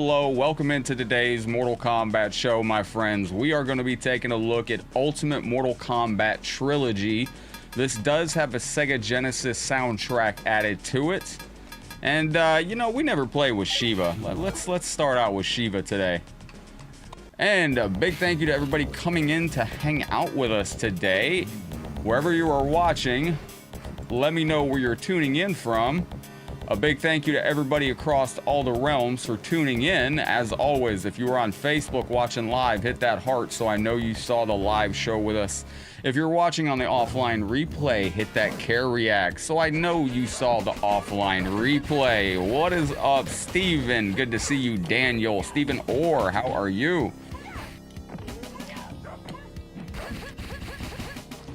Hello, welcome into today's Mortal Kombat show, my friends. We are going to be taking a look at Ultimate Mortal Kombat Trilogy. This does have a Sega Genesis soundtrack added to it. And, you know, we never play with Shiva. Let's start out with Shiva today. And a big thank you to everybody coming in to hang out with us today. Wherever you are watching, let me know where you're tuning in from. A big thank you to everybody across all the realms for tuning in. As always, if you were on Facebook watching live, hit that heart so I know you saw the live show with us. If you're watching on the offline replay, hit that care react so I know you saw the offline replay. What is up, Steven? Good to see you, Daniel. Steven Orr, how are you?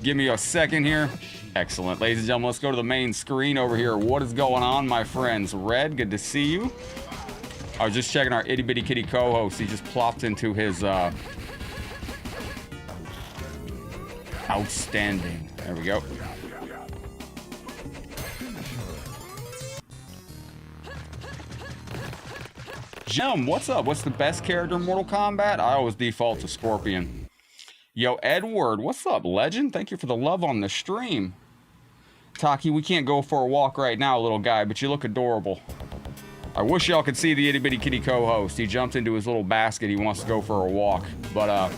Give me a second here. Excellent. Ladies and gentlemen, let's go to the main screen over here. What is going on, my friends? Red, good to see you. I was just checking our itty bitty kitty co-host. He just plopped into his outstanding. There we go. Jim, what's up? What's the best character in Mortal Kombat? I always default to Scorpion. Yo, Edward, what's up, legend? Thank you for the love on the stream. Taki, we can't go for a walk right now, little guy, but you look adorable. I wish y'all could see the itty bitty kitty co-host. He jumped into his little basket. He wants to go for a walk. But,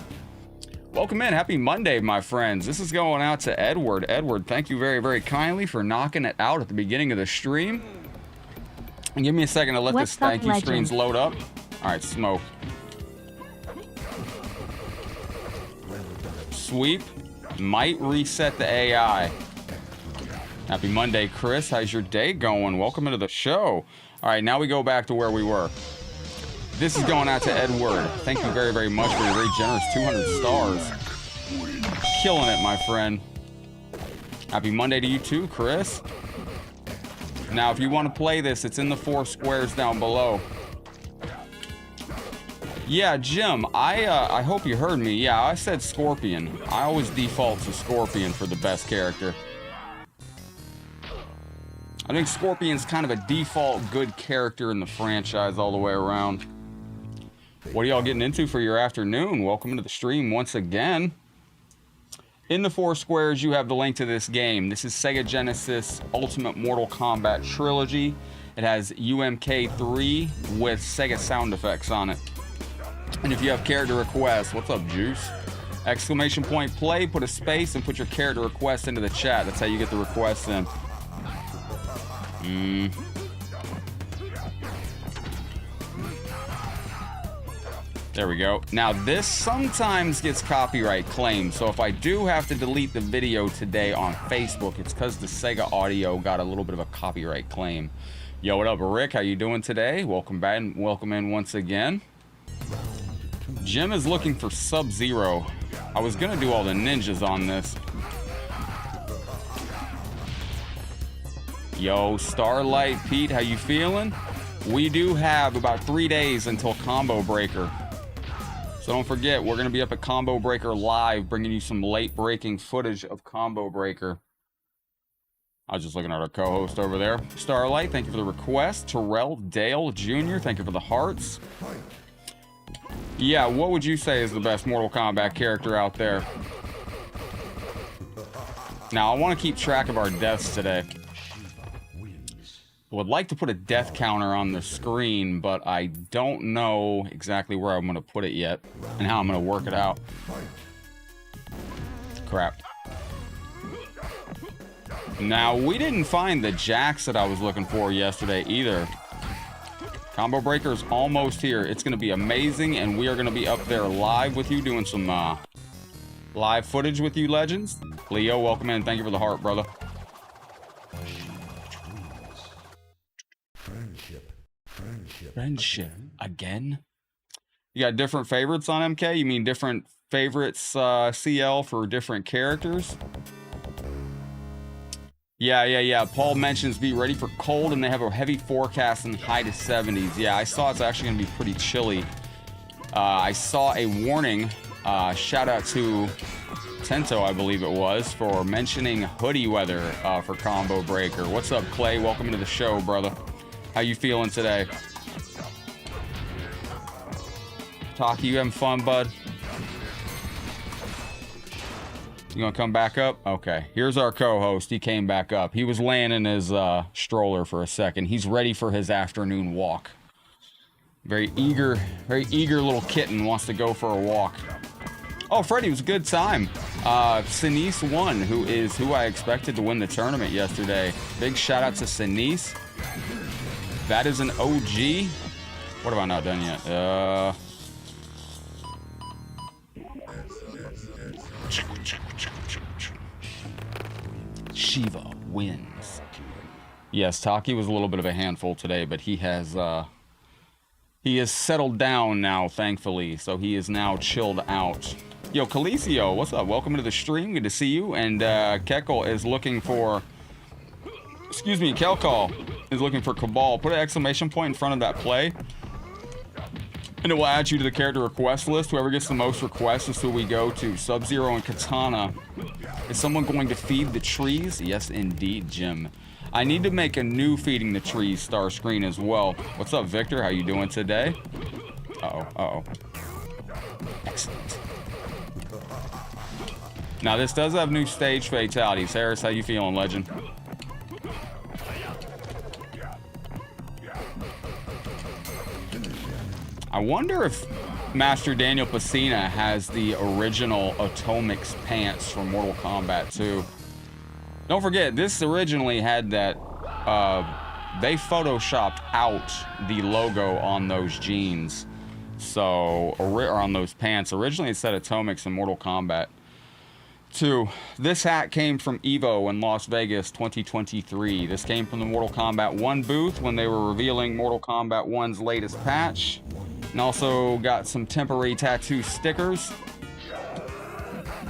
welcome in. Happy Monday, my friends. This is going out to Edward. Edward, thank you very, very kindly for knocking it out at the beginning of the stream. And give me a second to let this thank you screens load up. All right, smoke. Sweep might reset the AI. Happy Monday, Chris. How's your day going? Welcome into the show. All right, now we go back to where we were. This is going out to Edward. Thank you very, very much for your very generous 200 stars. Killing it, my friend. Happy Monday to you too, Chris. Now, if you want to play this, it's in the 4 squares down below. Yeah, Jim, I hope you heard me. Yeah, I said Scorpion. I always default to Scorpion for the best character. I think Scorpion's kind of a default good character in the franchise all the way around. What are y'all getting into for your afternoon? Welcome to the stream once again. In the 4 squares, you have the link to this game. This is Sega Genesis Ultimate Mortal Kombat Trilogy. It has UMK3 with Sega sound effects on it. And if you have character requests, what's up, Juice? Exclamation point play, put a space, and put your character request into the chat. That's how you get the requests in. There we go. Now, this sometimes gets copyright claimed, so if I do have to delete the video today on Facebook, it's because the Sega audio got a little bit of a copyright claim. Yo, what up, Rick? How you doing today? Welcome back and welcome in once again. Jim is looking for Sub-Zero. I was gonna do all the ninjas on this. Yo, Starlight Pete, how you feeling? We do have about 3 days until Combo Breaker. So don't forget, we're gonna be up at Combo Breaker Live, bringing you some late breaking footage of Combo Breaker. I was just looking at our co-host over there. Starlight, thank you for the request. Terrell Dale Jr., thank you for the hearts. Yeah, what would you say is the best Mortal Kombat character out there? Now, I want to keep track of our deaths today. I would like to put a death counter on the screen, but I don't know exactly where I'm going to put it yet and how I'm going to work it out. Crap. Now, we didn't find the jacks that I was looking for yesterday either. Combo Breaker is almost here. It's going to be amazing, and we are going to be up there live with you, doing some live footage with you, legends. Leo, welcome in. Thank you for the heart, brother. Friendship. Again? You got different favorites on MK? You mean different favorites CL for different characters? Yeah. Paul mentions be ready for cold, and they have a heavy forecast in the high to 70s. Yeah, I saw it's actually going to be pretty chilly. I saw a warning. Shout out to Tento, I believe it was, for mentioning hoodie weather for Combo Breaker. What's up, Clay? Welcome to the show, brother. How you feeling today? Taki, you having fun, bud? You gonna come back up? Okay. Here's our co-host. He came back up. He was laying in his stroller for a second. He's ready for his afternoon walk. Very eager little kitten wants to go for a walk. Oh, Freddie, it was a good time. SNES won, who I expected to win the tournament yesterday. Big shout out to SNES. That is an OG. What have I not done yet? Shiva wins. Yes, Taki was a little bit of a handful today, but he has settled down now, thankfully. So he is now chilled out. Yo, Calicio, what's up? Welcome to the stream. Good to see you. And Kekel is looking for... Excuse me, Kelkal is looking for Cabal. Put an exclamation point in front of that play, and it will add you to the character request list. Whoever gets the most requests is who we go to. Sub-Zero and Katana. Is someone going to feed the trees? Yes, indeed, Jim. I need to make a new feeding the trees star screen as well. What's up, Victor? How you doing today? Uh-oh. Excellent. Now, this does have new stage fatalities. Harris, how you feeling, legend? I wonder if Master Daniel Pacina has the original Atomix pants from Mortal Kombat 2. Don't forget, this originally had that, they photoshopped out the logo on those jeans. So, or on those pants. Originally it said Atomix in Mortal Kombat 2. This hat came from EVO in Las Vegas 2023. This came from the Mortal Kombat 1 booth when they were revealing Mortal Kombat 1's latest patch. And also got some temporary tattoo stickers.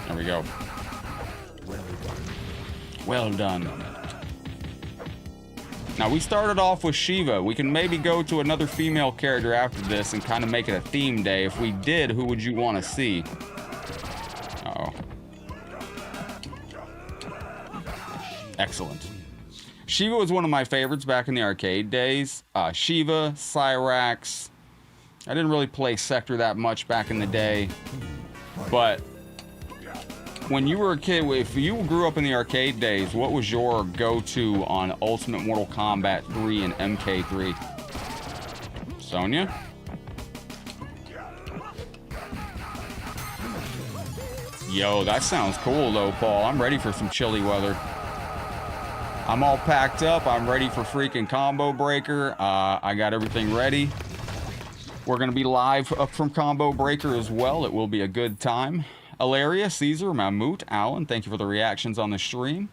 There we go. Well done. Now, we started off with Shiva. We can maybe go to another female character after this and kind of make it a theme day. If we did, who would you want to see? Uh-oh. Excellent. Shiva was one of my favorites back in the arcade days. Shiva, Cyrax. I didn't really play Sector that much back in the day, but when you were a kid, if you grew up in the arcade days, what was your go-to on Ultimate Mortal Kombat 3 and MK3? Sonya? Yo, that sounds cool though, Paul. I'm ready for some chilly weather. I'm all packed up. I'm ready for freaking Combo Breaker. I got everything ready. We're going to be live up from Combo Breaker as well. It will be a good time. Ilaria, Caesar, Mammut, Alan, thank you for the reactions on the stream.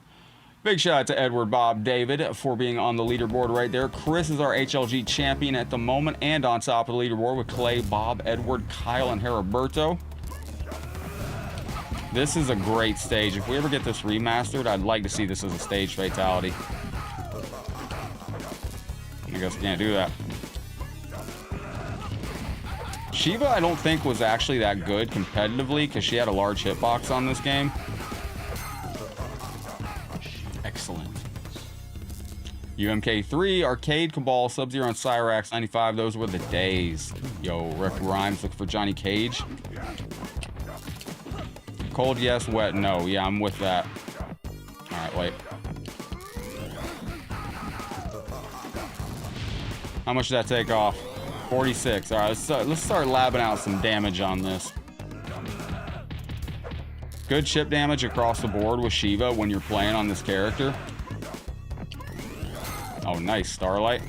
Big shout out to Edward, Bob, David for being on the leaderboard right there. Chris is our HLG champion at the moment and on top of the leaderboard with Clay, Bob, Edward, Kyle, and Heriberto. This is a great stage. If we ever get this remastered, I'd like to see this as a stage fatality. I guess we can't do that. Shiva, I don't think, was actually that good competitively because she had a large hitbox on this game. Excellent. UMK3, Arcade, Cabal, Sub-Zero, and Cyrax 95. Those were the days. Yo, Rick Rhymes, look for Johnny Cage. Cold, yes. Wet, no. Yeah, I'm with that. Alright, wait. How much did that take off? 46. All right, let's start labbing out some damage on this. Good chip damage across the board with Shiva when you're playing on this character. Oh, nice. Starlight.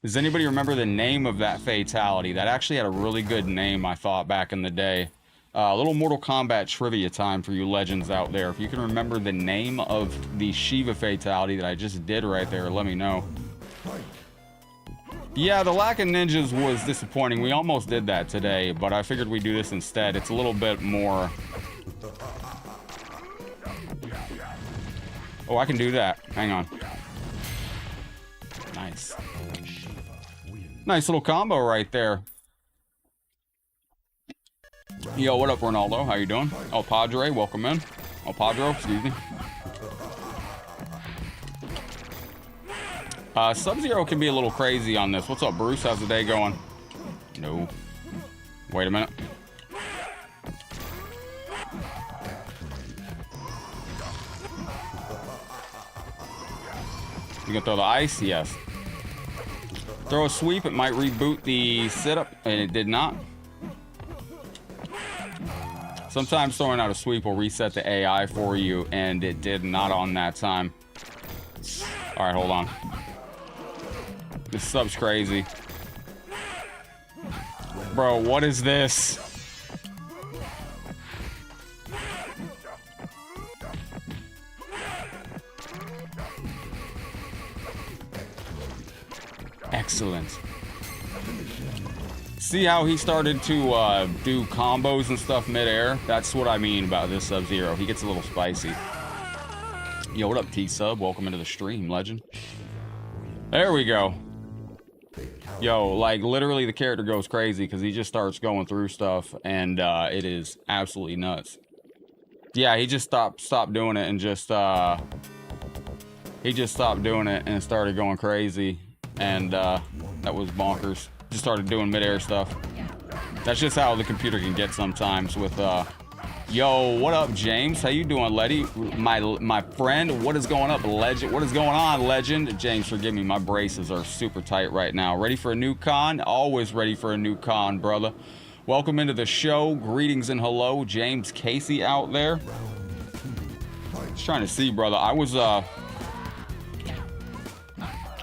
Does anybody remember the name of that fatality? That actually had a really good name, I thought, back in the day. A little Mortal Kombat trivia time for you legends out there. If you can remember the name of the Shiva fatality that I just did right there, let me know. Yeah, the lack of ninjas was disappointing. We almost did that today, but I figured we'd do this instead. It's a little bit more... Oh, I can do that. Hang on. Nice. Nice little combo right there. Yo, what up, Ronaldo? How you doing? El Padre, welcome in. El Padro, excuse me. Sub-Zero can be a little crazy on this. What's up, Bruce? How's the day going? No. Wait a minute. You gonna throw the ice? Yes. Throw a sweep, it might reboot the sit-up, and it did not. Sometimes throwing out a sweep will reset the AI for you, and it did not on that time. Alright, hold on. This sub's crazy. Bro, what is this? Excellent. See how he started to do combos and stuff mid-air? That's what I mean about this Sub-Zero. He gets a little spicy. Yo, what up, T-Sub? Welcome into the stream, legend. There we go. Yo, like, literally the character goes crazy because he just starts going through stuff, and it is absolutely nuts. Yeah, he just stopped doing it and just, he just stopped doing it and started going crazy, and that was bonkers. Just started doing mid-air stuff. That's just how the computer can get sometimes with, yo, what up, James? How you doing, Letty? My friend, what is going up, legend? What is going on, legend? James, forgive me, my braces are super tight right now. Ready for a new con? Always ready for a new con, brother. Welcome into the show. Greetings and hello, James Casey out there. Just trying to see, brother. I was,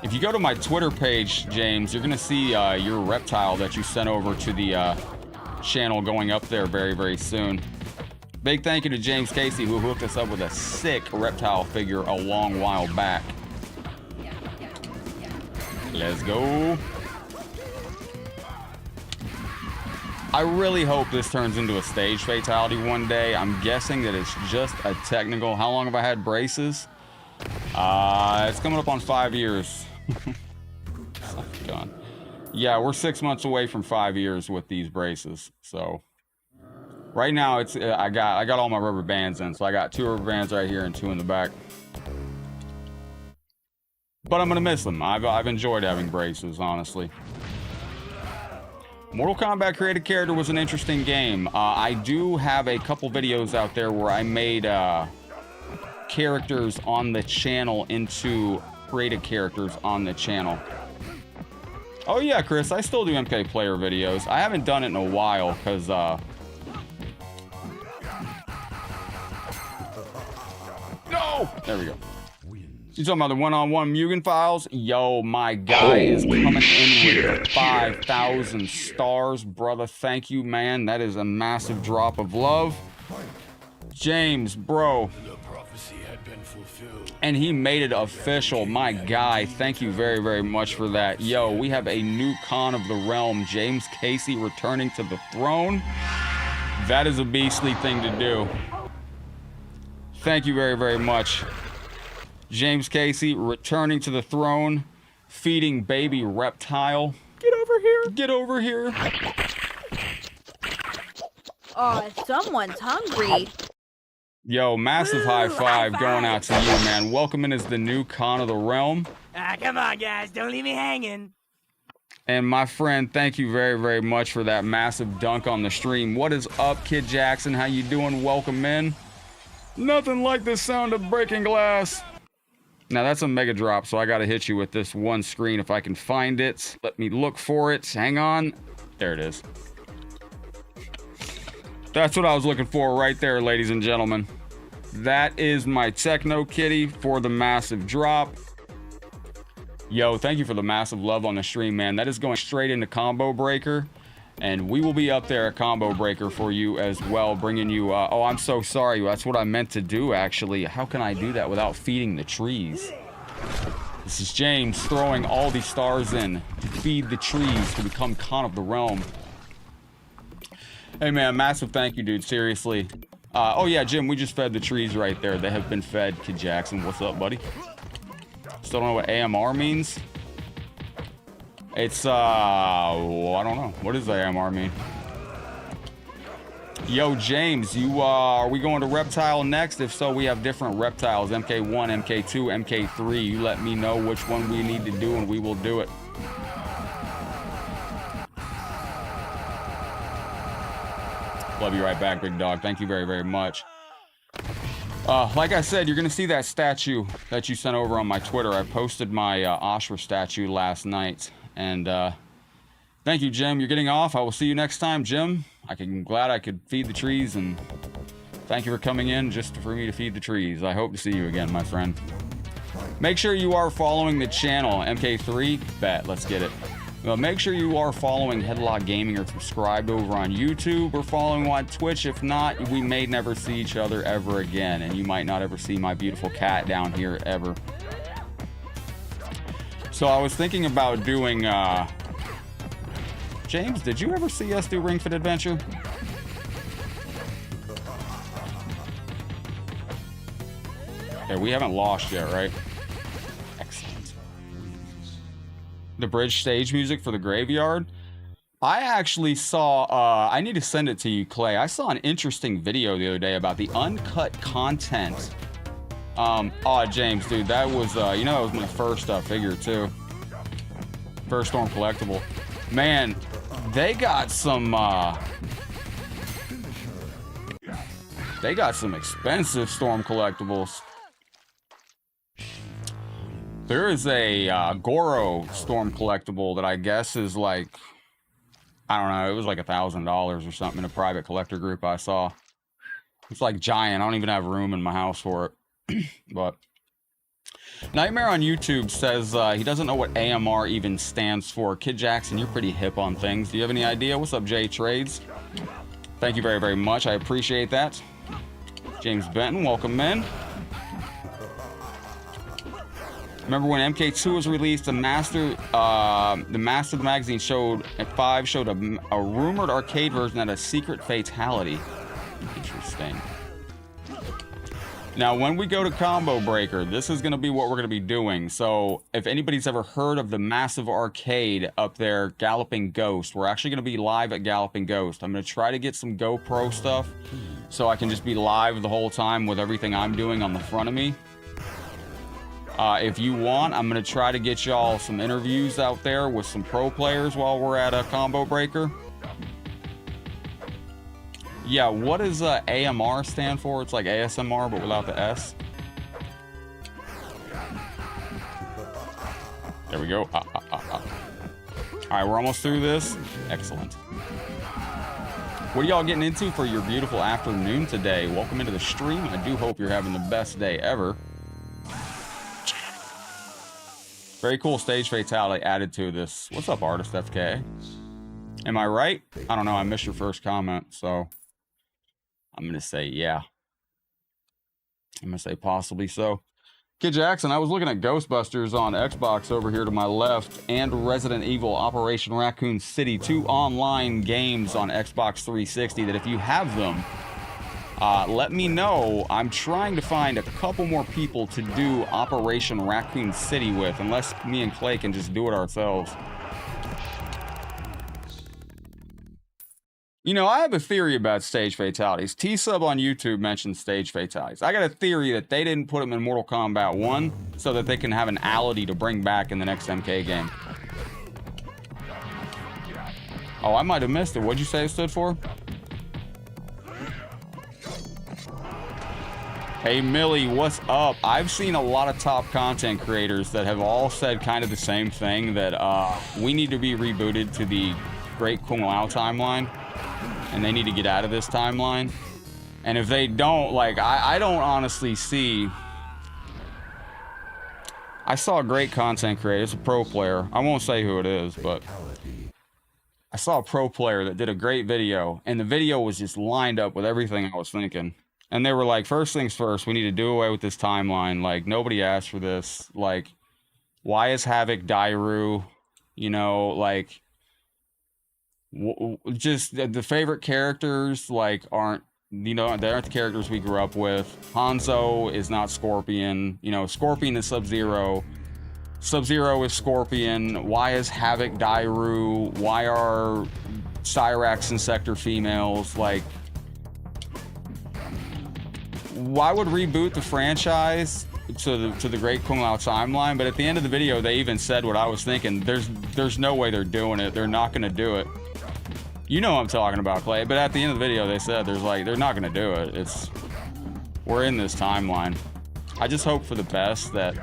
if you go to my Twitter page, James, you're gonna see your reptile that you sent over to the channel going up there very, very soon. Big thank you to James Casey, who hooked us up with a sick reptile figure a long while back. Let's go. I really hope this turns into a stage fatality one day. I'm guessing that it's just a technical. How long have I had braces? It's coming up on 5 years. God. Yeah, we're 6 months away from 5 years with these braces. So right now it's I got all my rubber bands in. So I got 2 rubber bands right here and 2 in the back. But I'm gonna miss them. I've enjoyed having braces, honestly. Mortal Kombat Created Character was an interesting game. I do have a couple videos out there where I made characters on the channel into created characters on the channel. Oh yeah, Chris, I still do MK player videos. I haven't done it in a while because no! There we go. You talking about the one-on-one Mugen files? Yo, my guy is coming in with 5,000 stars, brother. Thank you, man. That is a massive drop of love. James, bro. And he made it official. My guy, thank you very, very much for that. Yo, we have a new Kahn of the Realm, James Casey, returning to the throne. That is a beastly thing to do. Thank you very, very much. James Casey returning to the throne, feeding baby Reptile. Get over here. Get over here. Oh, someone's hungry. Yo, massive high five going out to you, man. Welcome in as the new Kahn of the Realm. Come on, guys. Don't leave me hanging. And my friend, thank you very, very much for that massive dunk on the stream. What is up, Kid Jackson? How you doing? Welcome in. Nothing like the sound of breaking glass. Now, that's a mega drop, so I got to hit you with this one screen if I can find it. Let me look for it. Hang on. There it is. That's what I was looking for right there, ladies and gentlemen. That is my Techno Kitty for the massive drop. Yo, thank you for the massive love on the stream, man. That is going straight into Combo Breaker. And we will be up there at Combo Breaker for you as well, bringing you... oh, I'm so sorry. That's what I meant to do, actually. How can I do that without feeding the trees? This is James throwing all these stars in to feed the trees to become Kahn of the Realm. Hey, man, massive thank you, dude. Seriously. Oh, yeah, Jim, we just fed the trees right there. They have been fed. Kid Jackson, what's up, buddy? Still don't know what AMR means? It's, I don't know. What does AMR mean? Yo, James, are we going to Reptile next? If so, we have different Reptiles, MK1, MK2, MK3. You let me know which one we need to do and we will do it. Love you right back, big dog. Thank you very, very much. Like I said, you're going to see that statue that you sent over on my Twitter. I posted my Ashra statue last night. And thank you, Jim. You're getting off. I will see you next time, Jim. I'm glad I could feed the trees, and thank you for coming in just for me to feed the trees. I hope to see you again, my friend. Make sure you are following the channel. MK3, bet. Let's get it. Well, make sure you are following Headlockedgaming or subscribed over on YouTube or following on Twitch. If not, we may never see each other ever again, and you might not ever see my beautiful cat down here ever. So I was thinking about doing, James, did you ever see us do Ring Fit Adventure? Okay, we haven't lost yet, right? Excellent. The bridge stage music for the graveyard. I actually saw, I need to send it to you, Clay. I saw an interesting video the other day about the uncut content. Oh, James, dude, that was, you know, that was my first figure, too. First Storm collectible. Man, they got some expensive Storm collectibles. There is a Goro Storm collectible that I guess is like, I don't know, it was like $1,000 or something in a private collector group I saw. It's like giant. I don't even have room in my house for it. But Nightmare on YouTube says he doesn't know what AMR even stands for. Kid Jackson, you're pretty hip on things. Do you have any idea? What's up, Jay Trades? Thank you very, very much. I appreciate that. James Benton, welcome in. Remember when MK2 was released, the Master of the magazine showed at 5 showed a rumored arcade version that had a secret fatality. Interesting. Now, when we go to Combo Breaker, this is going to be what we're going to be doing. So, if anybody's ever heard of the massive arcade up there, Galloping Ghost, we're actually going to be live at Galloping Ghost. I'm going to try to get some GoPro stuff so I can just be live the whole time with everything I'm doing on the front of me. If you want, I'm going to try to get y'all some interviews out there with some pro players while we're at a Combo Breaker. Yeah, what does AMR stand for? It's like ASMR, but without the S. There we go. All right, we're almost through this. Excellent. What are y'all getting into for your beautiful afternoon today? Welcome into the stream. I do hope you're having the best day ever. Very cool stage fatality added to this. What's up, Artist FK? Am I right? I don't know. I missed your first comment, so I'm going to say yeah. I'm going to say possibly so. Kid Jackson, I was looking at Ghostbusters on Xbox over here to my left and Resident Evil Operation Raccoon City, 2 online games on Xbox 360 that if you have them, let me know. I'm trying to find a couple more people to do Operation Raccoon City with, unless me and Clay can just do it ourselves. You know, I have a theory about stage fatalities. T-Sub on YouTube mentioned stage fatalities. I got a theory that they didn't put them in Mortal Kombat 1 so that they can have an ality to bring back in the next MK game. Oh, I might have missed it. What'd you say it stood for? Hey Millie, what's up? I've seen a lot of top content creators that have all said kind of the same thing, that we need to be rebooted to the Great Kung Lao timeline, and they need to get out of this timeline. And if they don't, like, I don't honestly see... I saw a great content creator, it's a pro player. I won't say who it is, but I saw a pro player that did a great video, and the video was just lined up with everything I was thinking. And they were like, first things first, we need to do away with this timeline. Like, nobody asked for this. Like, why is Havoc Dairu? You know, like, just the favorite characters, like, aren't, you know, they aren't the characters we grew up with. Hanzo is not Scorpion. You know, Scorpion is Sub-Zero. Sub-Zero is Scorpion. Why is Havoc Dairu? Why are Cyrax and Sector females? Like, why would reboot the franchise to the Great Kung Lao timeline? But at the end of the video, they even said what I was thinking. There's no way they're doing it. They're not gonna do it. You know what I'm talking about, Clay. But at the end of the video, they said they're not gonna do it. We're in this timeline. I just hope for the best. That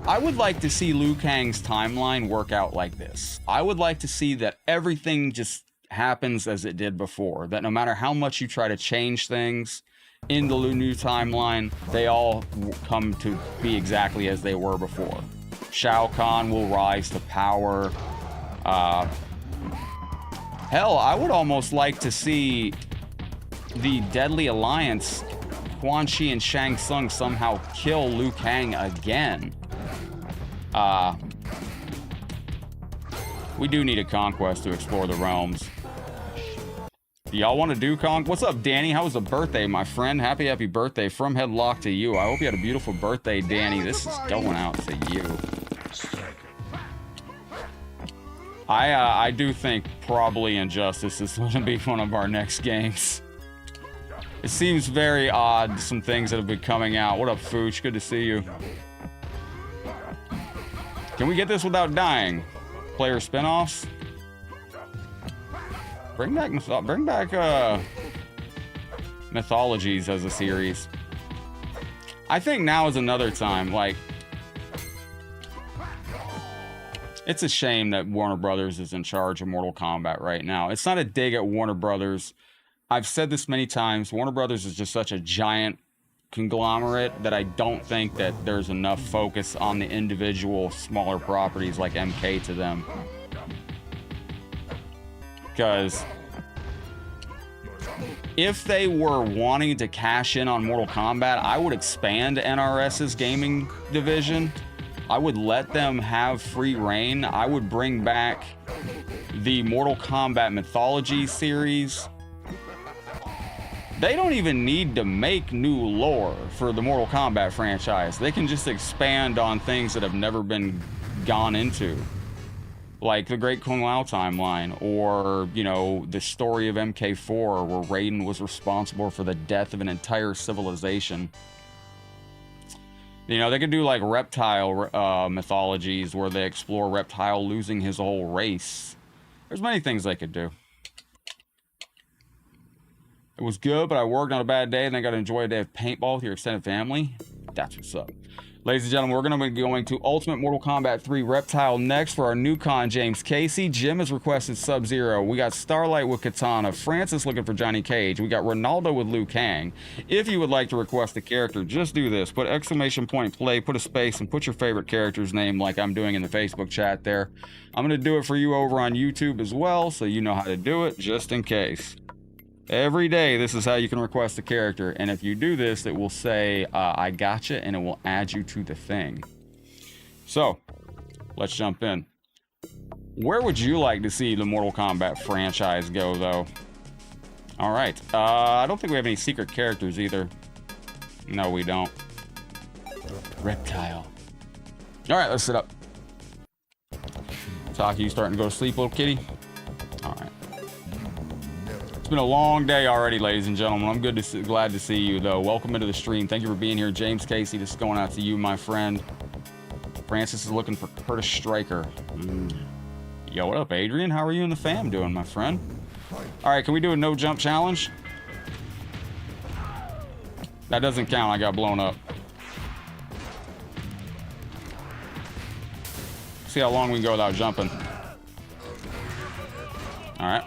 I would like to see Liu Kang's timeline work out like this. I would like to see that everything just happens as it did before. That no matter how much you try to change things in the new timeline, they all come to be exactly as they were before. Shao Kahn will rise to power. Hell, I would almost like to see the Deadly Alliance, Quan Chi and Shang Tsung, somehow kill Liu Kang again. We do need a conquest to explore the realms. Do y'all want to do What's up, Danny? How was the birthday, my friend? Happy birthday from Headlock to you. I hope you had a beautiful birthday, Danny. This is going out to you. I do think probably Injustice is going to be one of our next games. It seems very odd, some things that have been coming out. What up, Fooch? Good to see you. Can we get this without dying? Player spinoffs? Bring back Mythologies as a series. I think now is another time. Like, it's a shame that Warner Brothers is in charge of Mortal Kombat right now. It's not a dig at Warner Brothers. I've said this many times. Warner Brothers is just such a giant conglomerate that I don't think that there's enough focus on the individual smaller properties like MK to them. Because if they were wanting to cash in on Mortal Kombat, I would expand NRS's gaming division. I would let them have free reign. I would bring back the Mortal Kombat Mythology series. They don't even need to make new lore for the Mortal Kombat franchise. They can just expand on things that have never been gone into. Like the Great Kung Lao timeline, or, you know, the story of MK4, where Raiden was responsible for the death of an entire civilization. You know, they could do like Reptile mythologies, where they explore Reptile losing his whole race. There's many things they could do. It was good, but I worked on a bad day, and I got to enjoy a day of paintball with your extended family. That's what's up. Ladies and gentlemen, we're going to be going to Ultimate Mortal Kombat 3 Reptile next for our new con, James Casey. Jim has requested Sub-Zero. We got Starlight with Katana. Francis looking for Johnny Cage. We got Ronaldo with Liu Kang. If you would like to request a character, just do this. Put exclamation point play, put a space, and put your favorite character's name like I'm doing in the Facebook chat there. I'm going to do it for you over on YouTube as well, so you know how to do it, just in case. Every day, this is how you can request a character, and if you do this, it will say, I gotcha, and it will add you to the thing. So, let's jump in. Where would you like to see the Mortal Kombat franchise go, though? Alright, I don't think we have any secret characters either. No, we don't. Reptile. Alright, let's sit up. Taki, you starting to go to sleep, little kitty? Alright. It's been a long day already, ladies and gentlemen. I'm glad to see you, though. Welcome into the stream. Thank you for being here. James Casey, this is going out to you, my friend. Francis is looking for Curtis Stryker. Yo, what up, Adrian? How are you and the fam doing, my friend? All right, can we do a no-jump challenge? That doesn't count. I got blown up. See how long we can go without jumping. All right.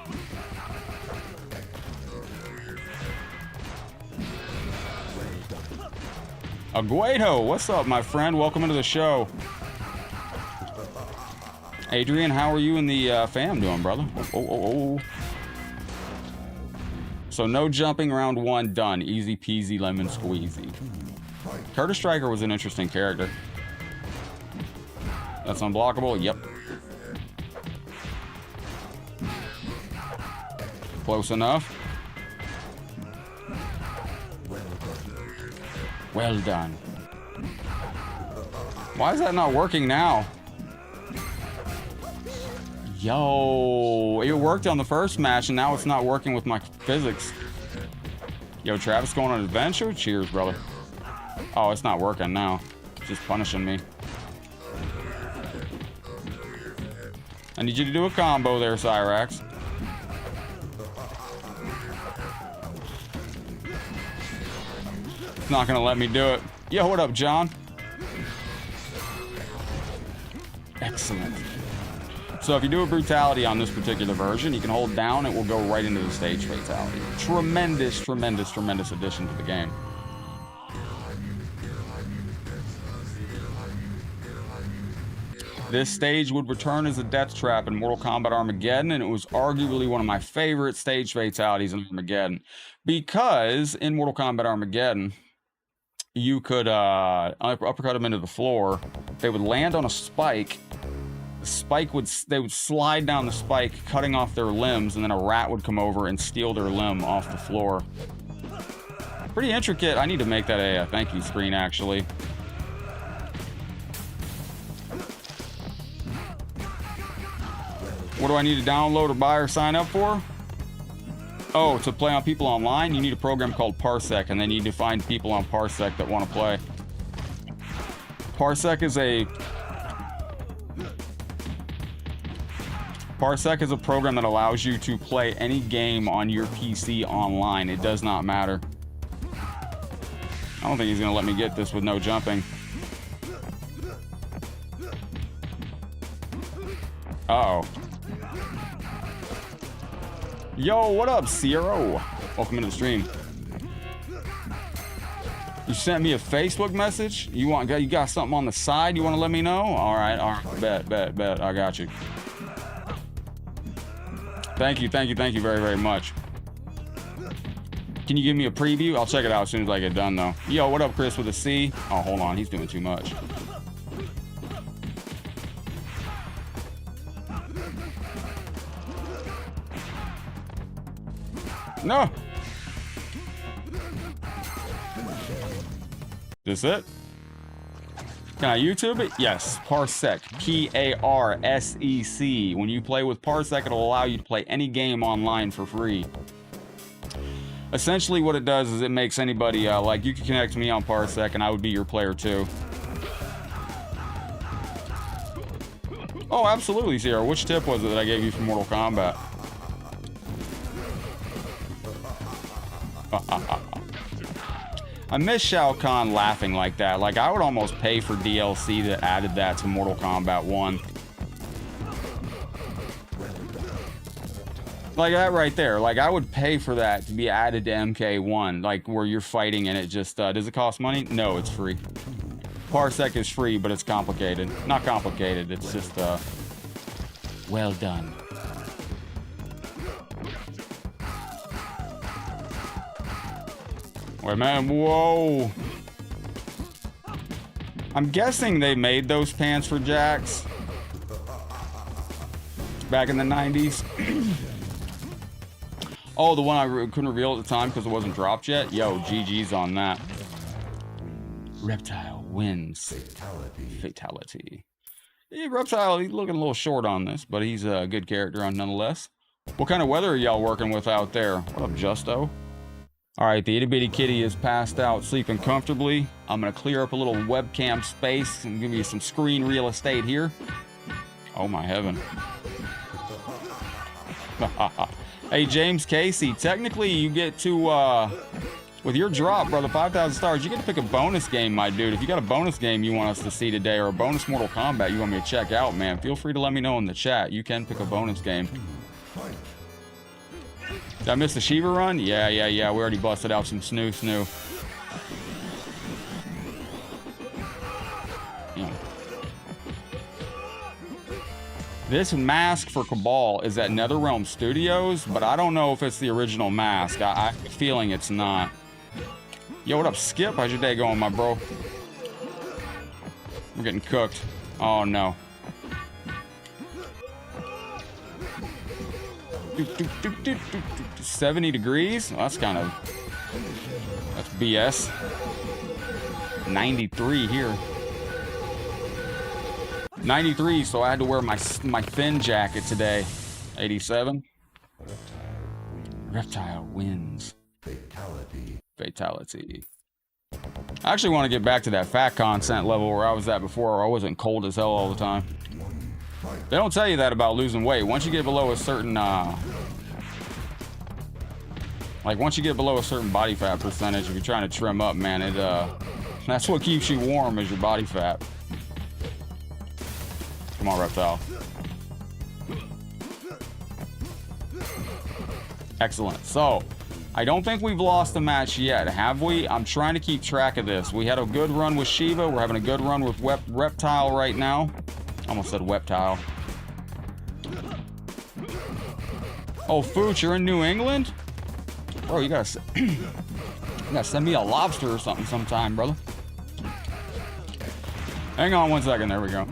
Aguedo, what's up, my friend? Welcome into the show. Adrian, how are you and the fam doing, brother? Oh. So no jumping, round one, done. Easy peasy, lemon squeezy. Curtis Stryker was an interesting character. That's unblockable? Yep. Close enough. Well done. Why is that not working now? Yo, it worked on the first match and now it's not working with my physics. Yo, Travis going on an adventure? Cheers, brother. Oh, it's not working now. It's just punishing me. I need you to do a combo there, Cyrax. It's not gonna let me do it. Yo, what up, John? Excellent. So if you do a brutality on this particular version, you can hold down, it will go right into the stage fatality. Tremendous, tremendous, tremendous addition to the game. This stage would return as a death trap in Mortal Kombat Armageddon, and it was arguably one of my favorite stage fatalities in Armageddon. Because in Mortal Kombat Armageddon, you could uppercut them into the floor. They would land on a spike. The spike they would slide down the spike, cutting off their limbs, and then a rat would come over and steal their limb off the floor. Pretty intricate. I need to make that a thank you screen, actually. What do I need to download or buy or sign up for? Oh, to play on people online, you need a program called Parsec, and then you need to find people on Parsec that want to play. Parsec is a program that allows you to play any game on your PC online. It does not matter. I don't think he's gonna let me get this with no jumping. Uh-oh. Yo, what up, Zero? Welcome into the stream. You sent me a Facebook message? You got something on the side you want to let me know? All right, bet. I got you. Thank you very, very much. Can you give me a preview? I'll check it out as soon as I get done, though. Yo, what up, Chris with a C? Oh, hold on, he's doing too much. No. This it? Can I YouTube it? Yes. Parsec. P-A-R-S-E-C. When you play with Parsec, it'll allow you to play any game online for free. Essentially, what it does is it makes anybody, like, you can connect to me on Parsec, and I would be your player, too. Oh, absolutely, Sierra. Which tip was it that I gave you from Mortal Kombat? I miss Shao Kahn laughing like that. Like, I would almost pay for DLC that added that to Mortal Kombat 1. Like that right there. Like, I would pay for that to be added to MK1. Like, where you're fighting and it just, does it cost money? No, it's free. Parsec is free, but it's complicated. Not complicated, it's just, well done. Wait, man, whoa. I'm guessing they made those pants for Jax back in the 90s. Oh, the one I couldn't reveal at the time because it wasn't dropped yet? Yo, GG's on that. Reptile wins. Fatality. Yeah, Reptile, he's looking a little short on this, but he's a good character on nonetheless. What kind of weather are y'all working with out there? What up, Justo? All right, the itty bitty kitty is passed out, sleeping comfortably. I'm gonna clear up a little webcam space and give you some screen real estate here. Oh my heaven. Hey, James Casey, technically you get to, with your drop, brother, 5,000 stars, you get to pick a bonus game, my dude. If you got a bonus game you want us to see today, or a bonus Mortal Kombat you want me to check out, man, feel free to let me know in the chat. You can pick a bonus game. Did I miss the Shiva run? Yeah. We already busted out some snoo. Yeah. This mask for Cabal is at NetherRealm Studios, but I don't know if it's the original mask. I have a feeling it's not. Yo, what up, Skip? How's your day going, my bro? We're getting cooked. Oh, no. 70 degrees? Well, that's kind of... that's BS. 93 here. 93, so I had to wear my thin jacket today. 87. Reptile wins. Fatality. Fatality. I actually want to get back to that fat content level where I was at before, where I wasn't cold as hell all the time. They don't tell you that about losing weight. Once you get below a certain, once you get below a certain body fat percentage, if you're trying to trim up, man, that's what keeps you warm is your body fat. Come on, Reptile. Excellent. So, I don't think we've lost a match yet, have we? I'm trying to keep track of this. We had a good run with Shiva. We're having a good run with Reptile right now. Almost said Reptile. Oh, Fooch, you're in New England? Bro, you gotta send me a lobster or something sometime, brother. Hang on 1 second. There we go.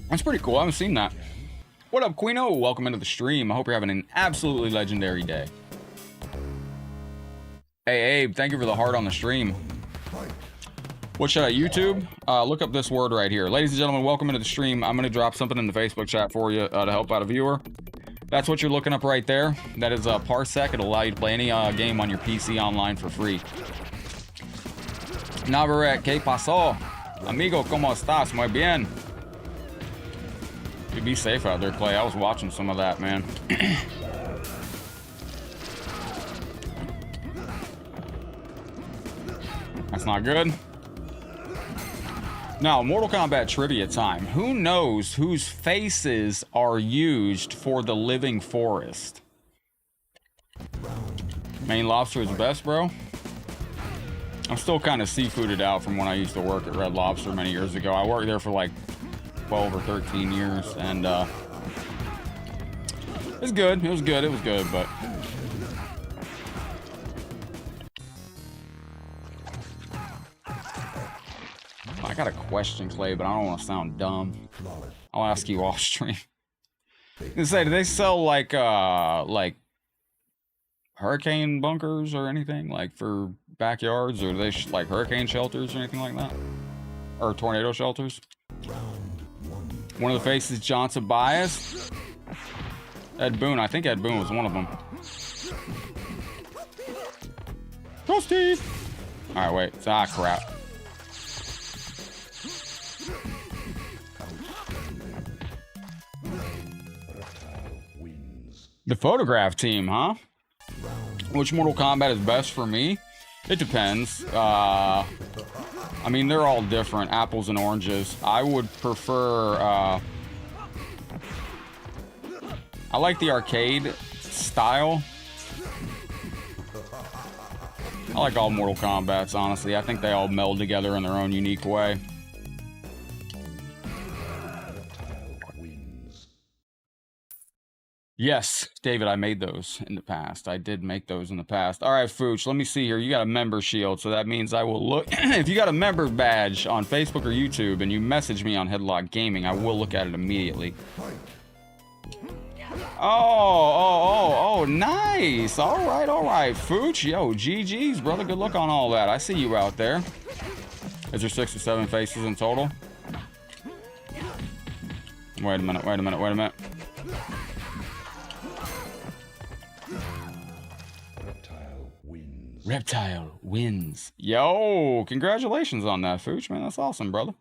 That's pretty cool. I haven't seen that. What up, Queeno? Welcome into the stream. I hope you're having an absolutely legendary day. Hey, Abe, thank you for the heart on the stream. What should I, YouTube? Look up this word right here. Ladies and gentlemen, welcome into the stream. I'm going to drop something in the Facebook chat for you to help out a viewer. That's what you're looking up right there. That is a Parsec. It'll allow you to play any game on your PC online for free. Navarrete, ¿qué pasó? Amigo, ¿cómo estás? Muy bien. You be safe out there, Clay. I was watching some of that, man. That's not good. Now, Mortal Kombat trivia time. Who knows whose faces are used for the living forest? Maine Lobster is the best, bro. I'm still kind of seafooded out from when I used to work at Red Lobster many years ago. I worked there for like 12 or 13 years, and it was good. It was good, but I got a question, Clay, but I don't want to sound dumb. I'll ask you off stream. Do they sell like hurricane bunkers or anything like for backyards, or do they like hurricane shelters or anything like that, or tornado shelters? One of the faces, Johnson Bias. Ed Boon. I think Ed Boon was one of them. Go, Steve! Alright, wait. Ah, crap. The photograph team, huh? Which Mortal Kombat is best for me? It depends. I mean, they're all different, apples and oranges. I would prefer, I like the arcade style. I like all Mortal Kombats, honestly. I think they all meld together in their own unique way. Yes, David, I made those in the past. I did make those in the past. All right, Fooch, let me see here. You got a member shield, so that means I will look. If you got a member badge on Facebook or YouTube and you message me on Headlock Gaming, I will look at it immediately. Oh, nice. All right, Fooch. Yo, GG's, brother. Good luck on all that. I see you out there. Is there 6 or 7 faces in total? Wait a minute. Reptile wins. Yo, congratulations on that, Fooch, man. That's awesome, brother.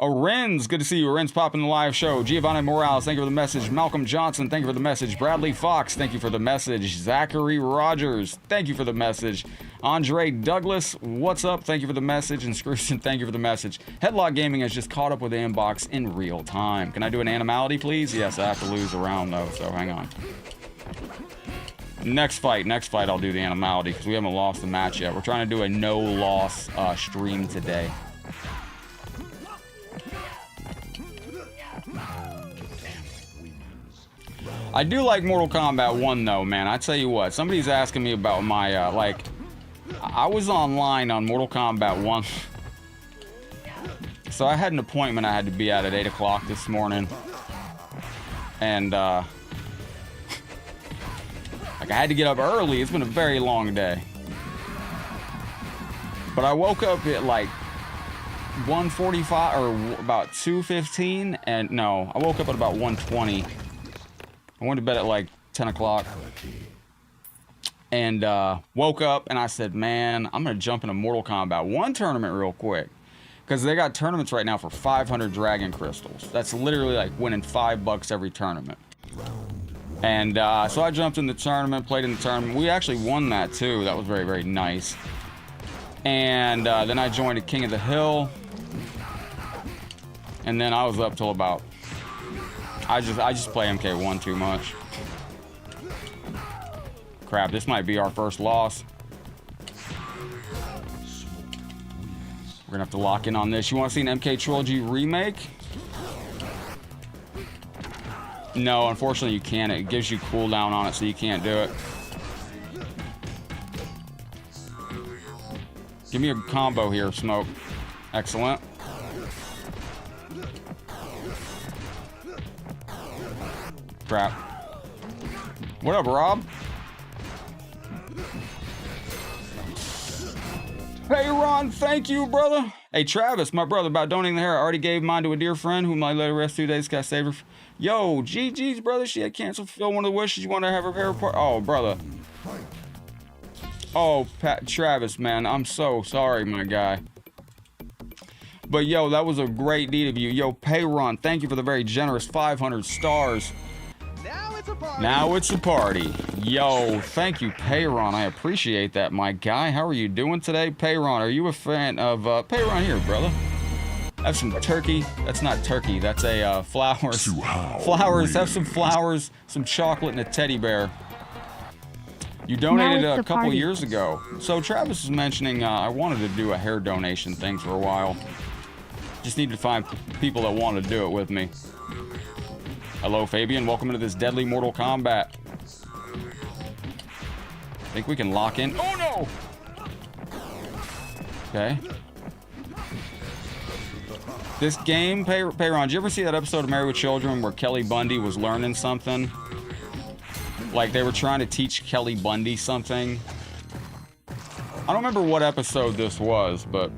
Renz, good to see you. Renz popping the live show. Giovanni Morales, thank you for the message. Malcolm Johnson, thank you for the message. Bradley Fox, thank you for the message. Zachary Rogers, thank you for the message. Andre Douglas, what's up? Thank you for the message. And Screwson, thank you for the message. Headlock Gaming has just caught up with the inbox in real time. Can I do an animality, please? Yes, I have to lose a round, though, so hang on. Next fight, I'll do the animality because we haven't lost the match yet. We're trying to do a no-loss stream today. I do like Mortal Kombat 1, though, man. I tell you what, somebody's asking me about my, I was online on Mortal Kombat 1. So I had an appointment I had to be at 8 o'clock this morning. And, like, I had to get up early. It's been a very long day. But I woke up at like 1:45 or about 2:15, and no, I woke up at about 1:20. I went to bed at like 10 o'clock. And woke up and I said, man, I'm going to jump into Mortal Kombat 1 tournament real quick. Because they got tournaments right now for 500 Dragon Crystals. That's literally like winning $5 every tournament. And so I jumped in the tournament, played in the tournament. We actually won that too. That was very, very nice. And then I joined a King of the Hill. And then I was up till about... I just play MK1 too much. Crap, this might be our first loss. We're gonna have to lock in on this. You want to see an MK Trilogy remake? No, unfortunately you can't. It gives you cooldown on it, so you can't do it. Give me a combo here, Smoke. Excellent. Crap. What up, Rob? Hey, Ron, thank you, brother. Hey, Travis, my brother, about donating the hair. I already gave mine to a dear friend whom I let her rest 2 days. Got saved her. Yo, GG's, brother. She had cancer. Fulfill one of the wishes. You want to have her hair part? Oh, brother. Oh, Travis, man. I'm so sorry, my guy. But, yo, that was a great deed of you. Yo, Payron, thank you for the very generous 500 stars. Now it's a party. Yo, thank you, Payron. I appreciate that, my guy. How are you doing today, Payron? Are you a fan of Payron here, brother? Have some turkey. That's not turkey. That's a flowers. Flowers. Have some flowers, some chocolate, and a teddy bear. You donated a couple years ago. So Travis was mentioning I wanted to do a hair donation thing for a while. Just need to find people that want to do it with me. Hello, Fabian. Welcome to this deadly Mortal Kombat. Think we can lock in? Oh, no! Okay. This game, Payron, did you ever see that episode of Married with Children where Kelly Bundy was learning something? Like, they were trying to teach Kelly Bundy something. I don't remember what episode this was, but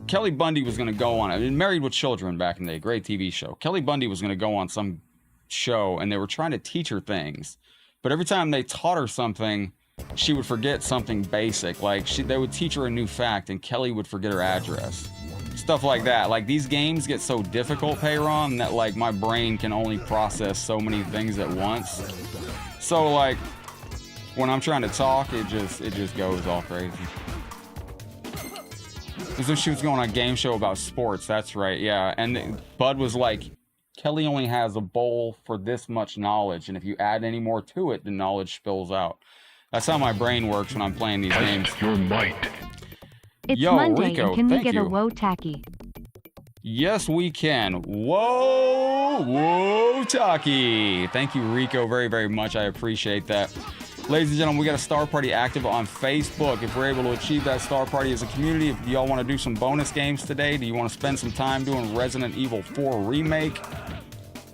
Kelly Bundy was going to go on it. Married with Children back in the day, great TV show. Kelly Bundy was going to go on some show, and they were trying to teach her things. But every time they taught her something, she would forget something basic. Like, they would teach her a new fact, and Kelly would forget her address. Stuff like that. Like, these games get so difficult, Payron, that, like, my brain can only process so many things at once. So, like, when I'm trying to talk, it just goes all crazy. As if she was going on a game show about sports. That's right, yeah. And Bud was like, Kelly only has a bowl for this much knowledge, and if you add any more to it, the knowledge spills out. That's how my brain works when I'm playing these games. Your might. It's Yo, Monday, Rico, and can we thank get you. a whoa tacky? Yes, we can. Whoa, Taki. Thank you, Rico, very, very much. I appreciate that. Ladies and gentlemen, we got a Star Party active on Facebook. If we're able to achieve that Star Party as a community, if y'all want to do some bonus games today, do you want to spend some time doing Resident Evil 4 Remake?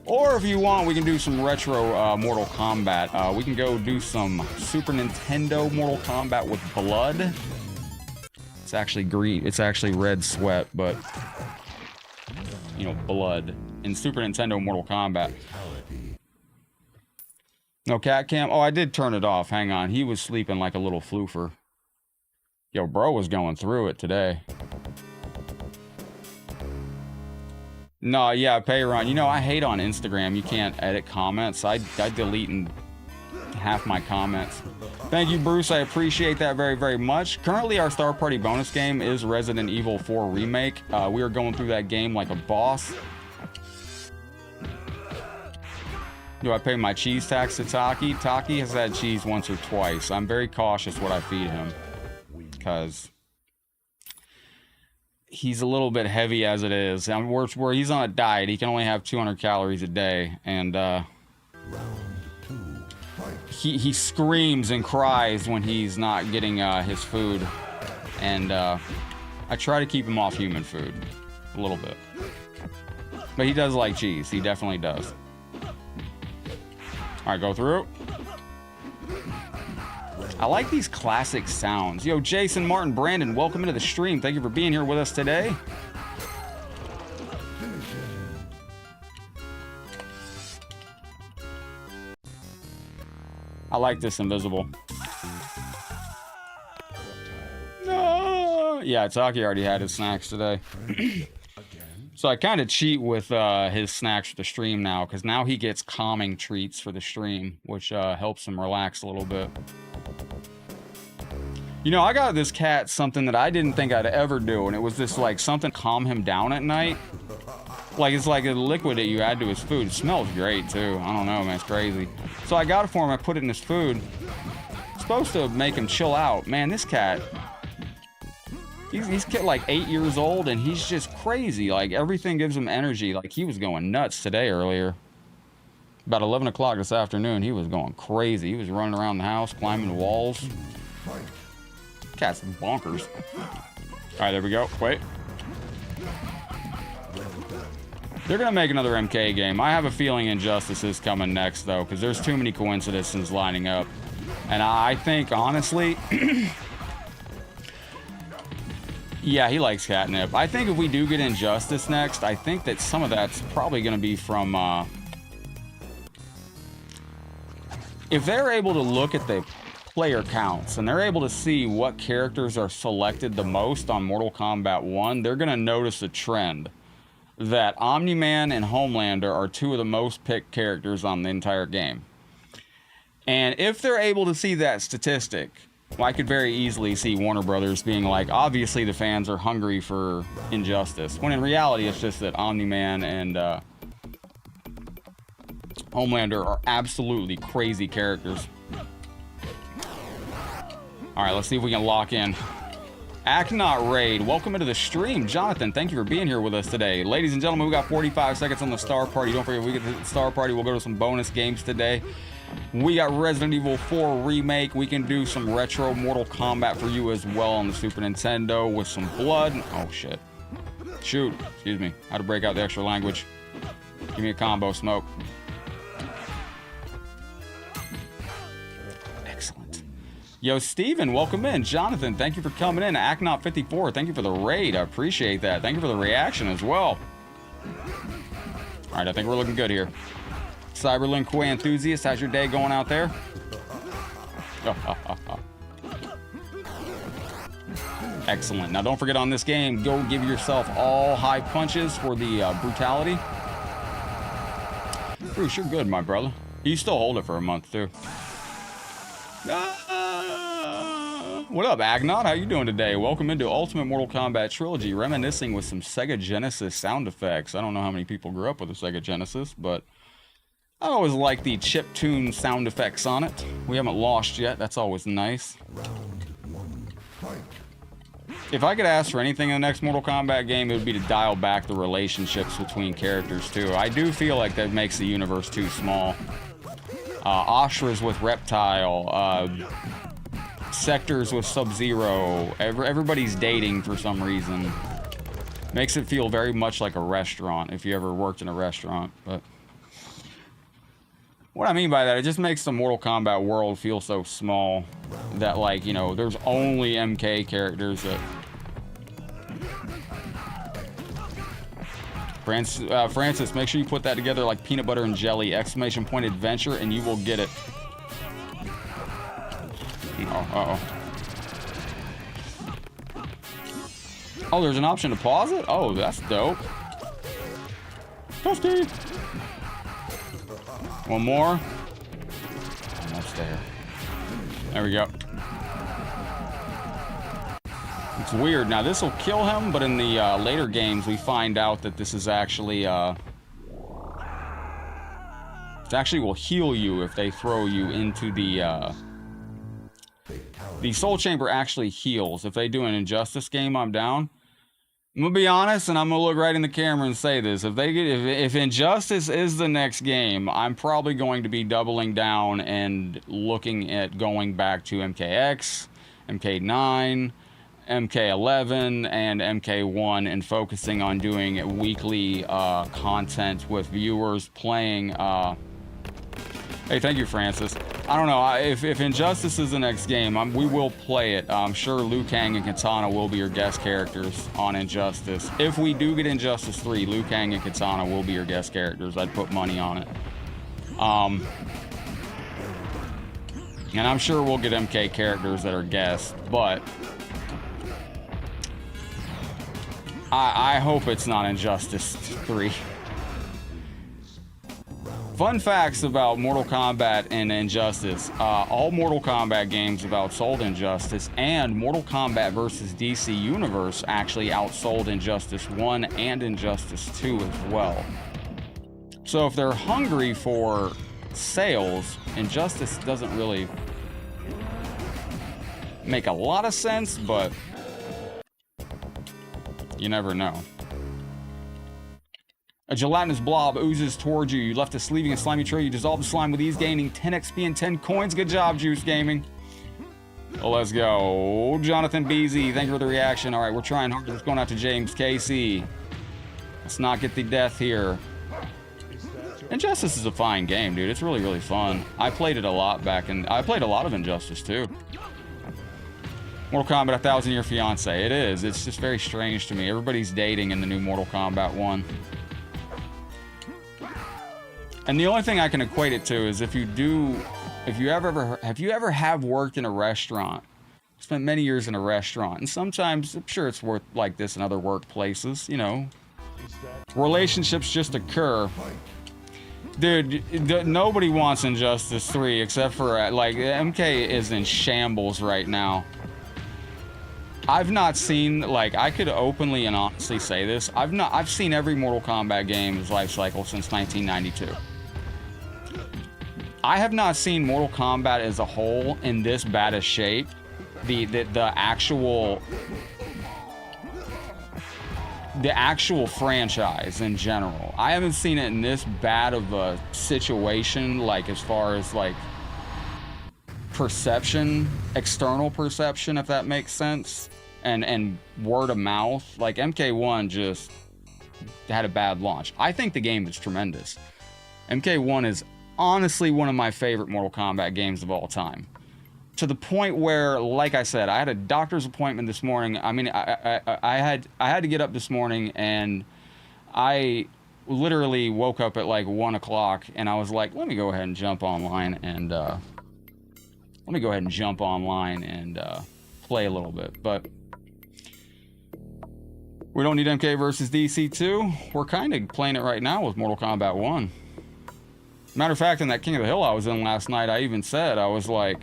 Or if you want, we can do some retro Mortal Kombat. We can go do some Super Nintendo Mortal Kombat with blood. It's actually green. It's actually red sweat, but, you know, blood. In Super Nintendo Mortal Kombat. No cat cam? Oh, I did turn it off. Hang on. He was sleeping like a little floofer. Yo, bro was going through it today. No, yeah, Payron. You know, I hate on Instagram. You can't edit comments. I delete half my comments. Thank you, Bruce. I appreciate that very, very much. Currently, our Star Party bonus game is Resident Evil 4 Remake. We are going through that game like a boss. Do I pay my cheese tax to Taki? Taki has had cheese once or twice. I'm very cautious what I feed him, because he's a little bit heavy as it is. I mean, where he's on a diet, he can only have 200 calories a day, and he screams and cries when he's not getting his food, and I try to keep him off human food a little bit, but he does like cheese. He definitely does. All right, go through. I like these classic sounds. Yo, Jason, Martin, Brandon, welcome into the stream. Thank you for being here with us today. I like this invisible. No. Yeah, Taki already had his snacks today. So I kind of cheat with his snacks for the stream now, because now he gets calming treats for the stream, which helps him relax a little bit. You know, I got this cat something that I didn't think I'd ever do, and it was this, like, something to calm him down at night. Like, it's like a liquid that you add to his food. It smells great, too. I don't know, man. It's crazy. So I got it for him. I put it in his food. It's supposed to make him chill out. Man, this cat... He's like 8 years old, and he's just crazy. Like, everything gives him energy. Like, he was going nuts today earlier. About 11 o'clock this afternoon, he was going crazy. He was running around the house, climbing the walls. Cat's bonkers. All right, there we go. Wait. They're going to make another MK game. I have a feeling Injustice is coming next, though, because there's too many coincidences lining up. And I think, honestly... yeah, he likes catnip. I think if we do get Injustice next, I think that some of that's probably going to be from... if they're able to look at the player counts, and they're able to see what characters are selected the most on Mortal Kombat 1, they're going to notice a trend. That Omni-Man and Homelander are two of the most picked characters on the entire game. And if they're able to see that statistic, well, I could very easily see Warner Brothers being like, obviously the fans are hungry for Injustice. When in reality, it's just that Omni-Man and Homelander are absolutely crazy characters. Alright, let's see if we can lock in. Acknot Raid, welcome into the stream. Jonathan, thank you for being here with us today. Ladies and gentlemen, we got 45 seconds on the Star Party. Don't forget, if we get to the Star Party, we'll go to some bonus games today. We got Resident Evil 4 Remake. We can do some retro Mortal Kombat for you as well on the Super Nintendo with some blood. Oh, shit. Shoot. Excuse me. How to break out the extra language. Give me a combo, Smoke. Yo, Steven, welcome in. Jonathan, thank you for coming in. Acknot54, thank you for the raid. I appreciate that. Thank you for the reaction as well. All right, I think we're looking good here. Cyberlink Koi enthusiast, how's your day going out there? Excellent. Now, don't forget on this game, go give yourself all high punches for the brutality. Bruce, you're good, my brother. You still hold it for a month, too. What up, Agnot? How you doing today? Welcome into Ultimate Mortal Kombat Trilogy, reminiscing with some Sega Genesis sound effects. I don't know how many people grew up with a Sega Genesis, but I always like the chiptune sound effects on it. We haven't lost yet. That's always nice. If I could ask for anything in the next Mortal Kombat game, it would be to dial back the relationships between characters, too. I do feel like that makes the universe too small. Ashra's with Reptile, Sectors with Sub-Zero, everybody's dating for some reason. Makes it feel very much like a restaurant, if you ever worked in a restaurant. But what I mean by that, it just makes the Mortal Kombat world feel so small that, like, you know, there's only MK characters that... Francis, make sure you put that together like peanut butter and jelly, exclamation point adventure, and you will get it. Oh, oh, there's an option to pause it? Oh, that's dope. Toasty! One more. Almost there. There we go. It's weird. Now, this will kill him, but in the later games, we find out that this is actually... it actually will heal you if they throw you into the... The Soul Chamber actually heals. If they do an Injustice game, I'm down. I'm gonna be honest, and I'm gonna look right in the camera and say this. If Injustice is the next game, I'm probably going to be doubling down and looking at going back to MKX, MK9, MK11, and MK1 and focusing on doing weekly content with viewers playing... Hey, thank you, Francis. I don't know. If Injustice is the next game, we will play it. I'm sure Liu Kang and Katana will be your guest characters on Injustice. If we do get Injustice 3, Liu Kang and Katana will be your guest characters. I'd put money on it. And I'm sure we'll get MK characters that are guests, but I hope it's not Injustice 3. Fun facts about Mortal Kombat and Injustice. All Mortal Kombat games have outsold Injustice, and Mortal Kombat vs. DC Universe actually outsold Injustice 1 and Injustice 2 as well. So if they're hungry for sales, Injustice doesn't really make a lot of sense, but you never know. A gelatinous blob oozes towards you. You left a sleeving and slimy trail. You dissolve the slime with ease, gaining 10 XP and 10 coins. Good job, Juice Gaming. Well, let's go. Jonathan Beasy, thank you for the reaction. All right, we're trying hard. It's going out to James Casey. Let's not get the death here. Injustice is a fine game, dude. It's really, really fun. I played it a lot back in... I played a lot of Injustice, too. Mortal Kombat 1000 Year Fiancé. It is. It's just very strange to me. Everybody's dating in the new Mortal Kombat 1. And the only thing I can equate it to is if you ever have worked in a restaurant, spent many years in a restaurant, and sometimes I'm sure it's worth like this in other workplaces, you know, relationships just occur. Dude, nobody wants Injustice 3 except for like MK is in shambles right now. I've not seen, like, I could openly and honestly say this. I've seen every Mortal Kombat game's life cycle since 1992. I have not seen Mortal Kombat as a whole in this bad a shape. The actual franchise in general. I haven't seen it in this bad of a situation, like as far as like perception, external perception, if that makes sense, and word of mouth. Like MK1 just had a bad launch. I think the game is tremendous. MK1 is honestly one of my favorite Mortal Kombat games of all time. To the point where, like I said, I had a doctor's appointment this morning. I mean, I had to get up this morning, and I literally woke up at like 1 o'clock, and I was like, let me go ahead and jump online and play a little bit. But we don't need MK versus DC 2. We're kind of playing it right now with Mortal Kombat 1. Matter of fact, in that King of the Hill I was in last night, I even said, I was like,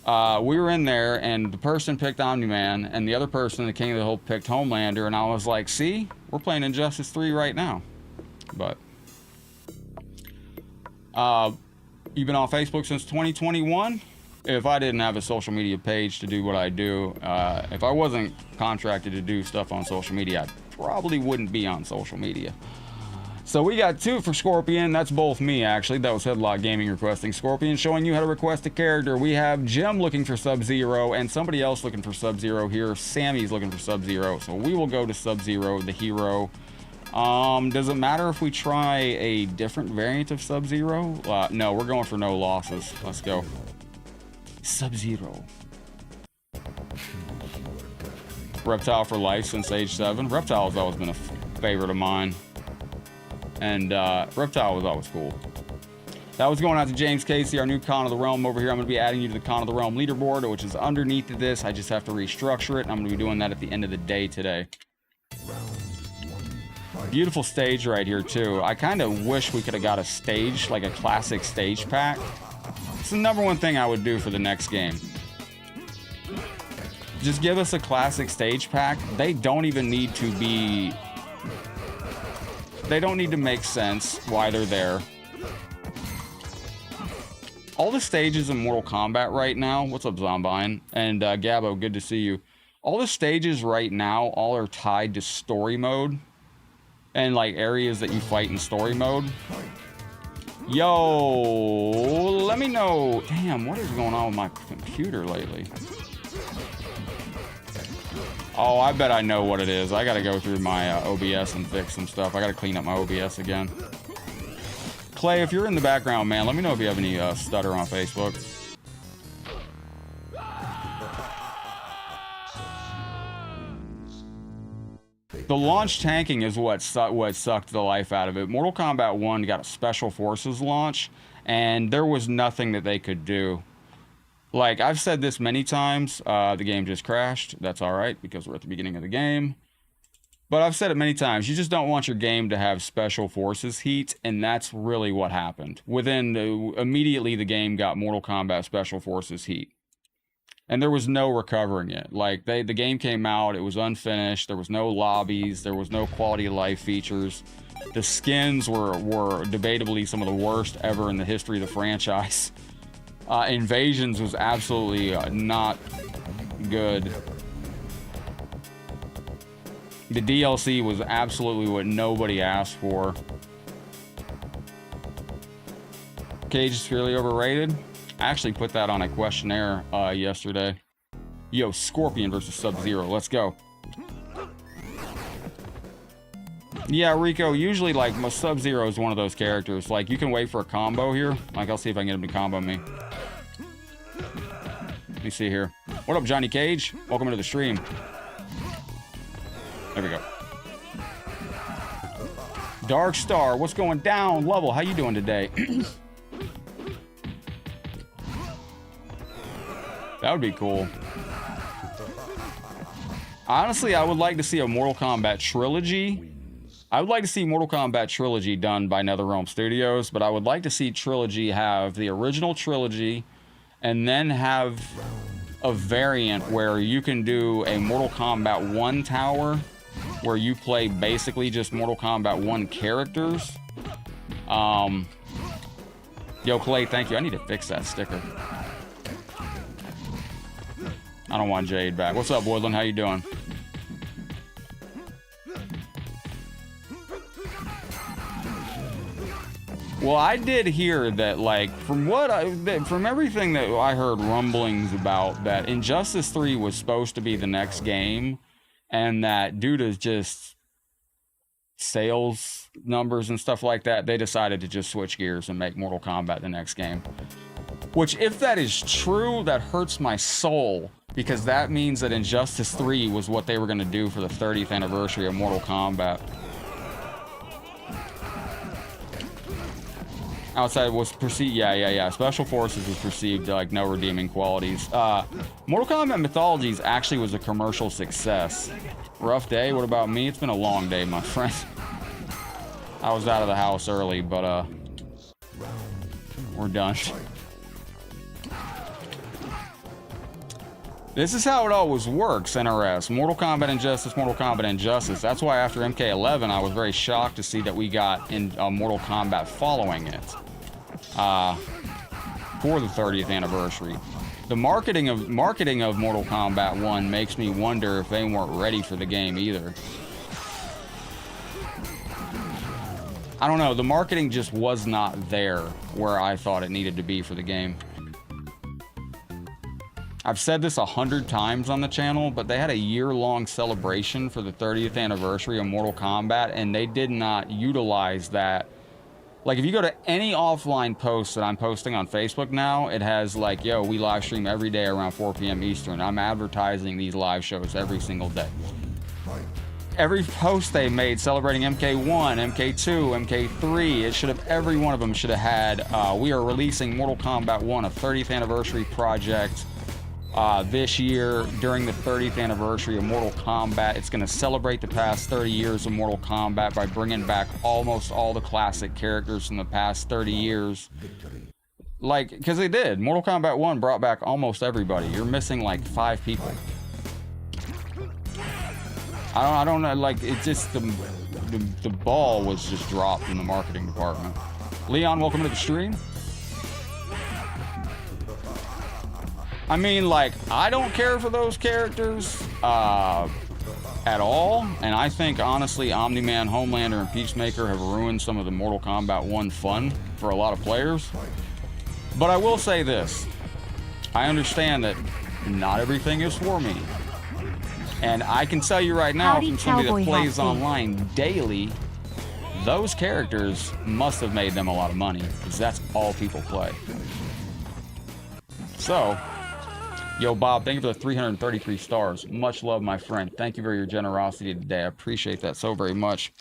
we were in there, and the person picked Omni-Man, and the other person in the King of the Hill picked Homelander, and I was like, see? We're playing Injustice 3 right now. But, you've been on Facebook since 2021? If I didn't have a social media page to do what I do, if I wasn't contracted to do stuff on social media, I probably wouldn't be on social media. So we got 2 for Scorpion. That's both me, actually. That was Headlockedgaming requesting Scorpion, showing you how to request a character. We have Jim looking for Sub-Zero, and somebody else looking for Sub-Zero here. Sammy's looking for Sub-Zero. So we will go to Sub-Zero, the hero. Does it matter if we try a different variant of Sub-Zero? No, we're going for no losses. Let's go. Sub-Zero. Reptile for life since age 7. Reptile has always been a favorite of mine. And Reptile was always cool. That was going out to James Casey, our new Kahn of the Realm over here. I'm going to be adding you to the Kahn of the Realm leaderboard, which is underneath of this. I just have to restructure it, and I'm going to be doing that at the end of the day today. Beautiful stage right here, too. I kind of wish we could have got a stage, like a classic stage pack. It's the #1 thing I would do for the next game. Just give us a classic stage pack. They don't even need to be... They don't need to make sense why they're there. All the stages in Mortal Kombat right now... What's up, Zombine? And Gabbo, good to see you. All the stages right now, all are tied to story mode. And, like, areas that you fight in story mode. Yo, let me know. Damn, what is going on with my computer lately? Oh, I bet I know what it is. I gotta go through my OBS and fix some stuff. I gotta clean up my OBS again. Clay, if you're in the background, man, let me know if you have any stutter on Facebook. The launch tanking is what sucked the life out of it. Mortal Kombat 1 got a Special Forces launch, and there was nothing that they could do. Like, I've said this many times, the game just crashed. That's alright, because we're at the beginning of the game. But I've said it many times, you just don't want your game to have Special Forces heat, and that's really what happened. Immediately the game got Mortal Kombat Special Forces heat. And there was no recovering it. Like, the game came out, it was unfinished, there was no lobbies, there was no quality of life features. The skins were debatably some of the worst ever in the history of the franchise. Invasions was absolutely not good. The DLC was absolutely what nobody asked for. Cage is fairly overrated. I actually put that on a questionnaire yesterday. Yo, Scorpion versus Sub-Zero. Let's go. Yeah, Rico, usually, like, Sub-Zero is one of those characters. Like, you can wait for a combo here. Like, I'll see if I can get him to combo me. Let me see here. What up, Johnny Cage? Welcome to the stream. There we go. Dark Star, what's going down? Level, how you doing today? That would be cool. Honestly, I would like to see a Mortal Kombat Trilogy. I would like to see Mortal Kombat Trilogy done by NetherRealm Studios, but I would like to see Trilogy have the original trilogy and then have a variant where you can do a Mortal Kombat 1 tower where you play basically just Mortal Kombat 1 characters. Yo, Clay, thank you. I need to fix that sticker. I don't want Jade back. What's up, Woodland? How you doing? Well, I did hear that, like, from everything that I heard rumblings about, that Injustice 3 was supposed to be the next game, and that due to just sales numbers and stuff like that, they decided to just switch gears and make Mortal Kombat the next game. Which, if that is true, that hurts my soul, because that means that Injustice 3 was what they were going to do for the 30th anniversary of Mortal Kombat. Outside was perceived, yeah. Special Forces was perceived like no redeeming qualities. Mortal Kombat Mythologies actually was a commercial success. Rough day, what about me? It's been a long day, my friend. I was out of the house early, but we're done. This is how it always works, NRS. Mortal Kombat Injustice, Mortal Kombat Injustice. That's why after MK11, I was very shocked to see that we got in Mortal Kombat following it. For the 30th anniversary. The marketing of Mortal Kombat 1 makes me wonder if they weren't ready for the game either. I don't know, the marketing just was not there where I thought it needed to be for the game. I've said this 100 times on the channel, but they had a year-long celebration for the 30th anniversary of Mortal Kombat, and they did not utilize that. Like, if you go to any offline post that I'm posting on Facebook now, it has like, yo, we live stream every day around 4 p.m. Eastern. I'm advertising these live shows every single day. Every post they made celebrating MK1, MK2, MK3, it should have, every one of them should have had, we are releasing Mortal Kombat 1, a 30th anniversary project. This year, during the 30th anniversary of Mortal Kombat, it's going to celebrate the past 30 years of Mortal Kombat by bringing back almost all the classic characters from the past 30 years. Like, because they did. Mortal Kombat 1 brought back almost everybody. You're missing like 5 people. I don't know, like, it just, the ball was just dropped in the marketing department. Leon, welcome to the stream. I mean, like, I don't care for those characters at all, and I think, honestly, Omni-Man, Homelander, and Peacemaker have ruined some of the Mortal Kombat 1 fun for a lot of players. But I will say this. I understand that not everything is for me. And I can tell you right now, from somebody that plays online daily, those characters must have made them a lot of money, because that's all people play. So, yo, Bob, thank you for the 333 stars. Much love, my friend. Thank you for your generosity today. I appreciate that so very much.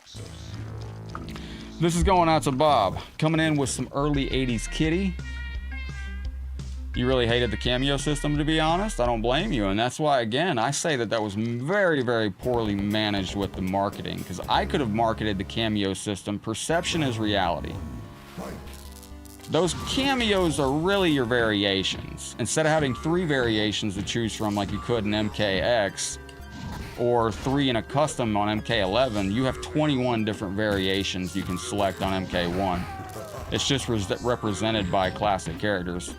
This is going out to Bob. Coming in with some early 80s kitty. You really hated the cameo system, to be honest. I don't blame you. And that's why, again, I say that that was very, very poorly managed with the marketing. Because I could have marketed the cameo system. Perception is reality. Those cameos are really your variations. Instead of having 3 variations to choose from like you could in MKX, or 3 in a custom on MK11, you have 21 different variations you can select on MK1. It's just represented by classic characters.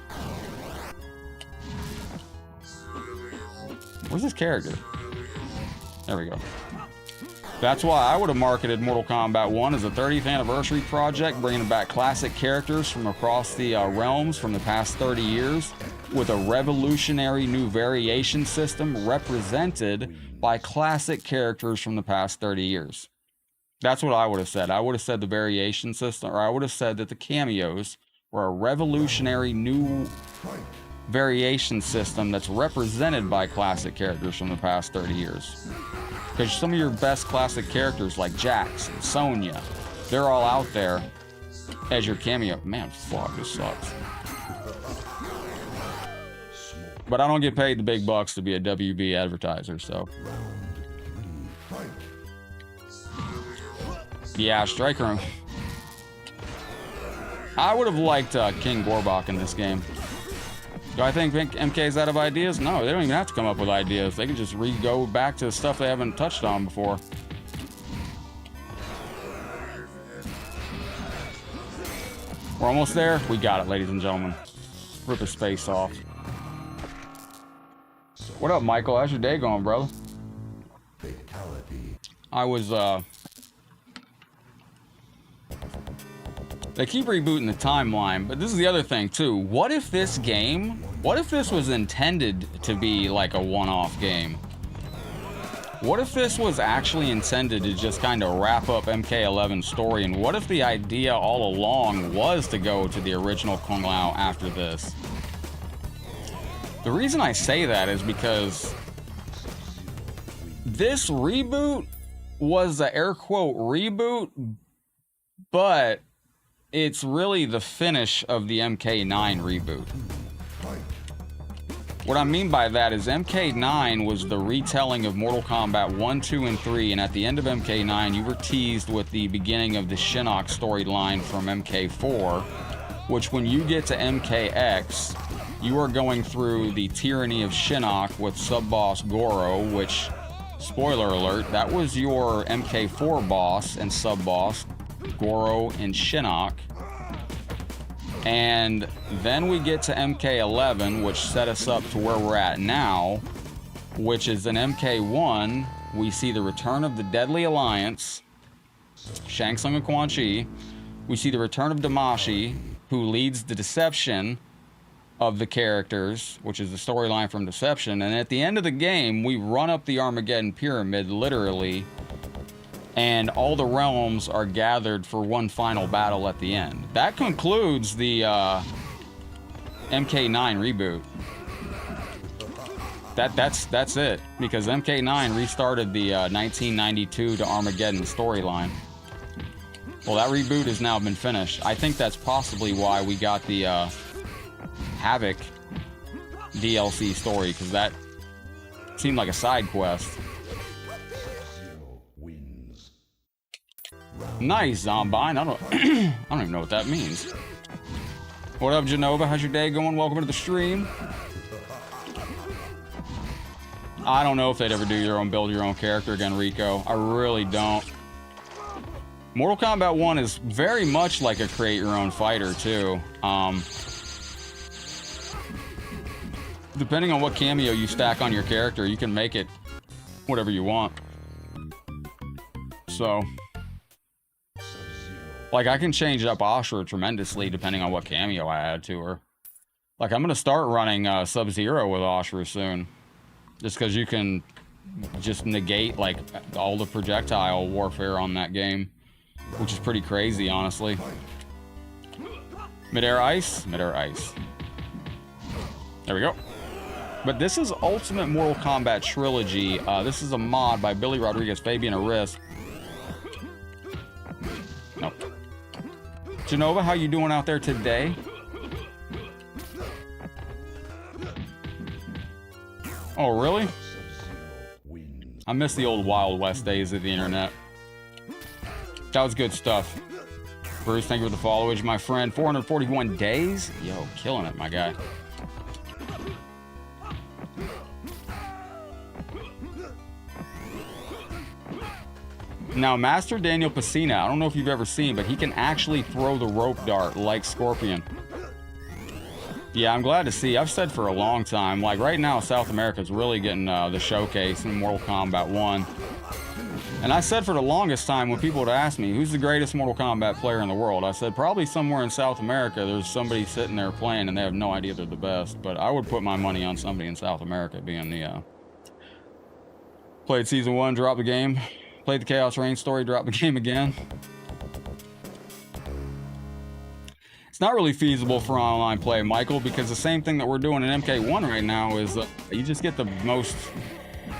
Where's this character? There we go. That's why I would have marketed Mortal Kombat 1 as a 30th anniversary project, bringing back classic characters from across the realms from the past 30 years, with a revolutionary new variation system represented by classic characters from the past 30 years. That's what I would have said. I would have said the variation system, or I would have said that the cameos were a revolutionary new variation system that's represented by classic characters from the past 30 years. Because some of your best classic characters like Jax and Sonya, they're all out there as your cameo. Man, fuck, this sucks. But I don't get paid the big bucks to be a WB advertiser, so. Yeah, Strike Room. I would have liked King Gorbak in this game. Do I think MK's out of ideas? No, they don't even have to come up with ideas. They can just go back to stuff they haven't touched on before. We're almost there. We got it, ladies and gentlemen. Rip his face off. What up, Michael? How's your day going, brother? I was, they keep rebooting the timeline, but this is the other thing, too. What if this was intended to be like a one-off game? What if this was actually intended to just kind of wrap up MK11's story, and what if the idea all along was to go to the original Kung Lao after this? The reason I say that is because this reboot was the air quote reboot, but it's really the finish of the MK9 reboot. What I mean by that is MK9 was the retelling of Mortal Kombat 1, 2, and 3, and at the end of MK9, you were teased with the beginning of the Shinnok storyline from MK4, which when you get to MKX, you are going through the tyranny of Shinnok with sub-boss Goro, which, spoiler alert, that was your MK4 boss and sub-boss, Goro and Shinnok. And then we get to MK11, which set us up to where we're at now, which is in MK1, we see the return of the Deadly Alliance, Shang Tsung and Quan Chi. We see the return of Damashi, who leads the deception of the characters, which is the storyline from Deception. And at the end of the game, we run up the Armageddon Pyramid, literally, and all the realms are gathered for one final battle at the end. That concludes the MK9 reboot. That's it, because MK9 restarted the 1992 to Armageddon storyline. Well, that reboot has now been finished. I think that's possibly why we got the Havoc DLC story, because that seemed like a side quest. Nice, Zombine. I don't even know what that means. What up, Genova? How's your day going? Welcome to the stream. I don't know if they'd ever build your own character again, Rico. I really don't. Mortal Kombat 1 is very much like a create your own fighter, too. Depending on what cameo you stack on your character, you can make it whatever you want. So, like, I can change up Ashura tremendously depending on what cameo I add to her. Like, I'm gonna start running Sub-Zero with Ashura soon. Just because you can just negate, like, all the projectile warfare on that game. which is pretty crazy, honestly. Midair ice, midair ice. There we go. But this is Ultimate Mortal Kombat Trilogy. This is a mod by Billy Rodriguez, Fabian Aris. Nope. Genova, how you doing out there today? Oh, really? I miss the old Wild West days of the internet. That was good stuff. Bruce, thank you for the followage, my friend. 441 days? Yo, killing it, my guy. Now, Master Daniel Pacina, I don't know if you've ever seen, but he can actually throw the rope dart like Scorpion. Yeah, I'm glad to see. I've said for a long time, like right now, South America's really getting the showcase in Mortal Kombat 1. And I said for the longest time when people would ask me, who's the greatest Mortal Kombat player in the world? I said, probably somewhere in South America, there's somebody sitting there playing and they have no idea they're the best. But I would put my money on somebody in South America being the... Played Season 1, dropped the game. Played the Chaos Reign story, dropped the game again. It's not really feasible for online play, Michael, because the same thing that we're doing in MK1 right now is you just get the most...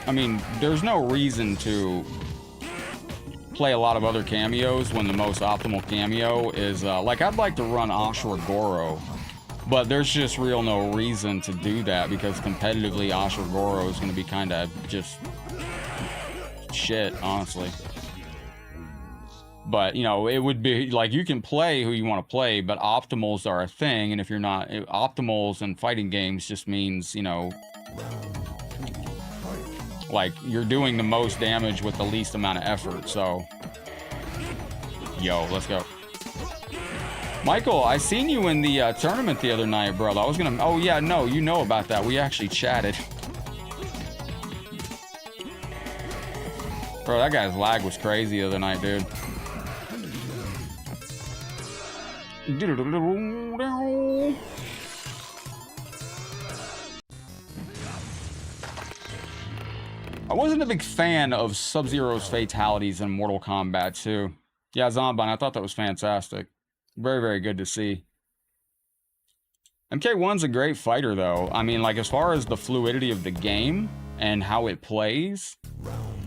I mean, there's no reason to play a lot of other cameos when the most optimal cameo is... like, I'd like to run Ashura Goro, but there's just real no reason to do that because competitively Ashura Goro is going to be kind of just shit, honestly. But, you know, it would be like you can play who you want to play, but optimals are a thing. And if you're not, optimals in fighting games just means, you know, like you're doing the most damage with the least amount of effort. So, yo, let's go. Michael, I seen you in the tournament the other night, brother. I was gonna, oh yeah, no, you know about that. We actually chatted. Bro, that guy's lag was crazy the other night, dude. I wasn't a big fan of Sub-Zero's fatalities in Mortal Kombat 2. Yeah, Zombine, I thought that was fantastic. Very, very good to see. MK1's a great fighter, though. I mean, like, as far as the fluidity of the game and how it plays,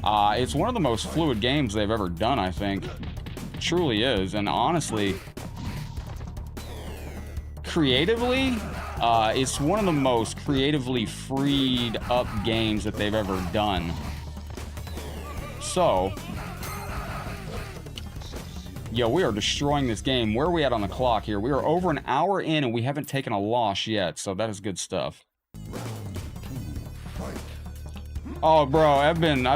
it's one of the most fluid games they've ever done, I think. It truly is. And honestly, creatively, it's one of the most creatively freed up games that they've ever done. So, yo, we are destroying this game. Where are we at on the clock here? We are over an hour in and we haven't taken a loss yet, so that is good stuff. Oh, bro, I've been...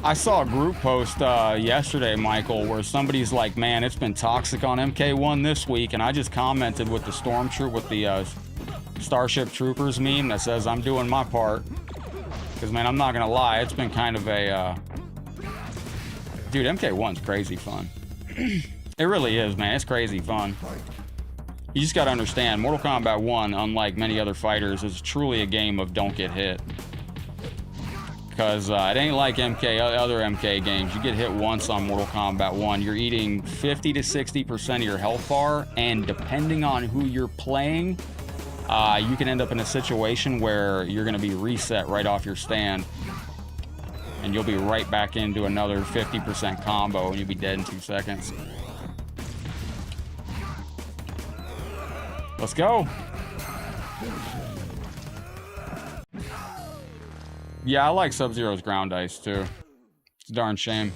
I saw a group post yesterday, Michael, where somebody's like, man, it's been toxic on MK1 this week, and I just commented with the Stormtrooper, with the Starship Troopers meme that says, I'm doing my part. Because, man, I'm not going to lie, it's been kind of a... Dude, MK1's crazy fun. It really is, man, it's crazy fun. You just got to understand, Mortal Kombat 1, unlike many other fighters, is truly a game of don't get hit. Because it ain't like other MK games. You get hit once on Mortal Kombat 1, you're eating 50 to 60% of your health bar, and depending on who you're playing, you can end up in a situation where you're going to be reset right off your stand. And you'll be right back into another 50% combo, and you'll be dead in 2 seconds. Let's go. Yeah, I like Sub-Zero's ground ice too. It's a darn shame.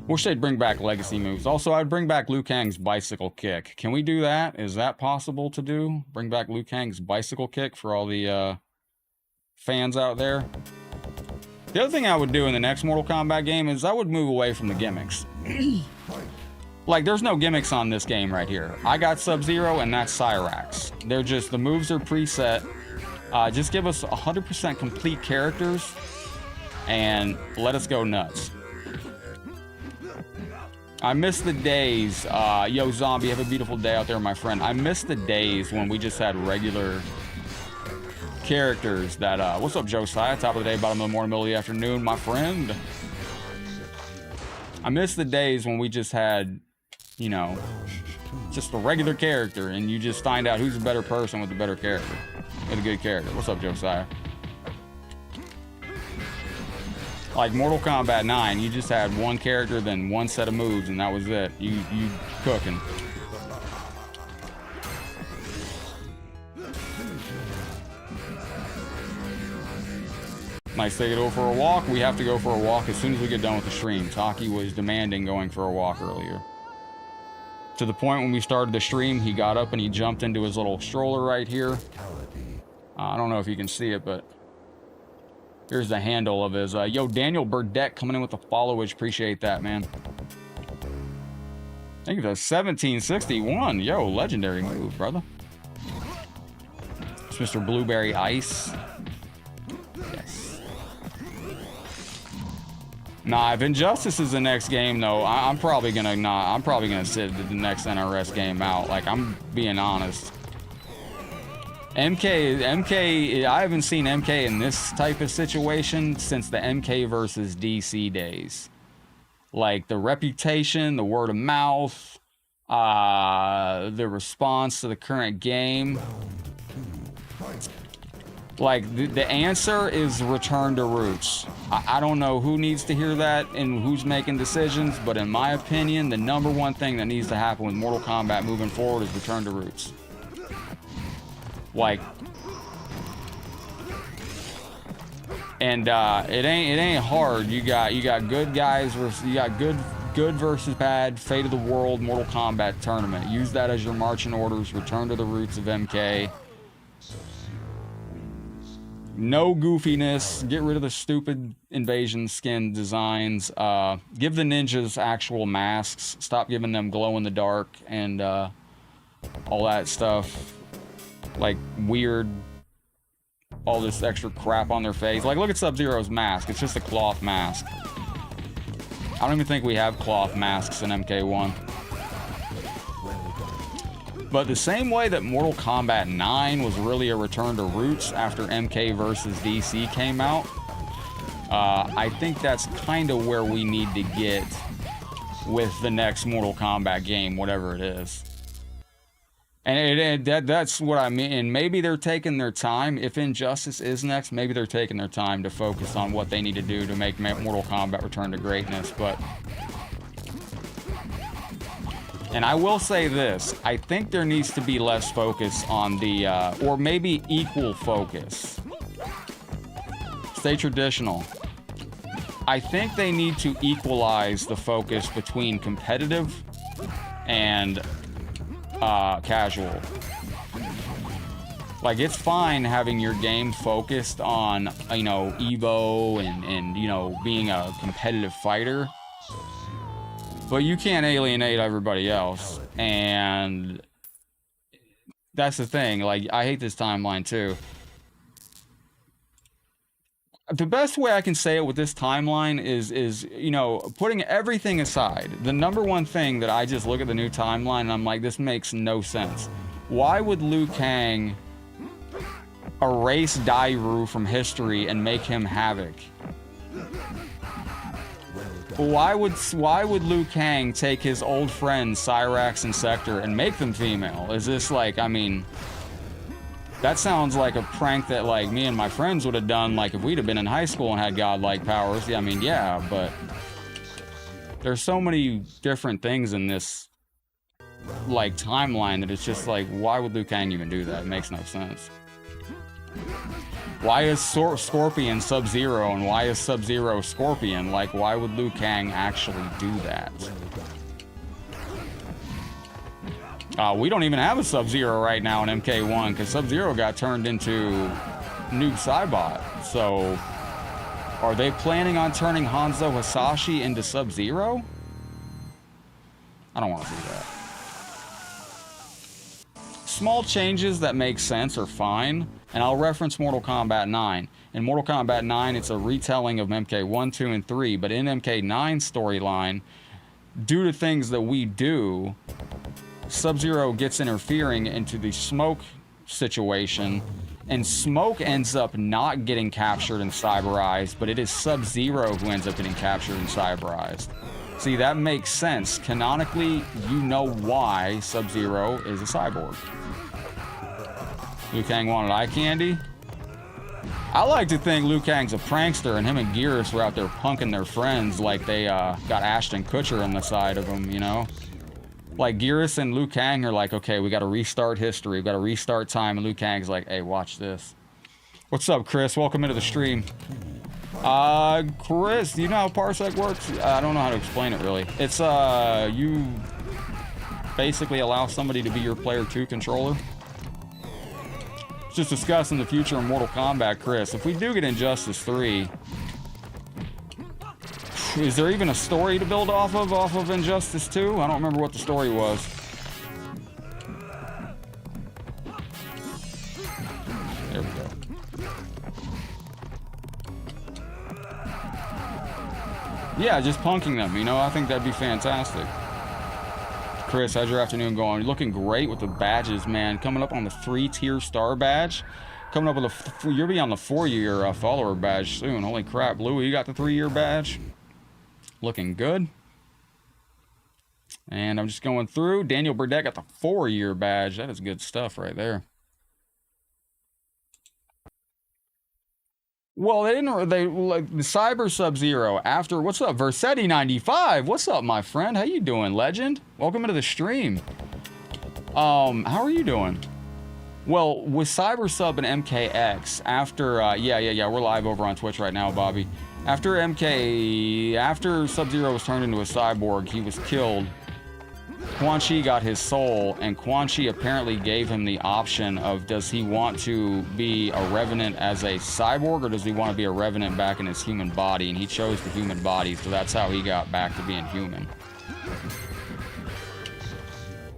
Wish they'd bring back legacy moves. Also, I'd bring back Liu Kang's bicycle kick. Can we do that? Is that possible to do? Bring back Liu Kang's bicycle kick for all the fans out there. The other thing I would do in the next Mortal Kombat game is I would move away from the gimmicks. Like, there's no gimmicks on this game right here. I got Sub-Zero and that's Cyrax. They're just, the moves are preset. Just give us 100% complete characters and let us go nuts. I miss the days, yo Zombie, have a beautiful day out there, my friend. I miss the days when we just had regular characters that, what's up, Josiah? Top of the day, bottom of the morning, middle of the afternoon, my friend. I miss the days when we just had, you know, just a regular character, and you just find out who's a better person with a better character. With a good character. What's up, Josiah? Like Mortal Kombat 9, you just had one character, then one set of moves, and that was it. You cooking. Nice, take it over for a walk. We have to go for a walk as soon as we get done with the stream. Taki was demanding going for a walk earlier. To the point when we started the stream, he got up and he jumped into his little stroller right here. I don't know if you can see it, but here's the handle of his. Yo, Daniel Burdette coming in with the followage. Appreciate that, man. Thank you for 1761. Yo, legendary move, brother. It's Mr. Blueberry Ice. Yes. Nah, if Injustice is the next game, though, I'm probably gonna sit the next NRS game out. Like, I'm being honest. MK, I haven't seen MK in this type of situation since the MK versus DC days. Like, the reputation, the word of mouth, the response to the current game. Like, the answer is return to roots. I don't know who needs to hear that and who's making decisions, but in my opinion, the number one thing that needs to happen with Mortal Kombat moving forward is return to roots. Like, and it ain't hard. You got good guys versus, you got good versus bad. Fate of the World Mortal Kombat tournament. Use that as your marching orders. Return to the roots of MK. No goofiness. Get rid of the stupid invasion skin designs. Give the ninjas actual masks. Stop giving them glow in the dark and all that stuff. Like weird, all this extra crap on their face. Like, look at Sub-Zero's mask. It's just a cloth mask. I don't even think we have cloth masks in MK1. But the same way that Mortal Kombat 9 was really a return to roots after MK versus DC came out, I think that's kind of where we need to get with the next Mortal Kombat game, whatever it is. And that's what I mean. And maybe they're taking their time. If Injustice is next, maybe they're taking their time to focus on what they need to do to make Mortal Kombat return to greatness. But... and I will say this, I think there needs to be less focus on the, or maybe equal focus. Stay traditional. I think they need to equalize the focus between competitive and casual. Like, it's fine having your game focused on, you know, Evo and you know, being a competitive fighter. But you can't alienate everybody else, and that's the thing. Like, I hate this timeline too. The best way I can say it with this timeline is, you know, putting everything aside. The number one thing that I just look at the new timeline and I'm like, this makes no sense. Why would Liu Kang erase Dairu from history and make him Havoc? Why would Liu Kang take his old friends Cyrax and Sector and make them female? Is this like, I mean, that sounds like a prank that like me and my friends would have done like if we'd have been in high school and had godlike powers. Yeah, I mean, yeah, but there's so many different things in this like timeline that it's just like, why would Liu Kang even do that? It makes no sense. Why is Scorpion Sub-Zero and why is Sub-Zero Scorpion? Like, why would Liu Kang actually do that? We don't even have a Sub-Zero right now in MK1 because Sub-Zero got turned into Noob Saibot. So, are they planning on turning Hanzo Hasashi into Sub-Zero? I don't want to do that. Small changes that make sense are fine, and I'll reference Mortal Kombat 9. In Mortal Kombat 9, it's a retelling of MK 1, 2, and 3, but in MK 9's storyline, due to things that we do, Sub-Zero gets interfering into the smoke situation, And Smoke ends up not getting captured and cyberized, but it is Sub-Zero who ends up getting captured and cyberized. See, that makes sense. Canonically, you know why Sub-Zero is a cyborg. Liu Kang wanted eye candy. I like to think Liu Kang's a prankster, and him and Geras were out there punking their friends like they got Ashton Kutcher on the side of them, you know? Like, Geras and Liu Kang are like, okay, we got to restart history. We got to restart time. And Liu Kang's like, hey, watch this. What's up, Chris? Welcome into the stream. Chris, do you know how Parsec works? I don't know how to explain it, really. It's, you basically allow somebody to be your player 2 controller. Just discussing the future of Mortal Kombat, Chris. If we do get Injustice 3, is there even a story to build off of Injustice 2? I don't remember what the story was. There we go. Yeah, just punking them, you know? I think that'd be fantastic. Chris, how's your afternoon going? You're looking great with the badges, man. Coming up on the 3-tier star badge. Coming up with you'll be on the 4-year follower badge soon. Holy crap, Louie, you got the 3-year badge? Looking good. And I'm just going through. Daniel Burdett got the 4-year badge. That is good stuff right there. Well, they like the Cyber Sub-Zero after. What's up, Versetti95? What's up, my friend? How you doing, legend? Welcome into the stream. How are you doing? Well, with Cyber Sub and MKX after yeah, we're live over on Twitch right now, Bobby. After Sub-Zero was turned into a cyborg, he was killed. Quan Chi got his soul, and Quan Chi apparently gave him the option of, does he want to be a Revenant as a cyborg, or does he want to be a Revenant back in his human body? And he chose the human body, so that's how he got back to being human.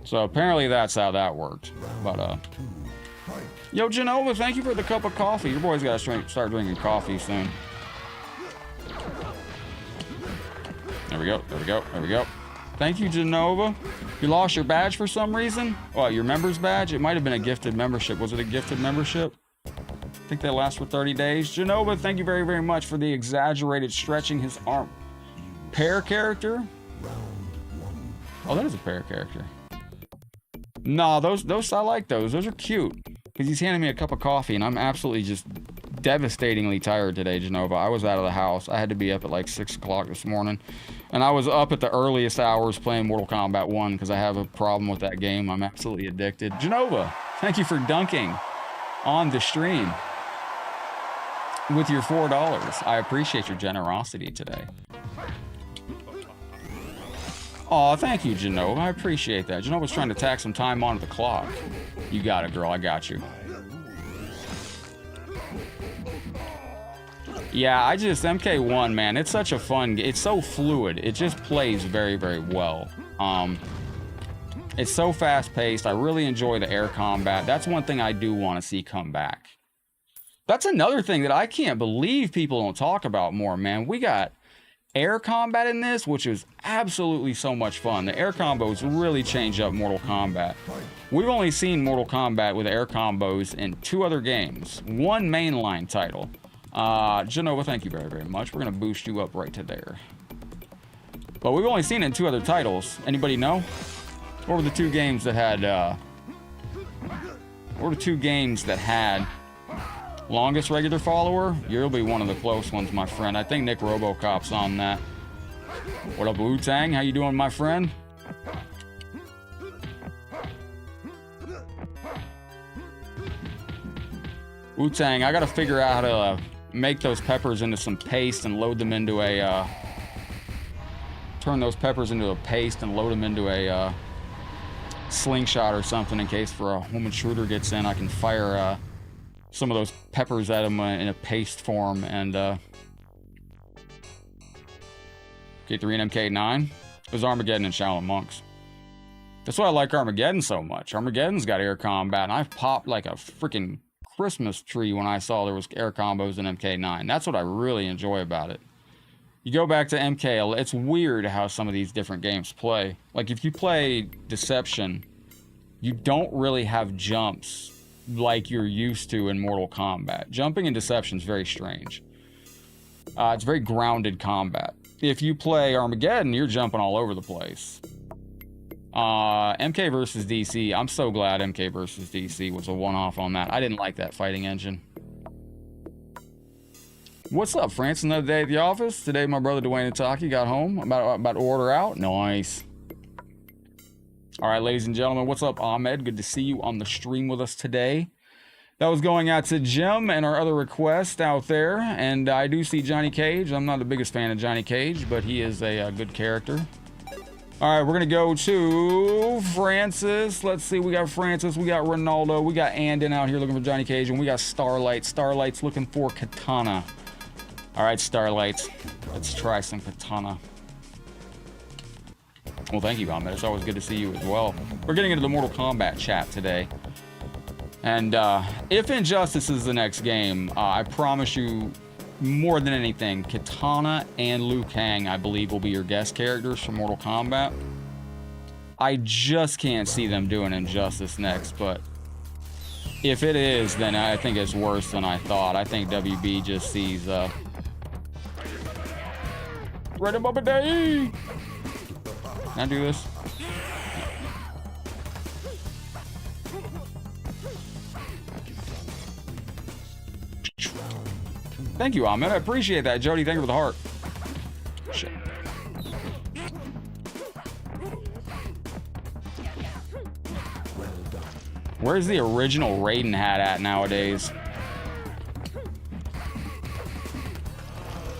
So apparently that's how that worked. But, yo, Genova, thank you for the cup of coffee. Your boy's got to start drinking coffee soon. There we go, there we go, there we go. Thank you, Genova. You lost your badge for some reason? What, your member's badge? It might have been a gifted membership. Was it a gifted membership? I think they last for 30 days. Genova, thank you very, very much for the exaggerated stretching his arm. Pear character? Oh, that is a pear character. Nah, those I like those. Those are cute. Because he's handing me a cup of coffee, and I'm absolutely just devastatingly tired today, Genova. I was out of the house. I had to be up at like 6 o'clock this morning. And I was up at the earliest hours playing Mortal Kombat 1 because I have a problem with that game. I'm absolutely addicted. Genova, thank you for dunking on the stream with your $4. I appreciate your generosity today. Aw, thank you, Genova. I appreciate that. Genova's trying to tack some time onto the clock. You got it, girl. I got you. Yeah, MK1, man, it's such a fun game. It's so fluid. It just plays very, very well. It's so fast-paced. I really enjoy the air combat. That's one thing I do want to see come back. That's another thing that I can't believe people don't talk about more, man. We got air combat in this, which is absolutely so much fun. The air combos really change up Mortal Kombat. We've only seen Mortal Kombat with air combos in 2 other games. 1 mainline title. Genova, thank you very, very much. We're gonna boost you up right to there. But we've only seen it in 2 other titles. Anybody know? What were the 2 games that had, longest regular follower? You'll be one of the close ones, my friend. I think Nick Robocop's on that. What up, Wu-Tang? How you doing, my friend? Wu-Tang, I gotta figure out how to make those peppers into some paste and load them into a, turn those peppers into a paste and load them into a, slingshot or something in case for a home intruder gets in. I can fire, some of those peppers at them in a paste form and, K3 and MK9. It was Armageddon and Shaolin Monks. That's why I like Armageddon so much. Armageddon's got air combat, and I've popped like a freaking Christmas tree when I saw there was air combos in MK9. That's what I really enjoy about it. You go back to MK, it's weird how some of these different games play. Like if you play Deception, you don't really have jumps like you're used to in Mortal Kombat. Jumping and deception is very strange. It's very grounded combat. If you play Armageddon, you're jumping all over the place. MK versus DC. I'm so glad MK versus DC was a one-off on that. I didn't like that fighting engine. What's up, France? Another day at the office. Today, my brother Dwayne and Taki got home. About to order out. Nice. All right, ladies and gentlemen, what's up, Ahmed? Good to see you on the stream with us today. That was going out to Jim and our other requests out there. And I do see Johnny Cage. I'm not the biggest fan of Johnny Cage, but he is a good character. All right, we're going to go to Francis. Let's see. We got Francis. We got Ronaldo. We got Andon out here looking for Johnny Cage. And we got Starlight. Starlight's looking for Katana. All right, Starlight. Let's try some Katana. Well, thank you, Ahmed. It's always good to see you as well. We're getting into the Mortal Kombat chat today. And if Injustice is the next game, I promise you, more than anything, Katana and Liu Kang, I believe, will be your guest characters for Mortal Kombat. I just can't see them doing Injustice next, but if it is, then I think it's worse than I thought. I think WB just sees Ready Bubba Day! Can I do this? Thank you, Ahmed. I appreciate that. Jody, thank you for the heart. Shit. Where's the original Raiden hat at nowadays?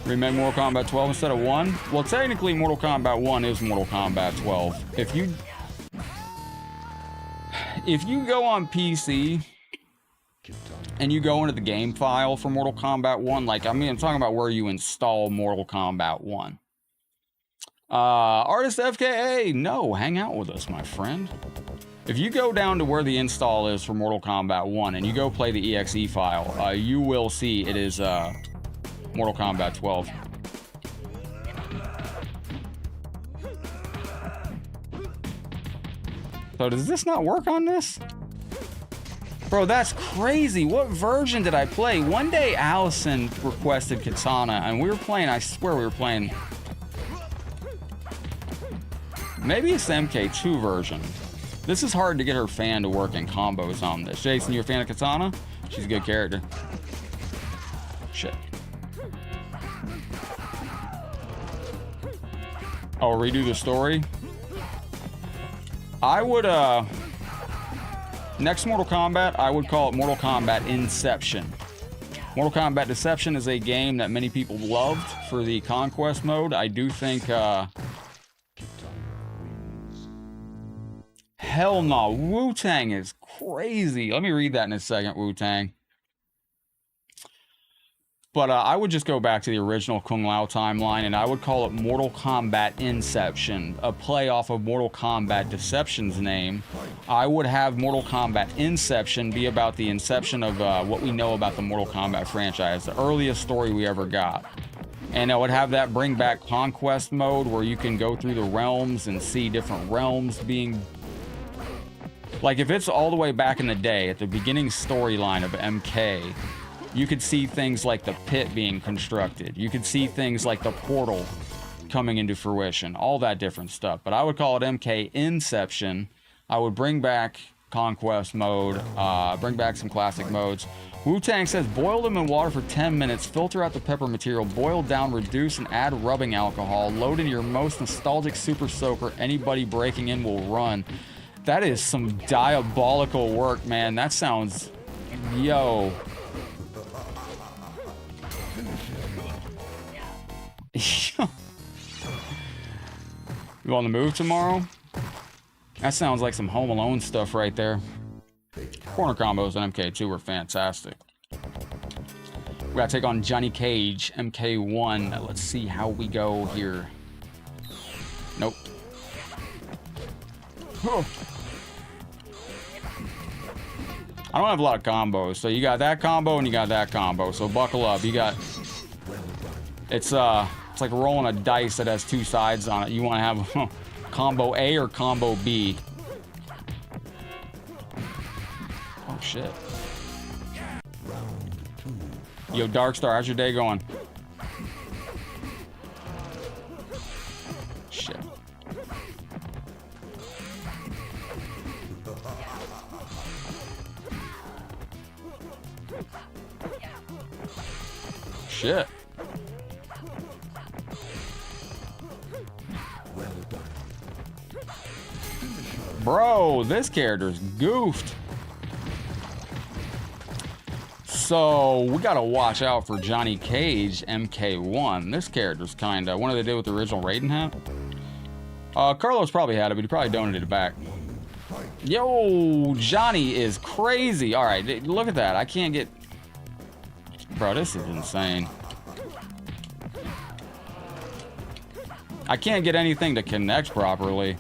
Remake Mortal Kombat 12 instead of 1? Well, technically, Mortal Kombat 1 is Mortal Kombat 12. If you go on PC and you go into the game file for Mortal Kombat 1, like, I mean, I'm talking about where you install Mortal Kombat 1. Artist FKA, no, hang out with us, my friend. If you go down to where the install is for Mortal Kombat 1 and you go play the exe file, you will see it is Mortal Kombat 12. So does this not work on this? Bro, that's crazy. What version did I play? One day Allison requested Katana and we were playing, I swear we were playing. Maybe it's the MK2 version. This is hard to get her fan to work in combos on this. Jason, you a fan of Katana? She's a good character. Shit. Oh, redo the story? I would, next Mortal Kombat, I would call it Mortal Kombat Inception. Mortal Kombat Deception is a game that many people loved for the Conquest mode. I do think, hell no, Wu-Tang is crazy. Let me read that in a second, Wu-Tang. But I would just go back to the original Kung Lao timeline, and I would call it Mortal Kombat Inception, a play off of Mortal Kombat Deception's name. I would have Mortal Kombat Inception be about the inception of what we know about the Mortal Kombat franchise, the earliest story we ever got. And I would have that bring back Conquest mode, where you can go through the realms and see different realms being... Like, if it's all the way back in the day, at the beginning storyline of MK, you could see things like the pit being constructed. You could see things like the portal coming into fruition. All that different stuff. But I would call it MK Inception. I would bring back Conquest mode. Bring back some classic modes. Wu-Tang says, boil them in water for 10 minutes. Filter out the pepper material. Boil down, reduce, and add rubbing alcohol. Load into your most nostalgic super soaker. Anybody breaking in will run. That is some diabolical work, man. That sounds... Yo... You on the move tomorrow? That sounds like some Home Alone stuff right there. Corner combos on MK2 were fantastic. We gotta take on Johnny Cage, MK1. Let's see how we go here. Nope. I don't have a lot of combos, so you got that combo and you got that combo, so buckle up. You got... It's like rolling a dice that has two sides on it. You want to have combo A or combo B. Oh, shit. Yo, Darkstar, how's your day going? Shit. Shit. Bro, this character's goofed. So we gotta watch out for Johnny Cage MK1. This character's kinda. What did they do with the original Raiden hat? Carlos probably had it, but he probably donated it back. Yo, Johnny is crazy. All right, look at that. I can't get. Bro, this is insane. I can't get anything to connect properly.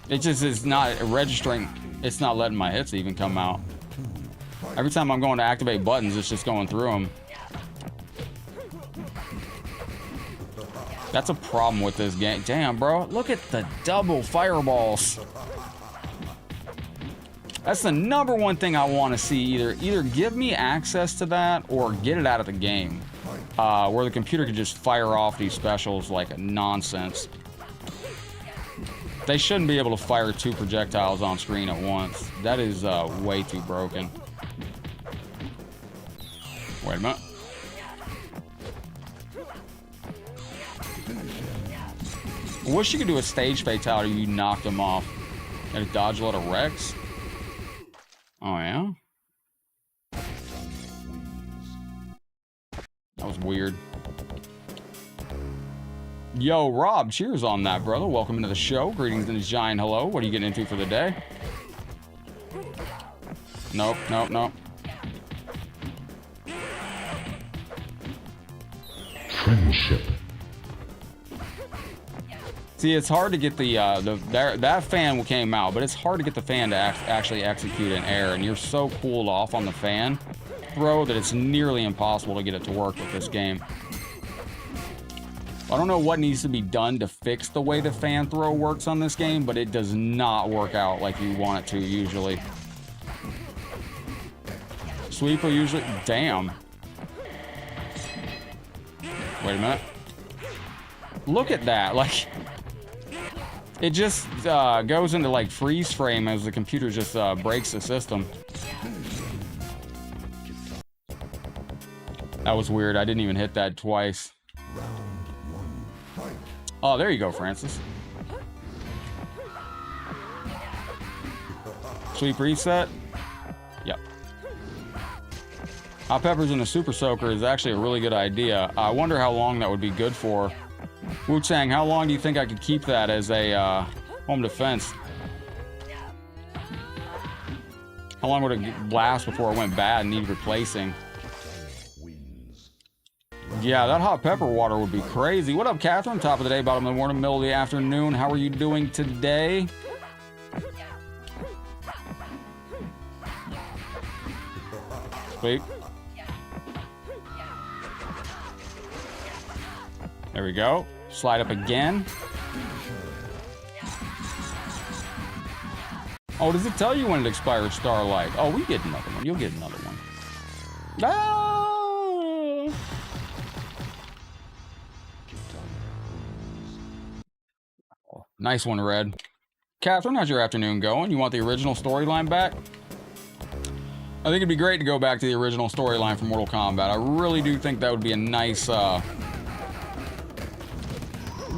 It just is not registering. It's not letting my hits even come out. Every time I'm going to activate buttons, it's just going through them. That's a problem with this game. Damn, bro. Look at the double fireballs. That's the #1 thing I want to see. Either give me access to that or get it out of the game. Where the computer can just fire off these specials like nonsense. They shouldn't be able to fire 2 projectiles on screen at once. That is way too broken. Wait a minute. I wish you could do a stage fatality. You knocked him off. And a dodge a lot of Rex. Oh yeah. That was weird. Yo, Rob, cheers on that, brother. Welcome into the show. Greetings and a giant hello. What are you getting into for the day? Nope, nope, nope. Friendship. See, it's hard to get that fan came out, but it's hard to get the fan to actually execute in air, and you're so cooled off on the fan throw that it's nearly impossible to get it to work with this game. I don't know what needs to be done to fix the way the fan throw works on this game, but it does not work out like you want it to usually. Sweep will usually... Damn. Wait a minute. Look at that. Like... It just goes into like freeze frame as the computer just breaks the system. That was weird. I didn't even hit that twice. Oh, there you go, Francis. Sweep reset. Yep. Hot peppers in a super soaker is actually a really good idea. I wonder how long that would be good for. Wu-Tang, how long do you think I could keep that as a home defense? How long would it last before it went bad and need replacing? Yeah, that hot pepper water would be crazy. What up, Catherine? Top of the day, bottom of the morning, middle of the afternoon. How are you doing today? Sweep. There we go. Slide up again. Oh, does it tell you when it expires, Starlight? Oh, we get another one. You'll get another one. Ah! Nice one, Red. Catherine, how's your afternoon going? You want the original storyline back? I think it'd be great to go back to the original storyline from Mortal Kombat. I really do think that would be a nice, it'd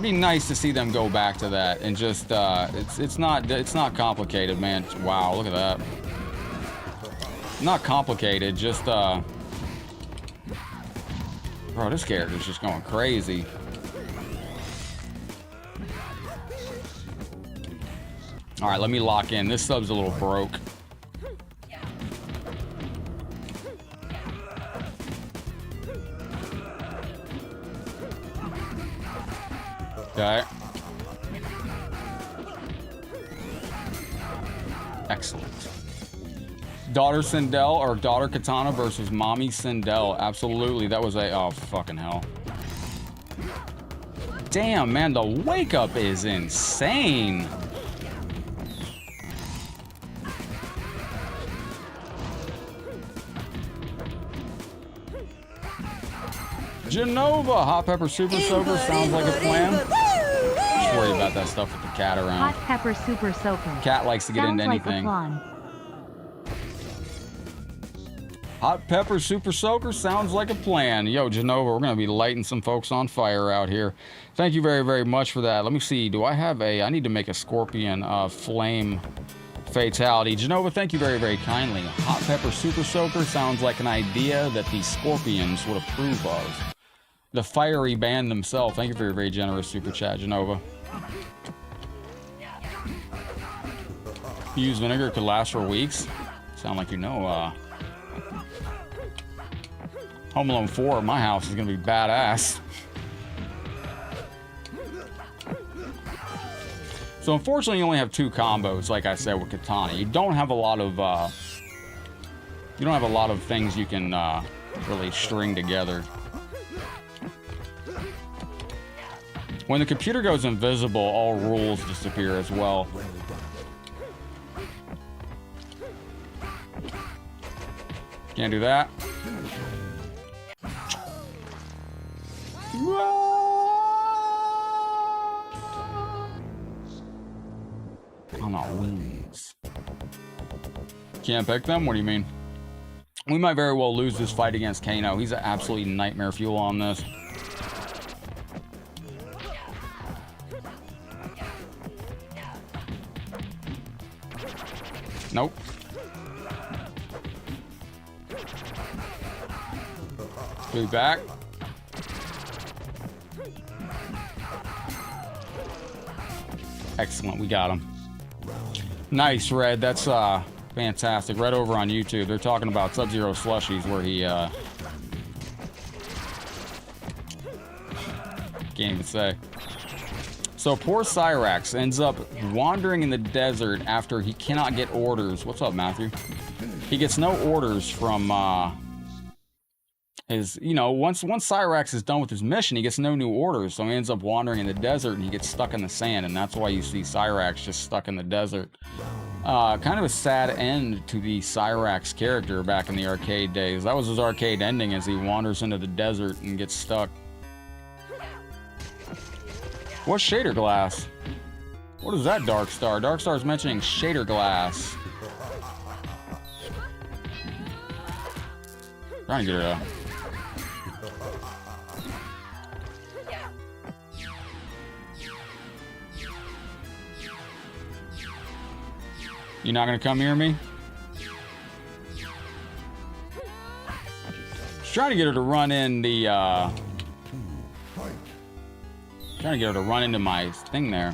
be nice to see them go back to that and just, it's not complicated, man. Wow, look at that. Not complicated, just, bro, this character's just going crazy. All right, let me lock in. This sub's a little broke. Okay. Excellent. Daughter Sindel or daughter Katana versus mommy Sindel. Absolutely. That was a... Oh, fucking hell. Damn, man. The wake up is insane. Genova, hot pepper super soaker sounds like a plan. Just worry about that stuff with the cat around. Hot pepper super soaker. Cat likes to get into Sounds like a anything. plan. Hot pepper super soaker sounds like a plan. Yo, Genova, we're gonna be lighting some folks on fire out here. Thank you very, very much for that. Let me see. Do I have a? I need to make a scorpion flame fatality. Genova, thank you very, very kindly. Hot pepper super soaker sounds like an idea that the scorpions would approve of. The fiery band themselves. Thank you for your very generous super chat, Genova. Used vinegar could last for weeks. Sound like you know. Home Alone 4 at my house is gonna be badass. So unfortunately, you only have 2 combos, like I said with Katana. You don't have a lot of things you can really string together. When the computer goes invisible, all rules disappear as well. Can't do that. I'm not wings. Can't pick them? What do you mean? We might very well lose this fight against Kano. He's an absolute nightmare fuel on this. Nope. Move back. Excellent, we got him. Nice, Red. That's fantastic. Red over on YouTube. They're talking about Sub-Zero slushies where he can't even say. So poor Cyrax ends up wandering in the desert after he cannot get orders. What's up, Matthew? He gets no orders from his, you know, once Cyrax is done with his mission, he gets no new orders, so he ends up wandering in the desert and he gets stuck in the sand, and that's why you see Cyrax just stuck in the desert. Kind of a sad end to the Cyrax character back in the arcade days. That was his arcade ending, as he wanders into the desert and gets stuck. What's shader glass? What is that, Dark Star? Dark Star's mentioning shader glass. Trying to get her You not gonna come near me? Just trying to get her to run in the trying to get her to run into my thing there.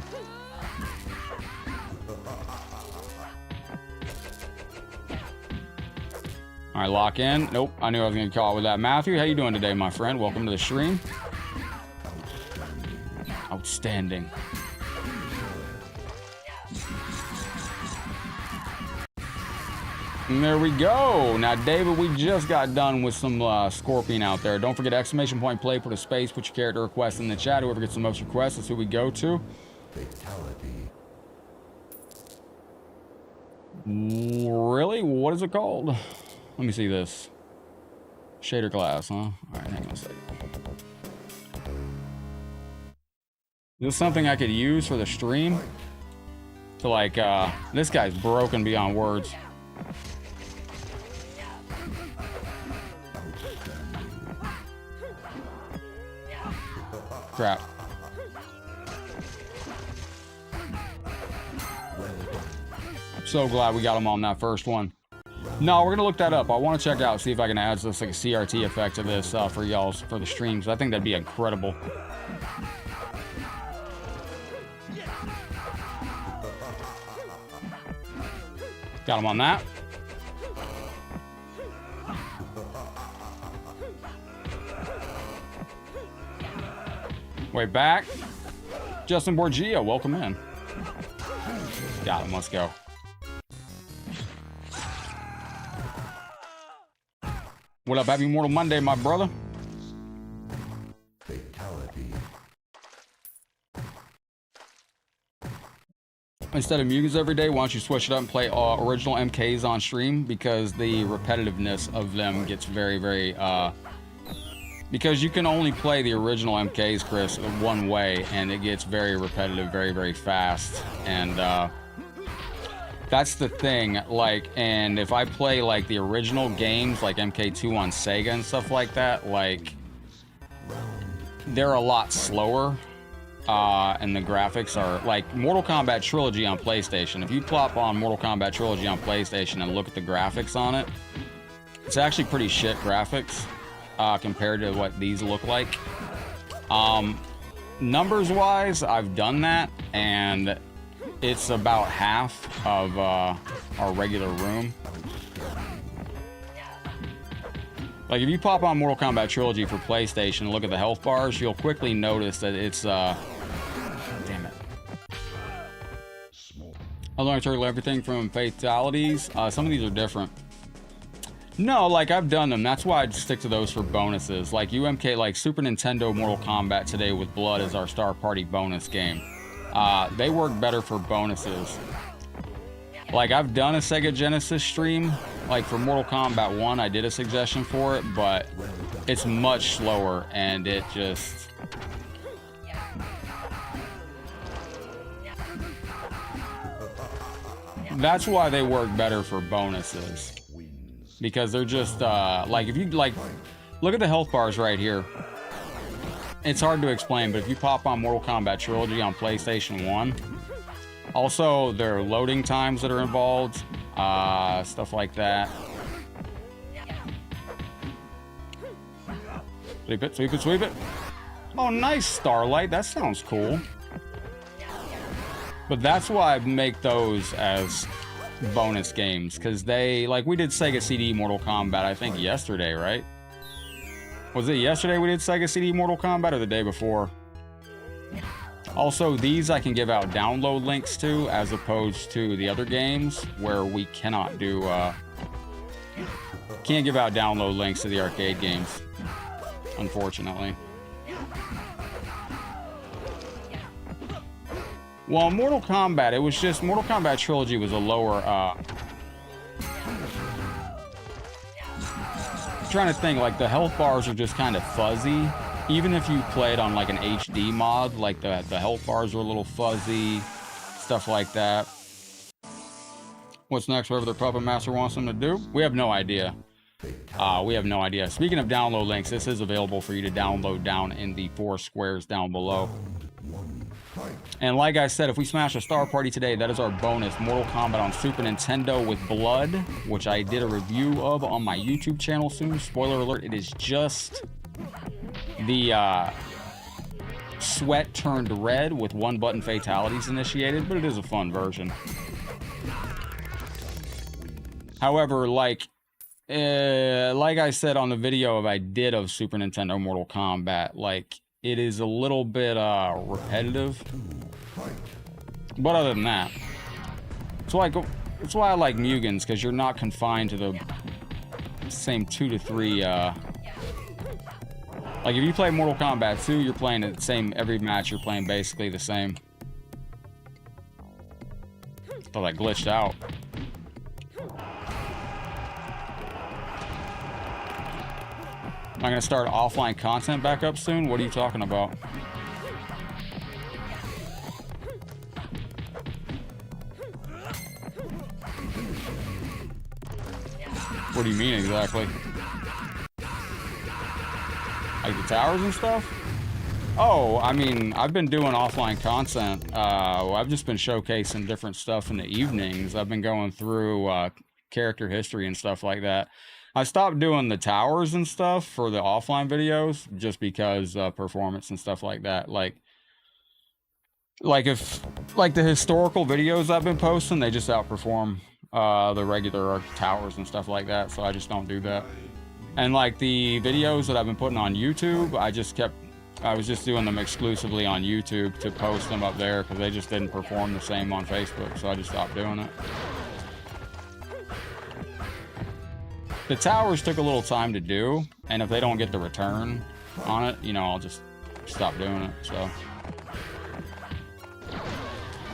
All right, lock in. Nope, I knew I was gonna get caught with that. Matthew, how you doing today, my friend? Welcome to the stream. Outstanding. And there we go. Now, David, we just got done with some Scorpion out there. Don't forget, exclamation point play, put a space, put your character request in the chat. Whoever gets the most requests, that's who we go to. Fatality. Really? What is it called? Let me see this. Shader glass, huh? All right, hang on a second. Is this something I could use for the stream? To like, this guy's broken beyond words. Crap. So glad we got him on that first one. No, we're gonna look that up. I want to check out, see if I can add this like a CRT effect to this for y'all for the streams. I think that'd be incredible. Got him on that. Way back. Justin Borgia, welcome in. Got him, let's go. What up, happy Mortal Monday, my brother? Fatality. Instead of muses every day, why don't you switch it up and play original MKs on stream? Because the repetitiveness of them gets very, very Because you can only play the original MKs, Chris, one way, and it gets very repetitive, very, very fast. And that's the thing. Like, and if I play like the original games, like MK2 on Sega and stuff like that, like they're a lot slower. And the graphics are like Mortal Kombat Trilogy on PlayStation. If you plop on Mortal Kombat Trilogy on PlayStation and look at the graphics on it, it's actually pretty shit graphics. Compared to what these look like. Numbers wise, I've done that, and it's about half of our regular room. Like if you pop on Mortal Kombat Trilogy for PlayStation and look at the health bars, you'll quickly notice that it's damn it. I learned to everything from fatalities. Some of these are different. No, like I've done them. That's why I'd stick to those for bonuses. Like UMK, like Super Nintendo Mortal Kombat Today with Blood is our Star Party bonus game. They work better for bonuses. Like I've done a Sega Genesis stream. Like for Mortal Kombat 1, I did a suggestion for it, but it's much slower and it just... That's why they work better for bonuses. Because they're just, like, if you, like, look at the health bars right here. It's hard to explain, but if you pop on Mortal Kombat Trilogy on PlayStation 1, also, there are loading times that are involved, stuff like that. Sweep it, sweep it, sweep it. Oh, nice, Starlight. That sounds cool. But that's why I make those as bonus games, because they, like, we did Sega CD Mortal Kombat, I think yesterday, right? Was it yesterday we did Sega CD Mortal Kombat, or the day before? Also, these I can give out download links to, as opposed to the other games where we cannot do can't give out download links to the arcade games, unfortunately. Well, Mortal Kombat, it was just, Mortal Kombat Trilogy was a lower, trying to think, like, the health bars are just kind of fuzzy. Even if you played on, like, an HD mod, like, the health bars are a little fuzzy, stuff like that. What's next, whatever the Puppet Master wants them to do? We have no idea. We have no idea. Speaking of download links, this is available for you to download down in the 4 squares down below. And like I said, if we smash a Star Party today, that is our bonus Mortal Kombat on Super Nintendo with Blood, which I did a review of on my YouTube channel soon. Spoiler alert, it is just the sweat turned red with 1-button fatalities initiated, but it is a fun version. However, like I said on the video I did of Super Nintendo Mortal Kombat, like, it is a little bit repetitive, but other than that, it's why I like Mugens, because you're not confined to the same 2 to 3. Like if you play Mortal Kombat 2, you're playing the same every match. You're playing basically the same. Oh, that glitched out. Am I gonna start offline content back up soon? What are you talking about? What do you mean exactly? Like the towers and stuff? Oh, I mean, I've been doing offline content. I've just been showcasing different stuff in the evenings. I've been going through character history and stuff like that. I stopped doing the towers and stuff for the offline videos just because performance and stuff like that. Like if the historical videos I've been posting, they just outperform the regular towers and stuff like that. So I just don't do that. And like the videos that I've been putting on YouTube, I was just doing them exclusively on YouTube to post them up there because they just didn't perform the same on Facebook. So I just stopped doing it. The towers took a little time to do, and if they don't get the return on it, you know, I'll just stop doing it, so.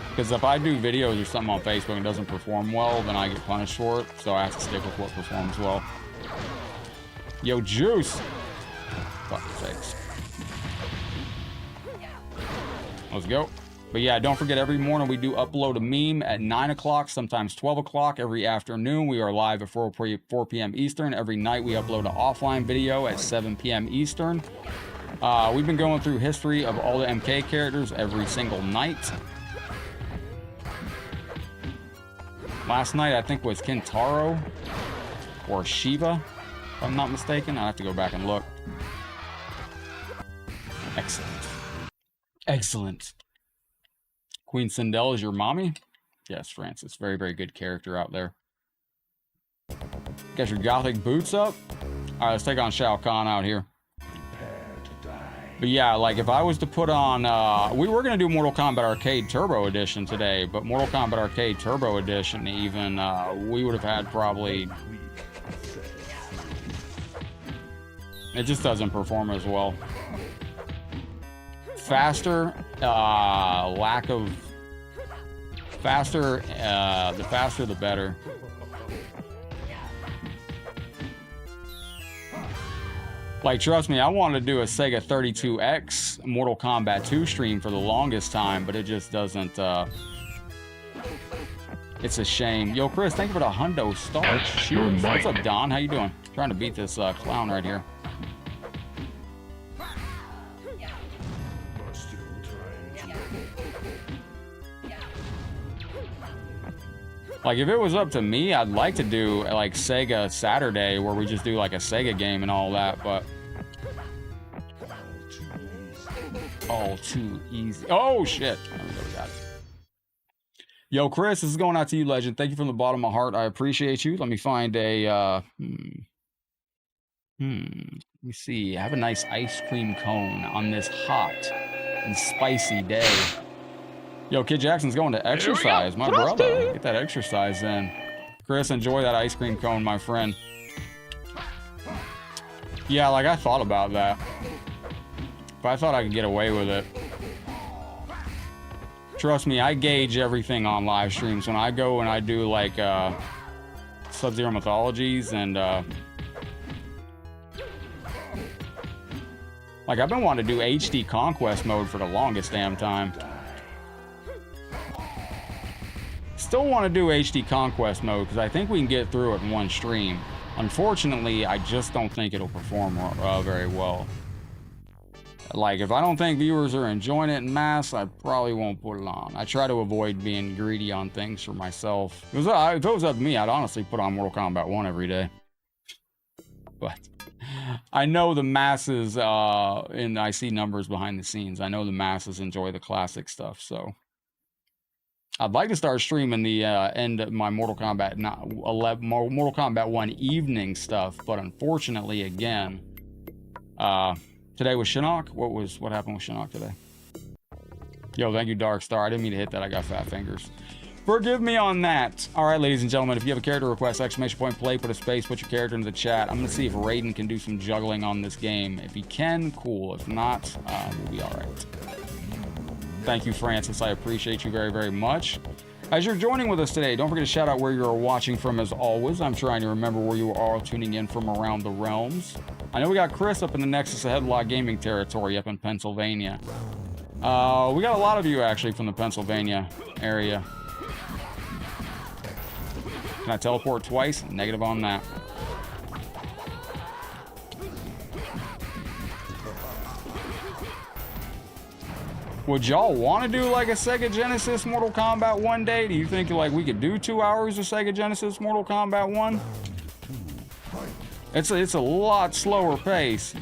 Because if I do videos or something on Facebook and it doesn't perform well, then I get punished for it, so I have to stick with what performs well. Yo, Juice! Fuck. sakes. Let's go. But yeah, don't forget, every morning we do upload a meme at 9 o'clock, sometimes 12 o'clock. Every afternoon we are live at 4 p.m. Eastern. Every night we upload an offline video at 7 p.m. Eastern. We've been going through history of all the MK characters every single night. Last night I think was Kentaro or Shiva, if I'm not mistaken. I'll have to go back and look. Excellent. Excellent. Queen Sindel is your mommy? Yes, Francis. Very, very good character out there. Got your gothic boots up? Alright, let's take on Shao Kahn out here. But yeah, like if I was to put on... we were going to do Mortal Kombat Arcade Turbo Edition today, but Mortal Kombat Arcade Turbo Edition even, we would have had probably... It just doesn't perform as well. Faster, lack of... Faster, the faster the better. Like, trust me, I wanted to do a Sega 32X Mortal Kombat 2 stream for the longest time, but it just doesn't, it's a shame. Yo, Chris, thank you for the hundo stars. Cheers. What's up, Don? How you doing? Trying to beat this clown right here. Like, if it was up to me, I'd like to do, like, Sega Saturday, where we just do, like, a Sega game and all that, but... All too easy. Oh, shit. There we go, we got it. Yo, Chris, this is going out to you, legend. Thank you from the bottom of my heart. I appreciate you. Let me find a, let me see. I have a nice ice cream cone on this hot and spicy day. Yo, Kid Jackson's going to exercise, my brother. Get that exercise in. Chris, enjoy that ice cream cone, my friend. Yeah, like, I thought about that. But I thought I could get away with it. Trust me, I gauge everything on live streams. When I go and I do, like, Sub-Zero Mythologies and, like, I've been wanting to do HD Conquest mode for the longest damn time. Still want to do HD Conquest mode because I think we can get through it in one stream. Unfortunately, I just don't think it'll perform very well. Like, if I don't think viewers are enjoying it in mass, I probably won't put it on. I try to avoid being greedy on things for myself. If it was up to me, I'd honestly put on Mortal Kombat 1 every day. But I know the masses, and I see numbers behind the scenes. I know the masses enjoy the classic stuff, so... I'd like to start streaming the end of my Mortal Kombat 1 evening stuff, but unfortunately, again, today was Shinnok. What happened with Shinnok today? Yo, thank you, Dark Star. I didn't mean to hit that. I got fat fingers. Forgive me on that. All right, ladies and gentlemen, if you have a character request, exclamation point play, put a space, put your character into the chat. I'm gonna see if Raiden can do some juggling on this game. If he can, cool. If not, we'll be all right. Thank you, Francis. I appreciate you very, very much. As you're joining with us today, don't forget to shout out where you're watching from as always. I'm trying to remember where you are tuning in from around the realms. I know we got Chris up in the Nexus of Headlockedgaming territory up in Pennsylvania. We got a lot of you actually from the Pennsylvania area. Can I teleport twice? Negative on that. Would y'all want to do like a Sega Genesis Mortal Kombat 1 day? Do you think like we could do 2 hours of Sega Genesis Mortal Kombat 1? It's a lot slower pace.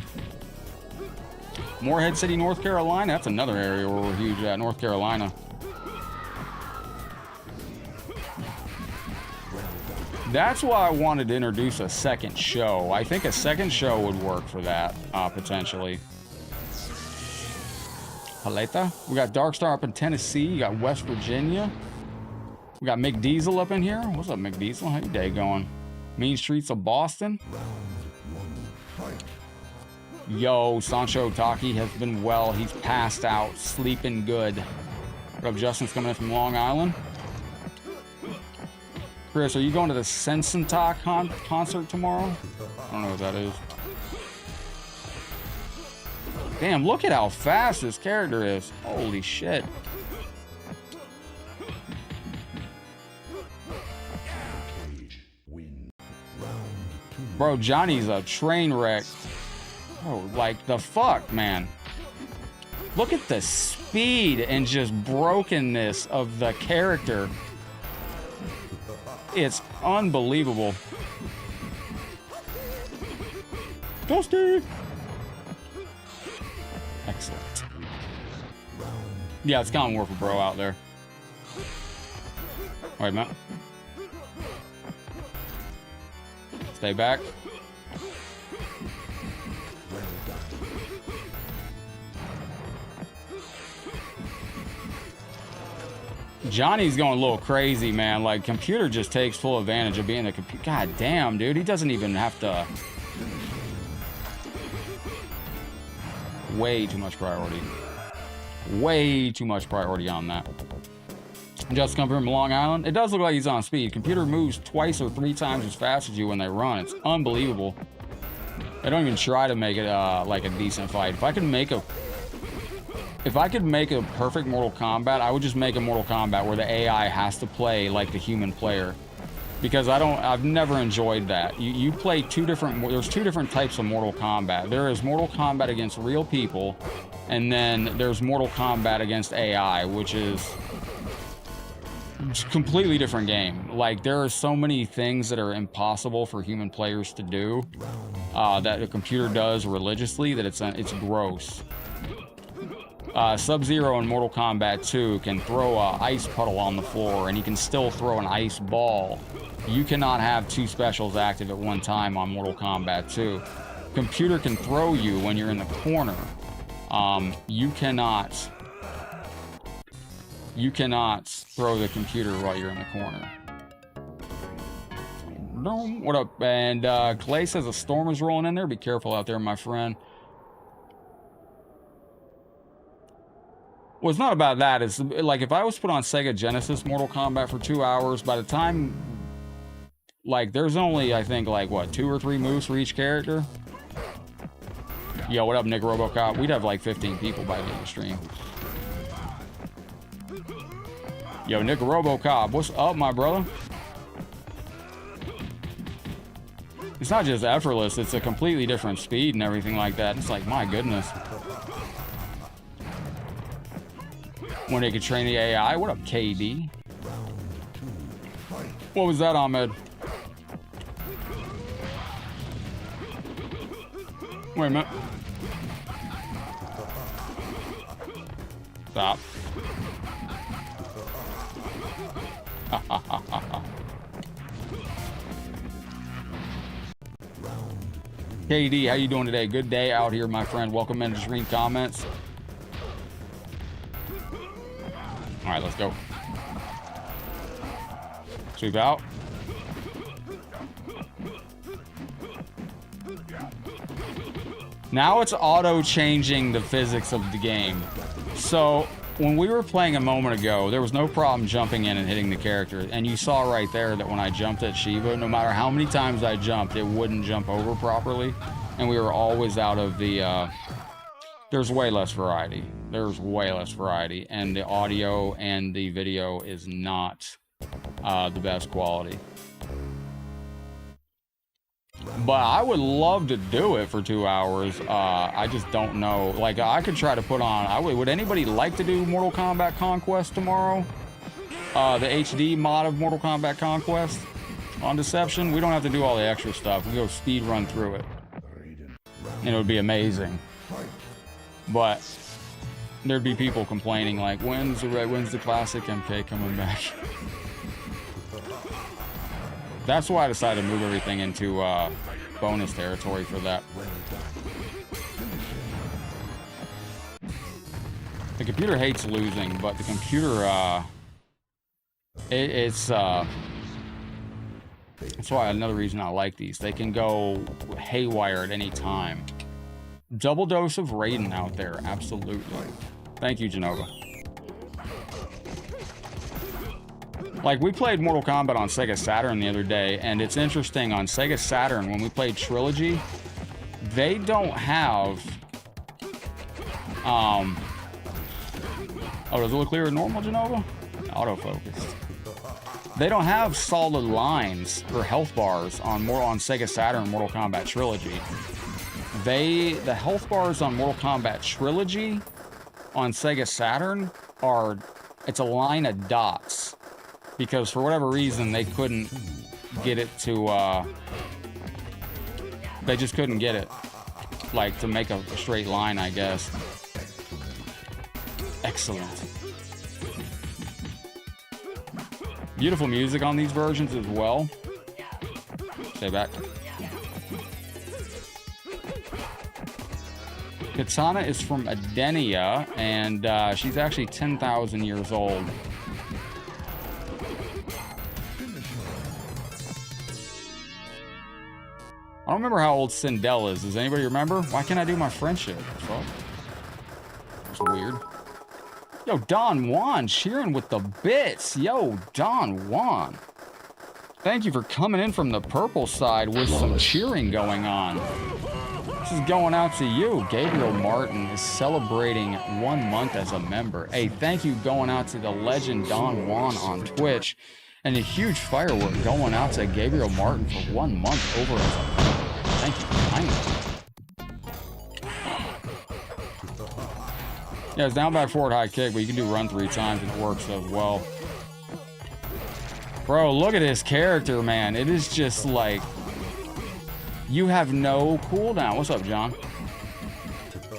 Morehead City, North Carolina. That's another area where we're huge at, North Carolina. That's why I wanted to introduce a second show. I think a second show would work for that, potentially. Paleta. We got Darkstar up in Tennessee. You got West Virginia. We got Mick Diesel up in here. What's up, Mick Diesel? How your day going? Mean Streets of Boston. Yo, Sancho Taki has been well. He's passed out, sleeping good. What up, Justin's coming in from Long Island. Chris, are you going to the Sensenta concert tomorrow? I don't know what that is. Damn, look at how fast this character is. Holy shit. Bro, Johnny's a train wreck. Oh, like the fuck, man. Look at the speed and just brokenness of the character. It's unbelievable. Dusty! Excellent. Yeah, it's Common Warfare Bro out there. Wait a minute. Stay back. Johnny's going a little crazy, man. Like, computer just takes full advantage of being the computer. God damn, dude. He doesn't even have to... Way too much priority. Way too much priority on that. Just come from Long Island. It does look like he's on speed. Computer moves twice or 3 times as fast as you when they run. It's unbelievable. They don't even try to make it like a decent fight. If I could make a perfect Mortal Kombat, I would just make a Mortal Kombat where the AI has to play like the human player. Because I've never enjoyed that. You play there's 2 different types of Mortal Kombat. There is Mortal Kombat against real people, and then there's Mortal Kombat against AI, which is a completely different game. Like, there are so many things that are impossible for human players to do that a computer does religiously that it's gross. Sub-Zero in Mortal Kombat 2 can throw an ice puddle on the floor, and he can still throw an ice ball. You cannot have 2 specials active at one time on Mortal Kombat 2. Computer can throw you when you're in the corner. You cannot throw the computer while you're in the corner. No, what up? And Clay says a storm is rolling in there. Be careful out there, my friend. Well, it's not about that. It's like if I was put on Sega Genesis Mortal Kombat for 2 hours, by the time, like, there's only, I think, like, what, 2 or 3 moves for each character? Yo, what up, Nick Robocop? We'd have like 15 people by the end of the stream. Yo, Nick Robocop, what's up, my brother? It's not just effortless, it's a completely different speed and everything like that. It's like, my goodness. When they could train the AI. What up, KD? What was that, Ahmed? Wait a minute. Stop. KD, how you doing today? Good day out here, my friend. Welcome in to stream comments. All right, let's go. Sweep out. Now it's auto-changing the physics of the game. So when we were playing a moment ago, there was no problem jumping in and hitting the character. And you saw right there that when I jumped at Shiva, no matter how many times I jumped, it wouldn't jump over properly. And we were always out of the... There's way less variety. There's way less variety. And the audio and the video is not the best quality. But I would love to do it for 2 hours. I just don't know. Like, I could try to put on... would anybody like to do Mortal Kombat Conquest tomorrow? The HD mod of Mortal Kombat Conquest on Deception? We don't have to do all the extra stuff. We go speed run through it. And it would be amazing. But there'd be people complaining like, when's the classic MK coming back? That's why I decided to move everything into bonus territory for that. The computer hates losing, but the computer, that's why another reason I like these. They can go haywire at any time. Double dose of Raiden out there, absolutely. Thank you, Genova. Like, we played Mortal Kombat on Sega Saturn the other day, and it's interesting, on Sega Saturn, when we played Trilogy, they don't have Oh, does it look clear in normal, Genova? Autofocus. They don't have solid lines or health bars on Sega Saturn Mortal Kombat Trilogy. The health bars on Mortal Kombat Trilogy on Sega Saturn it's a line of dots. Because for whatever reason, they couldn't get it to, they just couldn't get it, like, to make a straight line, I guess. Excellent. Beautiful music on these versions as well. Stay back. Katana is from Adenia, and she's actually 10,000 years old. I don't remember how old Sindel is. Does anybody remember? Why can't I do my friendship? Fuck. That's weird. Yo, Don Juan cheering with the bits. Yo, Don Juan. Thank you for coming in from the purple side with some cheering going on. This is going out to you. Gabriel Martin is celebrating 1 month as a member. Hey, thank you going out to the legend Don Juan on Twitch. And a huge firework going out to Gabriel Martin for 1 month over as a member. Thank you kindly. Yeah, it's down back forward high kick, but you can do run 3 times and it works as well. Bro, look at this character, man. It is just like, you have no cooldown. What's up, John?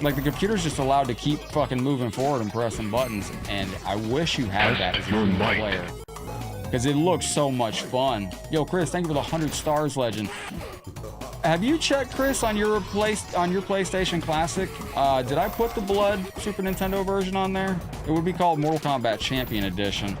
Like, the computer's just allowed to keep fucking moving forward and pressing buttons, and I wish you had that as a human player. Because it looks so much fun. Yo, Chris, thank you for the 100 stars legend. Have you checked, Chris, on your PlayStation Classic? Did I put the Blood Super Nintendo version on there? It would be called Mortal Kombat Champion Edition.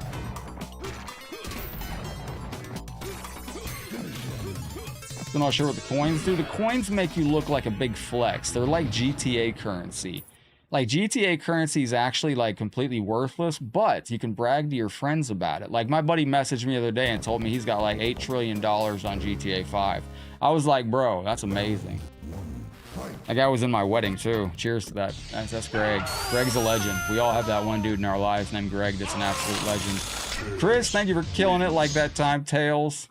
Still not sure what the coins do. The coins make you look like a big flex. They're like GTA currency. Like, GTA currency is actually, like, completely worthless, but you can brag to your friends about it. Like, my buddy messaged me the other day and told me he's got, like, $8 trillion on GTA 5. I was like, bro, that's amazing. That guy was in my wedding, too. Cheers to that. That's Greg. Greg's a legend. We all have that one dude in our lives named Greg that's an absolute legend. Chris, thank you for killing it like that time, Tails.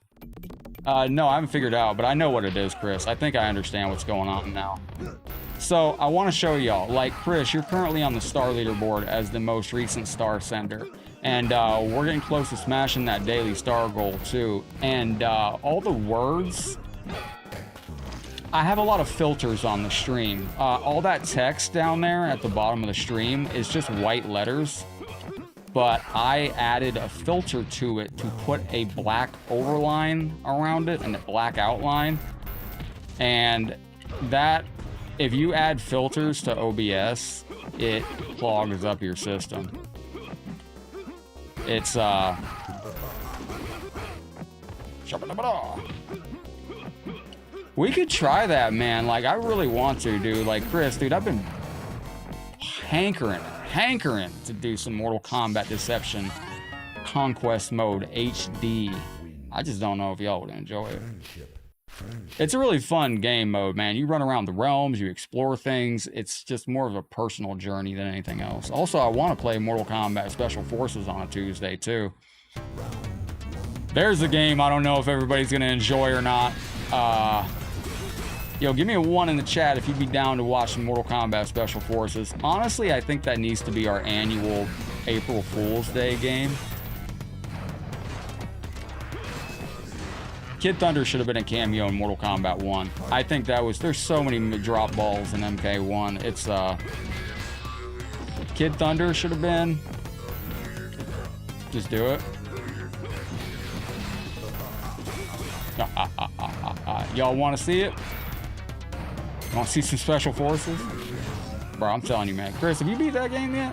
No, I haven't figured it out, but I know what it is, Chris. I think I understand what's going on now. So, I want to show y'all, like, Chris, you're currently on the star leaderboard as the most recent star sender. And we're getting close to smashing that daily star goal, too. And all the words, I have a lot of filters on the stream. All that text down there at the bottom of the stream is just white letters. But I added a filter to it to put a black overline around it and a black outline. And that, if you add filters to OBS, it clogs up your system. It's, we could try that, man. Like, I really want to, dude. Like, Chris, dude, I've been hankering to do some Mortal Kombat Deception Conquest Mode HD. I just don't know if y'all would enjoy it. It's a really fun game mode, man. You run around the realms, you explore things. It's just more of a personal journey than anything else. Also, I want to play Mortal Kombat Special Forces on a Tuesday, too. There's a game I don't know if everybody's going to enjoy or not. Yo, give me a 1 in the chat if you'd be down to watch some Mortal Kombat Special Forces. Honestly, I think that needs to be our annual April Fool's Day game. Kid Thunder should have been a cameo in Mortal Kombat 1. I think that was... There's so many drop balls in MK1. It's, Kid Thunder should have been... Just do it. Y'all want to see it? Want to see some Special Forces? Bro, I'm telling you, man. Chris, have you beat that game yet?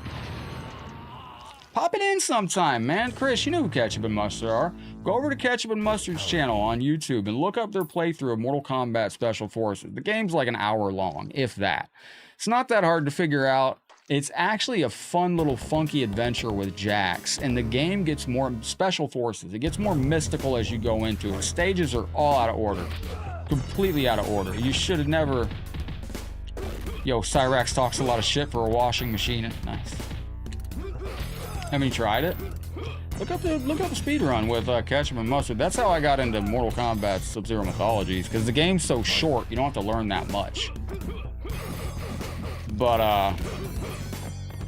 Pop it in sometime, man. Chris, you know who Ketchup and Mustard are. Go over to Ketchup and Mustard's channel on YouTube and look up their playthrough of Mortal Kombat Special Forces. The game's like an hour long, if that. It's not that hard to figure out. It's actually a fun little funky adventure with Jax, and the game gets more Special Forces. It gets more mystical as you go into it. Stages are all out of order. Completely out of order. You should have never... Yo, Cyrax talks a lot of shit for a washing machine. Nice. Haven't you tried it? Look up the speed run with ketchup and mustard. That's how I got into Mortal Kombat Sub-Zero Mythologies, because the game's so short, you don't have to learn that much. But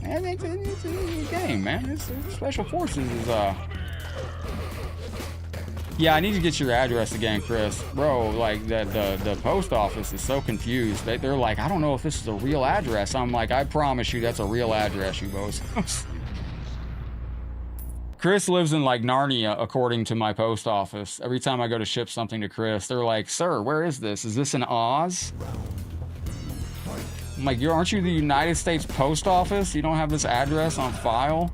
it's a game, man. It's Special Forces is Yeah, I need to get your address again, Chris. Bro, like, the post office is so confused. They're like, I don't know if this is a real address. I'm like, I promise you that's a real address, you bozos. Chris lives in, like, Narnia, according to my post office. Every time I go to ship something to Chris, they're like, sir, where is this? Is this in Oz? I'm like, aren't you the United States Post Office? You don't have this address on file?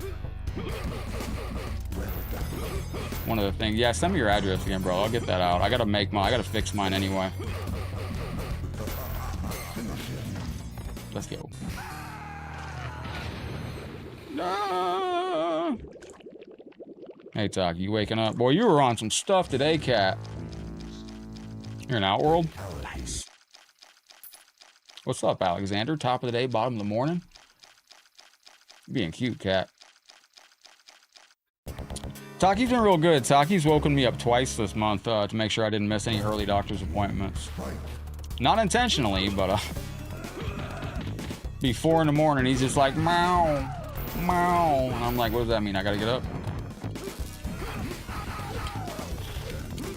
One of the things. Yeah, send me your address again, bro. I'll get that out. I gotta fix mine anyway. Let's go. Ah. Hey, Taki, you waking up? Boy, you were on some stuff today, cat. You're in Outworld? Nice. What's up, Alexander? Top of the day, bottom of the morning? Being cute, cat. Taki's been real good. Taki's woken me up twice this month to make sure I didn't miss any early doctor's appointments. Not intentionally, but be 4 in the morning, he's just like, meow, meow. And I'm like, what does that mean? I gotta get up?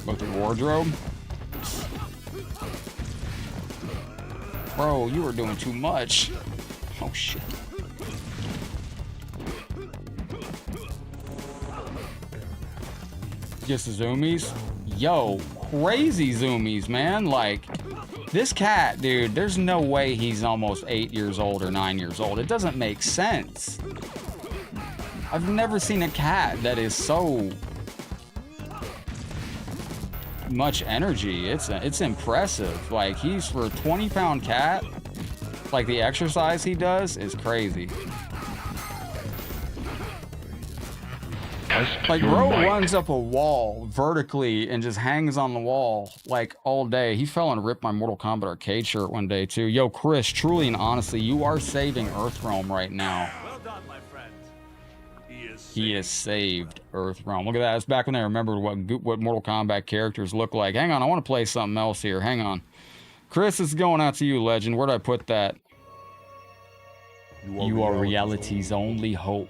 Go through the wardrobe? Bro, you were doing too much. Oh, shit. Just the zoomies? Yo, crazy zoomies, man. Like, this cat, dude, there's no way he's almost 8 years old or 9 years old. It doesn't make sense. I've never seen a cat that is so much energy. It's impressive. Like, he's for a 20-pound cat, like, the exercise he does is crazy. Like, bro runs up a wall vertically and just hangs on the wall like all day. He fell and ripped my Mortal Kombat arcade shirt one day too. Yo, Chris, truly and honestly, you are saving Earthrealm right now. Well done, my friend. He has saved Earthrealm. Look at that. It's back when they remembered what Mortal Kombat characters look like. Hang on, I want to play something else here. Hang on. Chris, this is going out to you, legend. Where'd I put that? You are reality's only hope.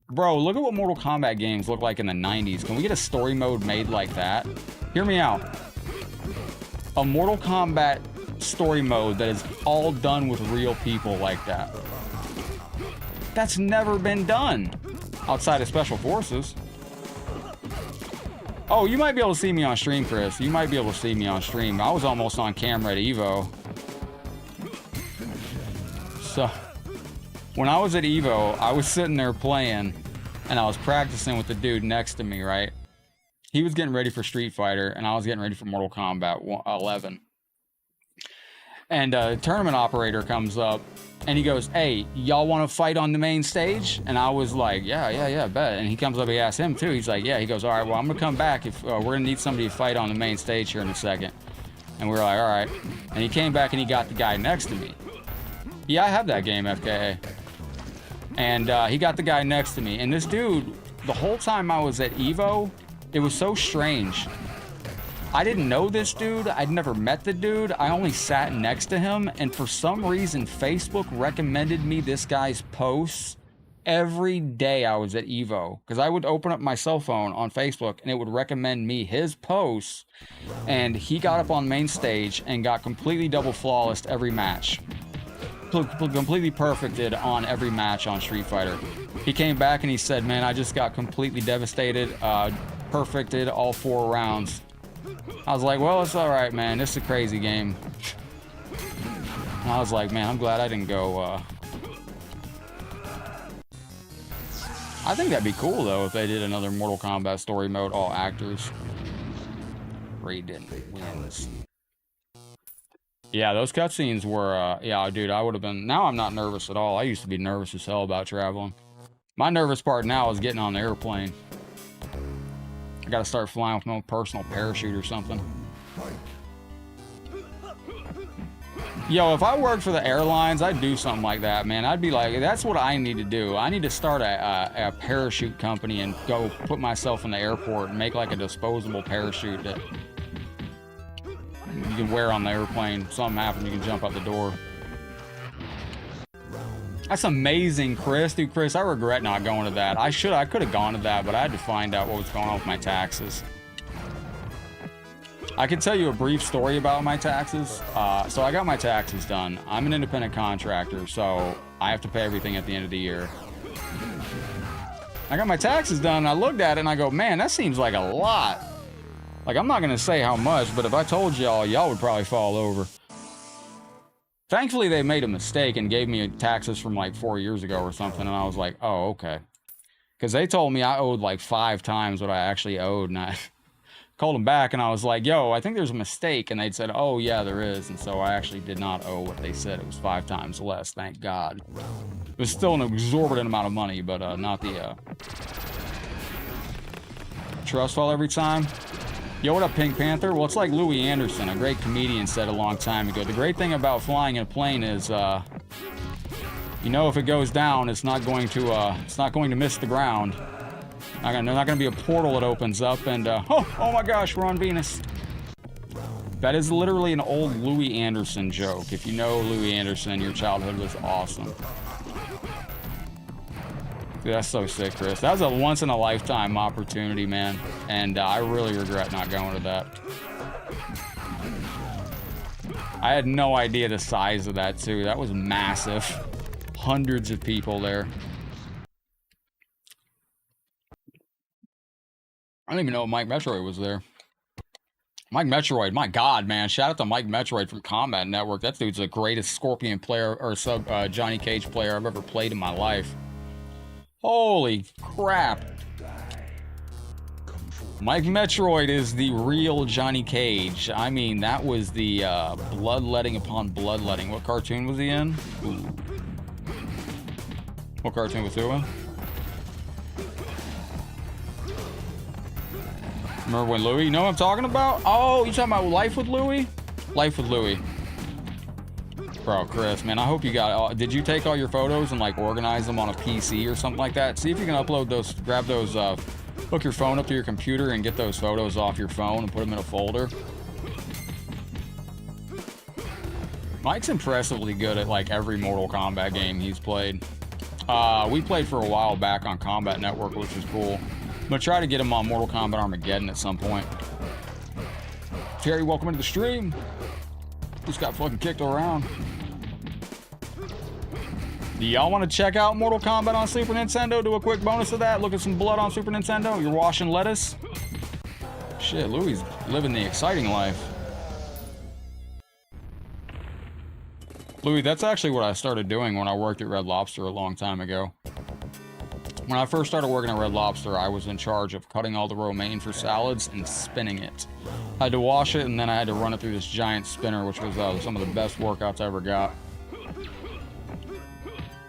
Bro, look at what Mortal Kombat games look like in the 90s. Can we get a story mode made like that? Hear me out. A Mortal Kombat story mode that is all done with real people like that. That's never been done. Outside of Special Forces. Oh, you might be able to see me on stream, Chris. You might be able to see me on stream. I was almost on camera at Evo. So, when I was at Evo, I was sitting there playing, and I was practicing with the dude next to me, right? He was getting ready for Street Fighter, and I was getting ready for Mortal Kombat 11. And a tournament operator comes up, and he goes, hey, y'all want to fight on the main stage? And I was like, yeah, bet. And he comes up, he asks him too. He's like, yeah. He goes, all right, well, I'm going to come back. If we're going to need somebody to fight on the main stage here in a second. And we were like, all right. And he came back, and he got the guy next to me. Yeah, I have that game, FKA. And he got the guy next to me. And this dude, the whole time I was at Evo, it was so strange. I didn't know this dude. I'd never met the dude. I only sat next to him. And for some reason, Facebook recommended me this guy's posts every day I was at Evo. Because I would open up my cell phone on Facebook, and it would recommend me his posts. And he got up on main stage and got completely double flawless every match. Completely perfected on every match on Street Fighter. He came back and he said, man, I just got completely devastated, perfected all 4 rounds. I was like, well, it's all right, man. This is a crazy game. And I was like, man, I'm glad I didn't go. I think that'd be cool, though, if they did another Mortal Kombat story mode, all actors. Raiden wins. Yeah, those cutscenes were, yeah, dude, I would have been, now I'm not nervous at all. I used to be nervous as hell about traveling. My nervous part now is getting on the airplane. I gotta start flying with my own personal parachute or something. Yo, if I worked for the airlines, I'd do something like that, man. I'd be like, that's what I need to do. I need to start a parachute company and go put myself in the airport and make like a disposable parachute that you can wear on the airplane. If something happens, you can jump out the door. That's amazing, Chris. Dude, Chris, I regret not going to that. I could have gone to that, but I had to find out what was going on with my taxes. I can tell you a brief story about my taxes. So I got my taxes done. I'm an independent contractor, so I have to pay everything at the end of the year. I got my taxes done, and I looked at it, and I go, man, that seems like a lot. Like, I'm not going to say how much, but if I told y'all would probably fall over. Thankfully, they made a mistake and gave me taxes from like 4 years ago or something, and I was like, oh, okay. Because they told me I owed like 5 times what I actually owed, and I called them back, and I was like, yo, I think there's a mistake, and they'd said, oh, yeah, there is, and so I actually did not owe what they said. It was 5 times less, thank God. It was still an exorbitant amount of money, but not the trust fall every time. Yo, what up, Pink Panther? Well, it's like Louis Anderson, a great comedian, said a long time ago. The great thing about flying in a plane is, you know, if it goes down, it's not going to miss the ground. There's not going to be a portal that opens up and, oh my gosh, we're on Venus. That is literally an old Louis Anderson joke. If you know Louis Anderson, your childhood was awesome. Dude, that's so sick, Chris. That was a once-in-a-lifetime opportunity, man. And I really regret not going to that. I had no idea the size of that, too. That was massive. Hundreds of people there. I don't even know if Mike Metroid was there. Mike Metroid, my God, man. Shout out to Mike Metroid from Kombat Network. That dude's the greatest Scorpion player, or Johnny Cage player I've ever played in my life. Holy crap. Mike Metroid is the real Johnny Cage. I mean, that was the bloodletting upon bloodletting. What cartoon was he in? Ooh. What cartoon was he in? Remember when Louis? You know what I'm talking about? Oh, you talking about Life with Louis? Life with Louis. Bro, Chris, man, I hope you got... did you take all your photos and, like, organize them on a PC or something like that? See if you can upload those, grab those, hook your phone up to your computer and get those photos off your phone and put them in a folder. Mike's impressively good at, like, every Mortal Kombat game he's played. We played for a while back on Kombat Network, which was cool. I'm gonna try to get him on Mortal Kombat Armageddon at some point. Terry, welcome into the stream. Just got fucking kicked around. Do y'all want to check out Mortal Kombat on Super Nintendo? Do a quick bonus of that. Look at some blood on Super Nintendo. You're washing lettuce. Shit, Louis living the exciting life. Louis, that's actually what I started doing when I worked at Red Lobster a long time ago. When I first started working at Red Lobster, I was in charge of cutting all the romaine for salads and spinning it. I had to wash it, and then I had to run it through this giant spinner, which was some of the best workouts I ever got.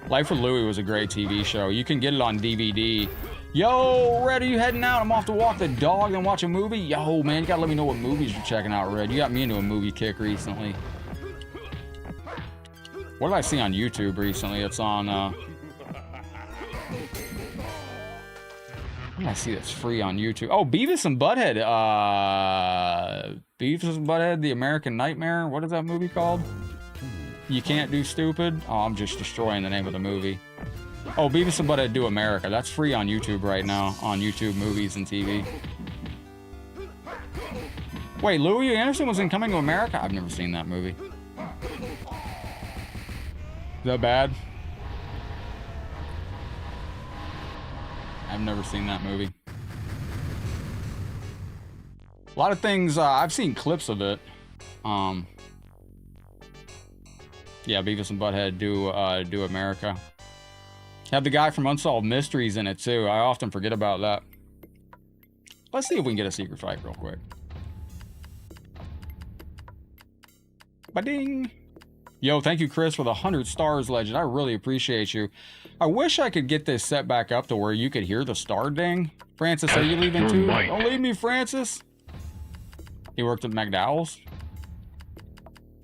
Life with Louis was a great TV show. You can get it on DVD. Yo, Red, are you heading out? I'm off to walk the dog and watch a movie. Yo, man, you gotta let me know what movies you're checking out, Red. You got me into a movie kick recently. What did I see on YouTube recently? It's on, what did I see that's free on YouTube? Oh, Beavis and Butthead. Beavis and Butthead, The American Nightmare. What is that movie called? You Can't Do Stupid? Oh, I'm just destroying the name of the movie. Oh, Beavis and Butthead Do America. That's free on YouTube right now, on YouTube Movies and TV. Wait, Louis Anderson was in Coming to America? I've never seen that movie. Is that bad? I've never seen that movie. A lot of things, I've seen clips of it. Yeah, Beavis and Butthead Do America. Have the guy from Unsolved Mysteries in it, too. I often forget about that. Let's see if we can get a secret fight real quick. Ba-ding! Yo, thank you, Chris, for the 100 stars, legend. I really appreciate you. I wish I could get this set back up to where you could hear the star ding. Francis, are you leaving too? Don't leave me, Francis. He worked at McDowell's.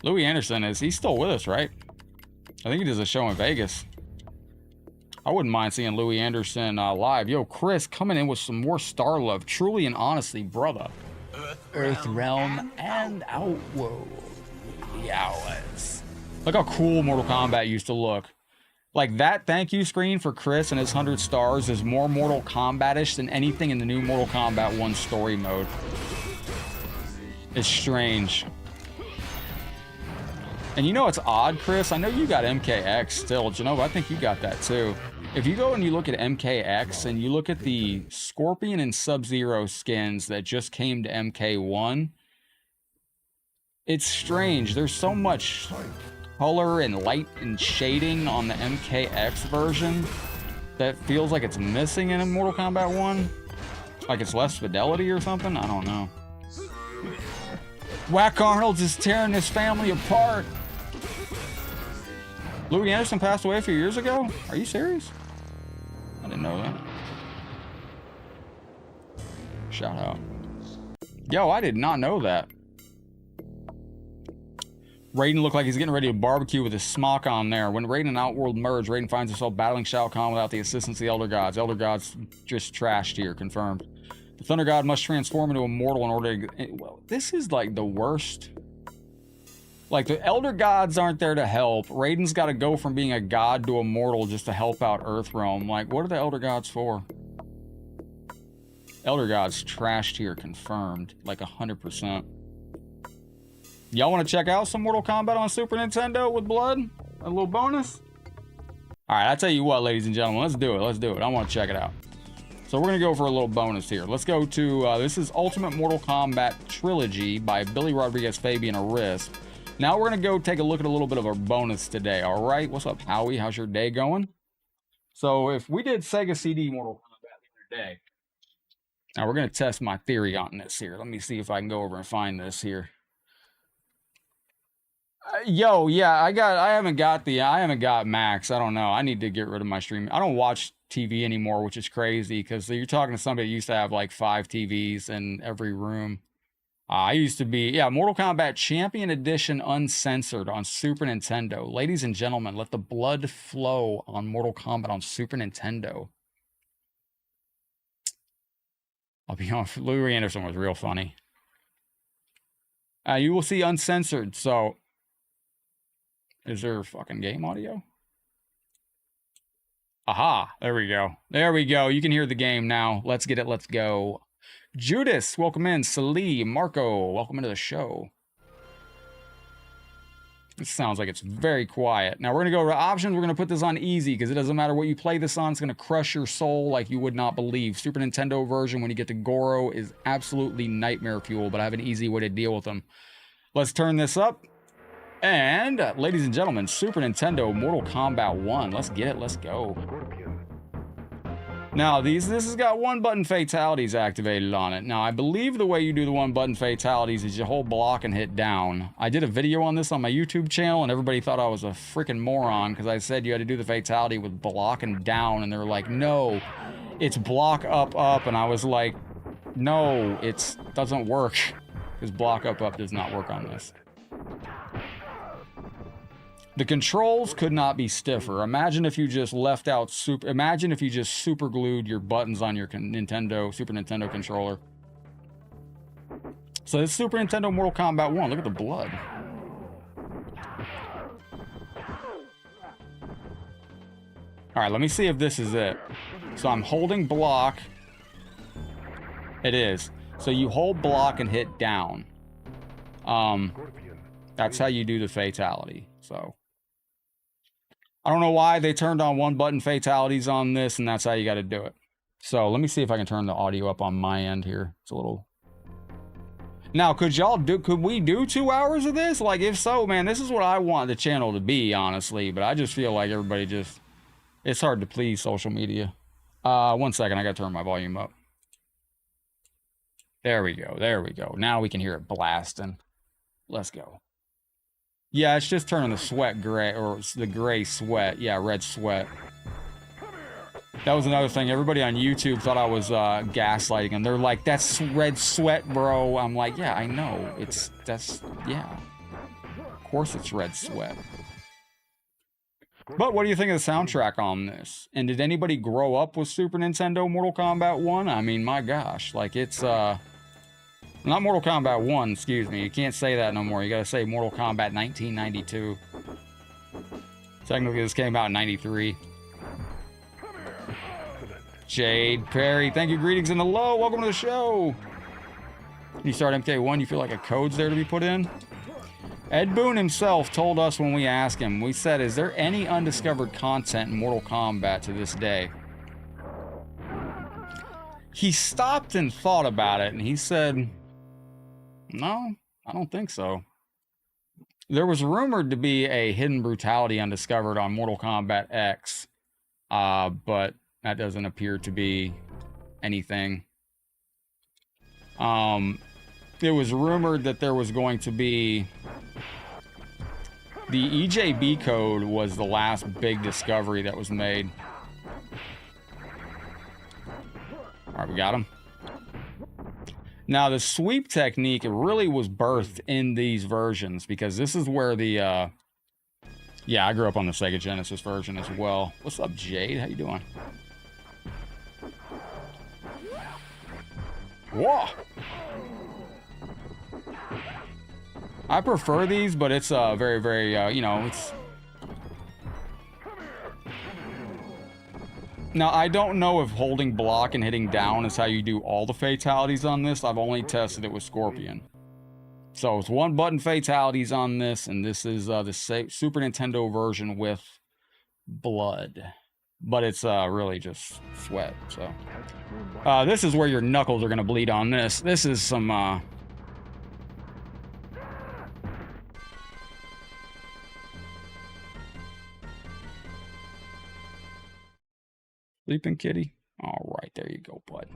Louis Anderson, he's still with us, right? I think he does a show in Vegas. I wouldn't mind seeing Louis Anderson live. Yo, Chris coming in with some more star love. Truly and honestly, brother. Earth Realm and Outworld. Yowas. Look how cool Mortal Kombat used to look. Like, that thank you screen for Chris and his 100 stars is more Mortal Kombat-ish than anything in the new Mortal Kombat 1 story mode. It's strange. And you know it's odd, Chris? I know you got MKX still. Genova, I think you got that too. If you go and you look at MKX and you look at the Scorpion and Sub-Zero skins that just came to MK1, it's strange. There's so much color and light and shading on the MKX version that feels like it's missing in Mortal Kombat 1. Like it's less fidelity or something? I don't know. Whack Arnold's is tearing his family apart. Louis Anderson passed away a few years ago? Are you serious? I didn't know that. Shout out. Yo, I did not know that. Raiden looked like he's getting ready to barbecue with his smock on there. When Raiden and Outworld merge, Raiden finds himself battling Shao Kahn without the assistance of the Elder Gods. Elder Gods just trashed here, confirmed. The Thunder God must transform into a mortal in order to... Well, this is like the worst. Like, the Elder Gods aren't there to help. Raiden's got to go from being a god to a mortal just to help out Earthrealm. Like, what are the Elder Gods for? Elder Gods trashed here, confirmed. Like, 100%. Y'all want to check out some Mortal Kombat on Super Nintendo with blood? A little bonus? Alright, I tell you what, ladies and gentlemen. Let's do it. Let's do it. I want to check it out. So we're going to go for a little bonus here. Let's go to... this is Ultimate Mortal Kombat Trilogy by Billy Rodriguez, Fabian Arisp. Now we're going to go take a look at a little bit of our bonus today, all right? What's up, Howie? How's your day going? So if we did Sega CD Mortal Kombat the other day, now we're going to test my theory on this here. Let me see if I can go over and find this here. Yo, yeah, I haven't got Max. I don't know. I need to get rid of my stream. I don't watch TV anymore, which is crazy because you're talking to somebody that used to have like 5 TVs in every room. I used to be, yeah, Mortal Kombat Champion Edition Uncensored on Super Nintendo. Ladies and gentlemen, let the blood flow on Mortal Kombat on Super Nintendo. I'll be honest, Louis Anderson was real funny. You will see Uncensored, so... Is there fucking game audio? Aha, there we go. There we go. You can hear the game now. Let's get it. Let's go. Judas, welcome in. Salee, Marco, welcome into the show. This sounds like it's very quiet. Now we're going to go to options. We're going to put this on easy because it doesn't matter what you play this on. It's going to crush your soul like you would not believe. Super Nintendo version, when you get to Goro, is absolutely nightmare fuel, but I have an easy way to deal with them. Let's turn this up. And, ladies and gentlemen, Super Nintendo Mortal Kombat 1. Let's get it. Let's go. Now, this has got 1-button fatalities activated on it. Now, I believe the way you do the 1-button fatalities is you hold block and hit down. I did a video on this on my YouTube channel, and everybody thought I was a freaking moron because I said you had to do the fatality with block and down, and they were like, no, it's block up, up. And I was like, no, it doesn't work because block up, up does not work on this. The controls could not be stiffer. Imagine if you just left out imagine if you just super glued your buttons on your Super Nintendo controller. So this Super Nintendo Mortal Kombat 1, look at the blood. All right, let me see if this is it. So I'm holding block. It is. So you hold block and hit down. That's how you do the fatality. So I don't know why they turned on 1-button fatalities on this, and that's how you got to do it. So let me see if I can turn the audio up on my end here. It's a little... Now, could we do 2 hours of this? Like, if so, man, this is what I want the channel to be, honestly. But I just feel like everybody just... It's hard to please social media. 1 second, I got to turn my volume up. There we go, there we go. Now we can hear it blasting. Let's go. Yeah, it's just turning the sweat gray, or the gray sweat. Yeah, red sweat. That was another thing. Everybody on YouTube thought I was gaslighting them. They're like, that's red sweat, bro. I'm like, yeah, I know. That's, yeah. course it's Red Sweat. But what do you think of the soundtrack on this? And did anybody grow up with Super Nintendo Mortal Kombat 1? I mean, my gosh, like it's not Mortal Kombat 1, excuse me. You can't say that no more. You gotta say Mortal Kombat 1992. Technically, this came out in 93. Jade Perry, thank you. Greetings in the low. Welcome to the show. You start MK1, you feel like a code's there to be put in? Ed Boon himself told us when we asked him, we said, is there any undiscovered content in Mortal Kombat to this day? He stopped and thought about it, and he said, no, I don't think so. There was rumored to be a hidden brutality undiscovered on Mortal Kombat X, but that doesn't appear to be anything. It was rumored that there was going to be... The EJB code was the last big discovery that was made. Alright, we got him. Now, the sweep technique really was birthed in these versions, because this is where the... Yeah, I grew up on the Sega Genesis version as well. What's up, Jade? How you doing? Whoa! I prefer these, but it's very, very, you know, it's... Now, I don't know if holding block and hitting down is how you do all the fatalities on this. I've only tested it with Scorpion. So, it's one button fatalities on this, and this is the Super Nintendo version with blood. But it's really just sweat, so... this is where your knuckles are going to bleed on this. This is some... Sleeping Kitty? Alright, there you go, bud.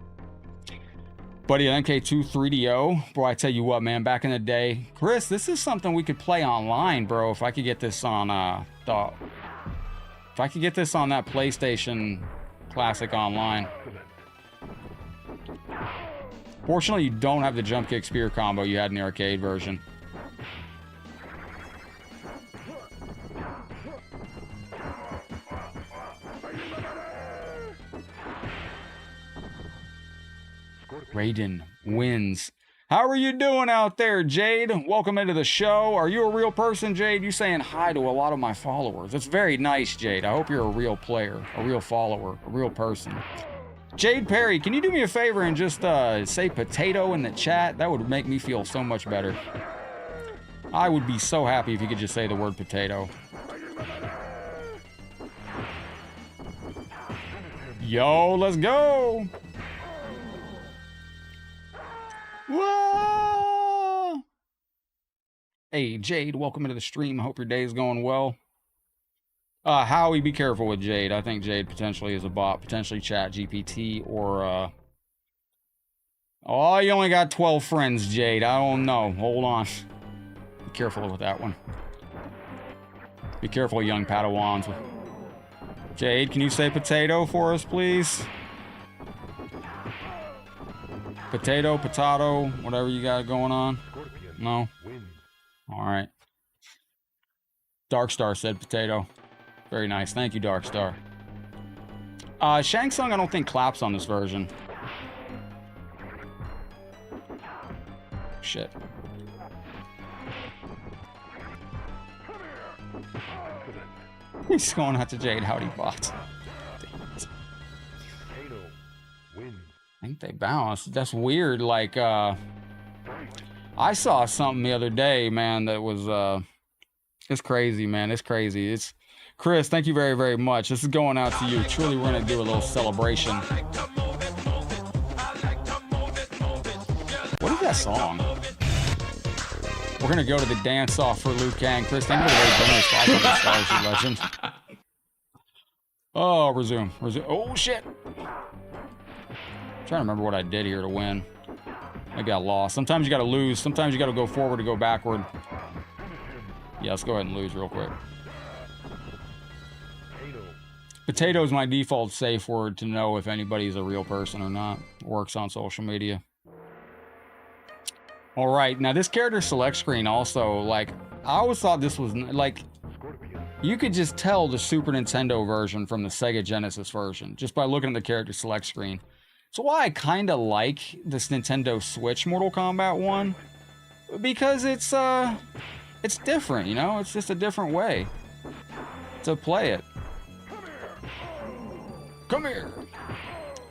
Buddy, MK2 3DO. Bro, I tell you what, man, back in the day. Chris, this is something we could play online, bro. If I could get this on, if I could get this on that PlayStation Classic online. Fortunately, you don't have the jump kick spear combo you had in the arcade version. Raiden wins. How are you doing out there, Jade? Welcome into the show. Are you a real person, Jade? You saying hi to a lot of my followers. It's very nice, Jade. I hope you're a real player, a real follower, a real person. Jade Perry, can you do me a favor and just say potato in the chat? That would make me feel so much better. I would be so happy if you could just say the word potato. Yo, let's go. Whoa! Hey, Jade, welcome into the stream. Hope your day is going well. Howie, be careful with Jade. I think Jade potentially is a bot. Potentially Chat GPT or, Oh, you only got 12 friends, Jade. I don't know. Hold on. Be careful with that one. Be careful, young Padawans. Jade, can you say potato for us, please? Potato, potato, whatever you got going on. No? Alright. Darkstar said potato. Very nice. Thank you, Darkstar. Shang Tsung I don't think claps on this version. Shit. He's going out to Jade. Howdy, bots. I think they bounced. That's weird. Like, I saw something the other day, man, that was, it's crazy, man. It's crazy. It's, Chris, thank you very, very much. This is going out to you. Truly, we're going to do a little celebration. What is that song? We're going to go to the dance-off for Liu Kang. Chris, thank you for the very generous 500 stars, you legend. Oh, resume. Resume. Oh, shit. I'm trying to remember what I did here to win. Maybe I lost. Sometimes you got to lose. Sometimes you got to go forward to go backward. Yeah, let's go ahead and lose real quick. Potato is my default safe word to know if anybody's a real person or not. Works on social media. All right, now this character select screen also, like, I always thought this was like, you could just tell the Super Nintendo version from the Sega Genesis version just by looking at the character select screen. So why I kind of like this Nintendo Switch Mortal Kombat 1, because it's different, you know? It's just a different way to play it. Come here.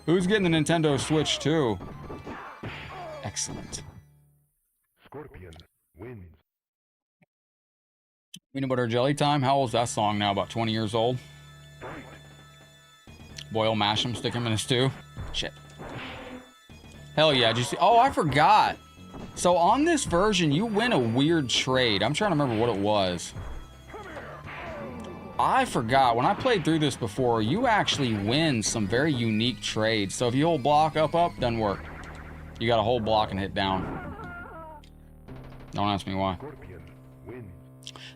Who's getting the Nintendo Switch 2? Excellent. Scorpion wins. Peanut Butter Jelly Time? How old is that song now? About 20 years old? Boil, mash them, stick them in a stew? Shit. Hell yeah, did you see? Oh, I forgot. So on this version, you win a weird trade. I'm trying to remember what it was. I forgot. When I played through this before, you actually win some very unique trades. So if you hold block up, doesn't work. You gotta hold block and hit down. Don't ask me why.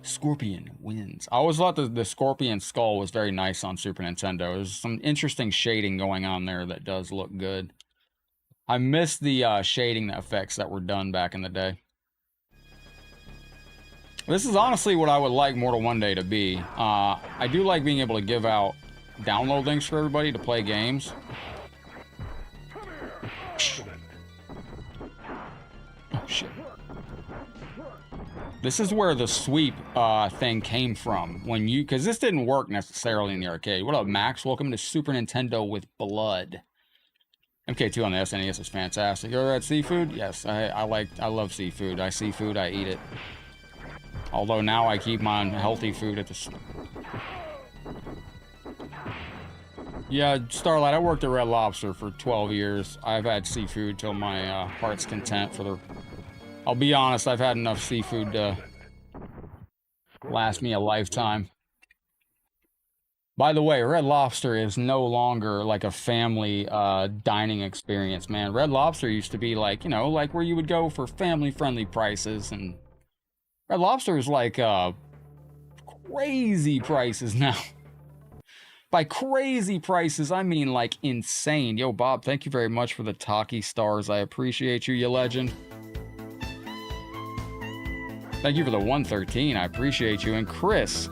Scorpion wins. I always thought the Scorpion skull was very nice on Super Nintendo. There's some interesting shading going on there that does look good. I miss the shading effects that were done back in the day. This is honestly what I would like Mortal One Day to be. I do like being able to give out download links for everybody to play games. Oh shit. This is where the sweep thing came from. When you, because this didn't work necessarily in the arcade. What up, Max? Welcome to Super Nintendo with Blood. MK2 on the SNES is fantastic. You ever had seafood? Yes, I love seafood. I see food, I eat it. Although now I keep my healthy food at the... Yeah, Starlight, I worked at Red Lobster for 12 years. I've had seafood till my heart's content for the... I'll be honest, I've had enough seafood to last me a lifetime. By the way, Red Lobster is no longer like a family dining experience, man. Red Lobster used to be like, you know, like where you would go for family-friendly prices, and Red Lobster is like crazy prices now. By crazy prices, I mean like insane. Yo, Bob, thank you very much for the Taki stars. I appreciate you, you legend. Thank you for the 113. I appreciate you. And Chris,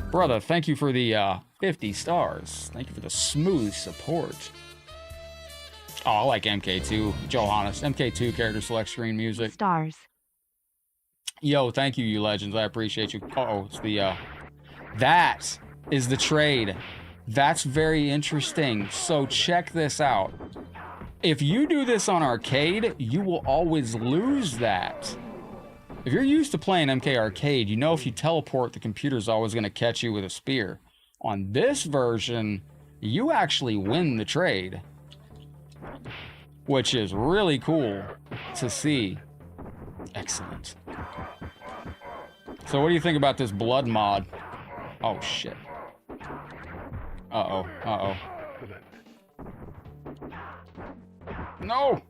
brother, thank you for the 50 stars. Thank you for the smooth support. Oh, I like MK2. Johannes, MK2 character select screen music. Stars. Yo, thank you, you legends. I appreciate you. Uh-oh, it's the, that is the trade. That's very interesting. So check this out. If you do this on arcade, you will always lose that. If you're used to playing MK Arcade, you know if you teleport, the computer's always going to catch you with a spear. On this version, you actually win the trade. Which is really cool to see. Excellent. So what do you think about this blood mod? Oh, shit. Uh-oh, uh-oh. No!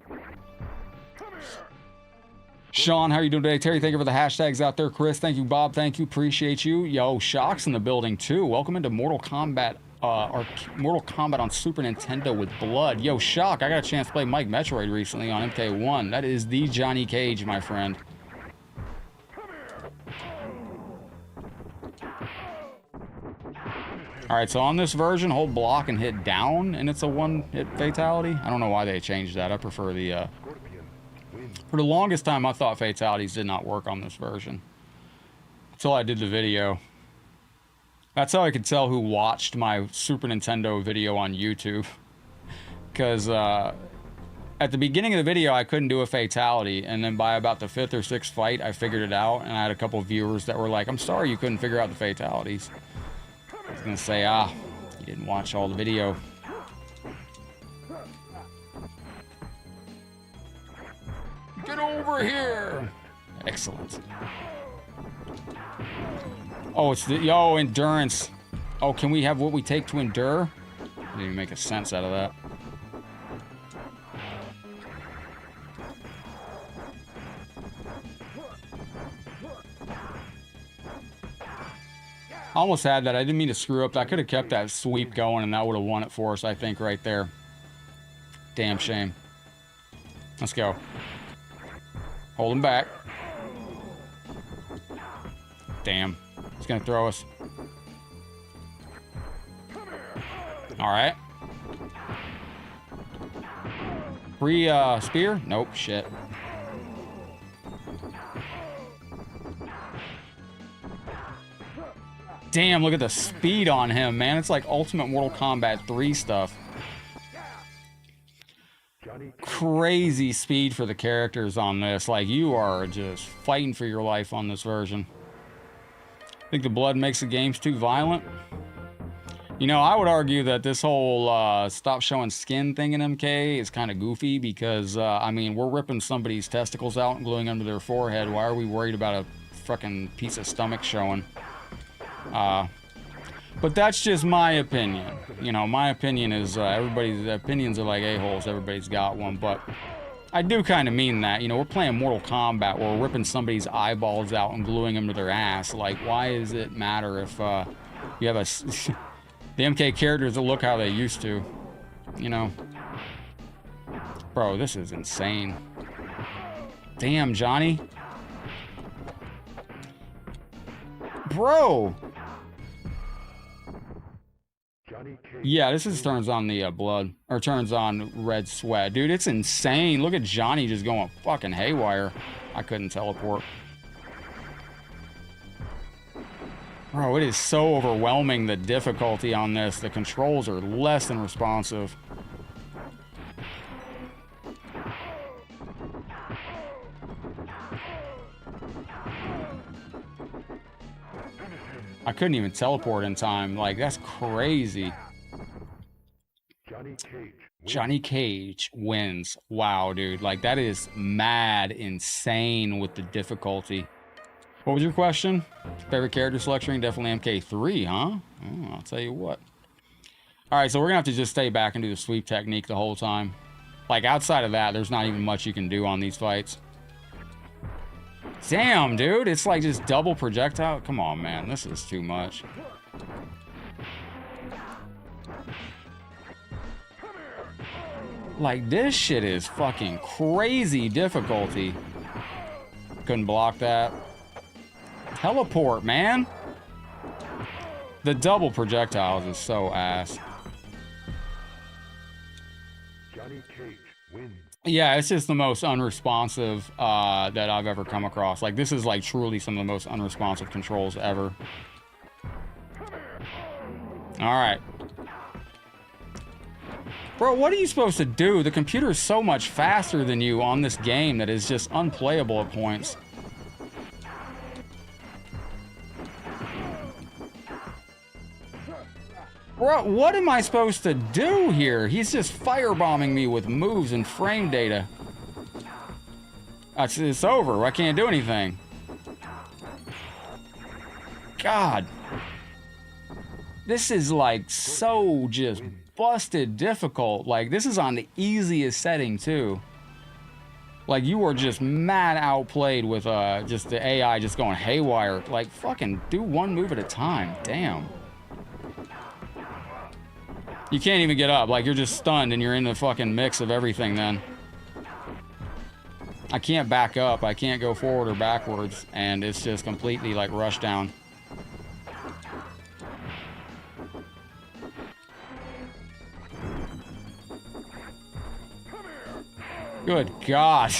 Sean, how are you doing today? Terry, thank you for the hashtags out there. Chris, thank you. Bob, thank you. Appreciate you. Yo, Shock's in the building, too. Welcome into Mortal Kombat, Mortal Kombat on Super Nintendo with Blood. Yo, Shock, I got a chance to play Mike Metroid recently on MK1. That is the Johnny Cage, my friend. Alright, so on this version, hold block and hit down, and it's a one-hit fatality. I don't know why they changed that. I prefer the, For the longest time, I thought fatalities did not work on this version. Until I did the video. That's how I could tell who watched my Super Nintendo video on YouTube. Because, at the beginning of the video, I couldn't do a fatality, and then by about the 5th or 6th fight, I figured it out, and I had a couple of viewers that were like, I'm sorry you couldn't figure out the fatalities. I was gonna say, you didn't watch all the video. Get over here! Excellent. Oh, it's the, yo, endurance. Oh, can we have what we take to endure? Didn't even make a sense out of that. I almost had that. I didn't mean to screw up. I could have kept that sweep going, and that would have won it for us, I think, right there. Damn shame. Let's go. Hold him back. Damn. He's gonna throw us. Alright. Free spear? Nope, shit. Damn, look at the speed on him, man. It's like Ultimate Mortal Kombat 3 stuff. Crazy speed for the characters on this. Like, you are just fighting for your life on this version. Think the blood makes the games too violent? You know, I would argue that this whole stop showing skin thing in MK is kind of goofy because, I mean, we're ripping somebody's testicles out and gluing them to their forehead. Why are we worried about a fucking piece of stomach showing? But that's just my opinion. You know, my opinion is everybody's opinions are like a-holes. Everybody's got one. But I do kind of mean that. You know, we're playing Mortal Kombat where we're ripping somebody's eyeballs out and gluing them to their ass. Like, why does it matter if you have a... the MK characters that look how they used to. You know? Bro, this is insane. Damn, Johnny. Bro! Yeah, this is turns on the blood, or turns on red sweat. Dude, it's insane. Look at Johnny just going fucking haywire. I couldn't teleport. Bro, it is so overwhelming, the difficulty on this. The controls are less than responsive. I couldn't even teleport in time. Like, that's crazy. Johnny Cage wins. Wow, dude. Like, that is mad insane with the difficulty. What was your question? Favorite character selection? Definitely MK3, huh? Oh, I'll tell you what. Alright, so we're gonna have to just stay back and do the sweep technique the whole time. Like, outside of that, there's not even much you can do on these fights. Damn, dude, it's like just double projectile. Come on, man, this is too much. Like, this shit is fucking crazy difficulty. Couldn't block that. Teleport, man. The double projectiles is so ass. Johnny Cage wins. Yeah, it's just the most unresponsive that I've ever come across. Like, this is like truly some of the most unresponsive controls ever. Alright. Bro, what are you supposed to do? The computer is so much faster than you on this game that is just unplayable at points. Bro, what am I supposed to do here? He's just firebombing me with moves and frame data. It's over. I can't do anything. God. This is like so just busted difficult. Like, this is on the easiest setting too. Like, you are just mad outplayed with just the AI just going haywire. Like, fucking do one move at a time. Damn. You can't even get up. Like, you're just stunned and you're in the fucking mix of everything then. I can't back up. I can't go forward or backwards. And it's just completely, like, rushed down. Good God.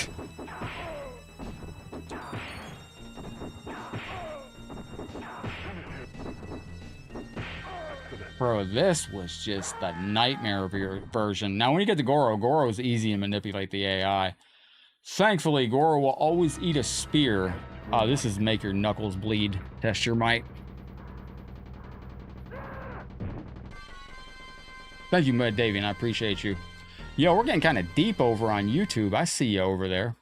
Bro, this was just the nightmare version. Now, when you get to Goro, Goro's easy to manipulate the AI. Thankfully, Goro will always eat a spear. This is make your knuckles bleed. Test your might. Thank you, Mud Davian. I appreciate you. Yo, we're getting kind of deep over on YouTube. I see you over there.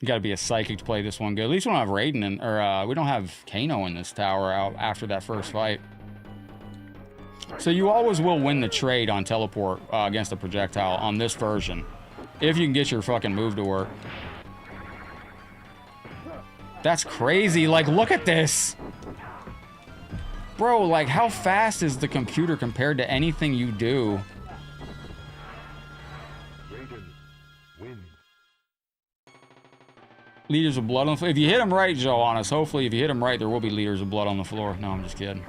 You gotta be a psychic to play this one good. At least we don't have Raiden in, or we don't have Kano in this tower out after that first fight. So you always will win the trade on teleport against the projectile on this version. If you can get your fucking move to work. That's crazy. Like, look at this. Bro, like, how fast is the computer compared to anything you do? Liters of blood on the floor. If you hit him right, Joe, on us, hopefully if you hit him right, there will be liters of blood on the floor. No, I'm just kidding.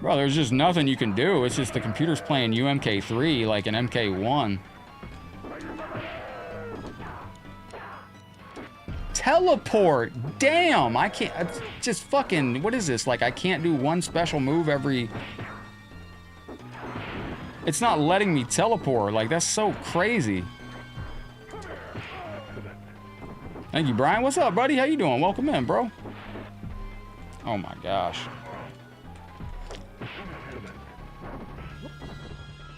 Bro, there's just nothing you can do. It's just the computer's playing UMK3 like an MK1. Teleport! Damn! I can't... It's just fucking... What is this? Like, I can't do one special move every... It's not letting me teleport. Like, that's so crazy. Thank you, Brian. What's up, buddy? How you doing? Welcome in, bro. Oh, my gosh.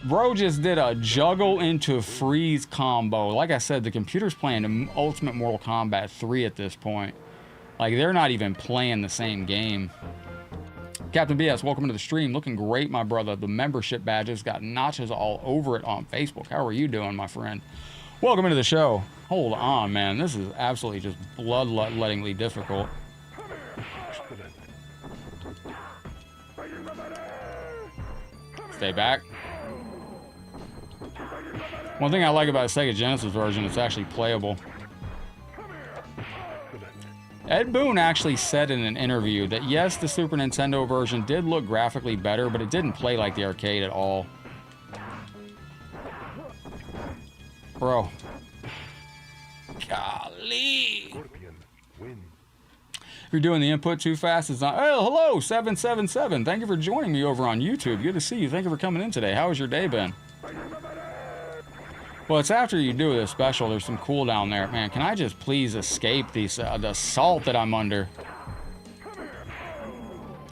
Bro just did a juggle into freeze combo. Like I said, the computer's playing the Ultimate Mortal Kombat 3 at this point. Like, they're not even playing the same game. Captain BS, welcome to the stream. Looking great, my brother. The membership badges got notches all over it on Facebook. How are you doing, my friend? Welcome into the show. Hold on, man. This is absolutely just bloodlettingly difficult. Stay back. One thing I like about the Sega Genesis version, it's actually playable. Ed Boon actually said in an interview that yes, the Super Nintendo version did look graphically better, but it didn't play like the arcade at all. Bro. Golly. If you're doing the input too fast, it's not... Oh, hello, 777. Thank you for joining me over on YouTube. Good to see you. Thank you for coming in today. How has your day been? Well, it's after you do this special. There's some cooldown there. Man, can I just please escape these, the assault that I'm under?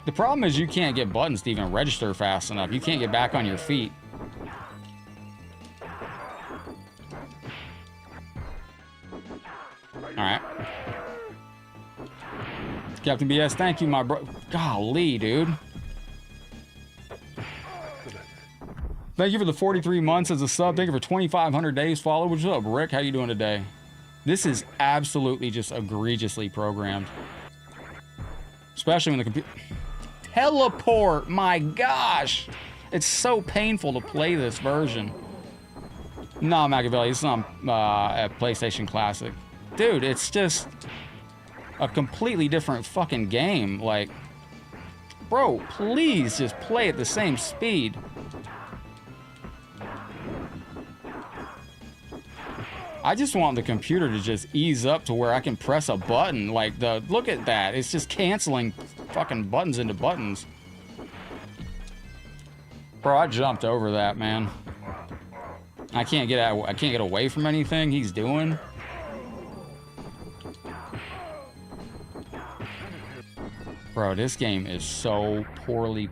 The problem is you can't get buttons to even register fast enough. You can't get back on your feet. Alright. Captain BS, thank you, my bro. Golly, dude. Thank you for the 43 months as a sub. Thank you for 2,500 days followed. What's up, Rick? How you doing today? This is absolutely just egregiously programmed. Especially when the computer... Teleport! My gosh! It's so painful to play this version. No, Machiavelli, it's not a PlayStation Classic. Dude, it's just a completely different fucking game. Like, bro, please just play at the same speed. I just want the computer to just ease up to where I can press a button. Like, look at that. It's just canceling fucking buttons into buttons. Bro, I jumped over that, man. I can't get away from anything he's doing. Bro, this game is so poorly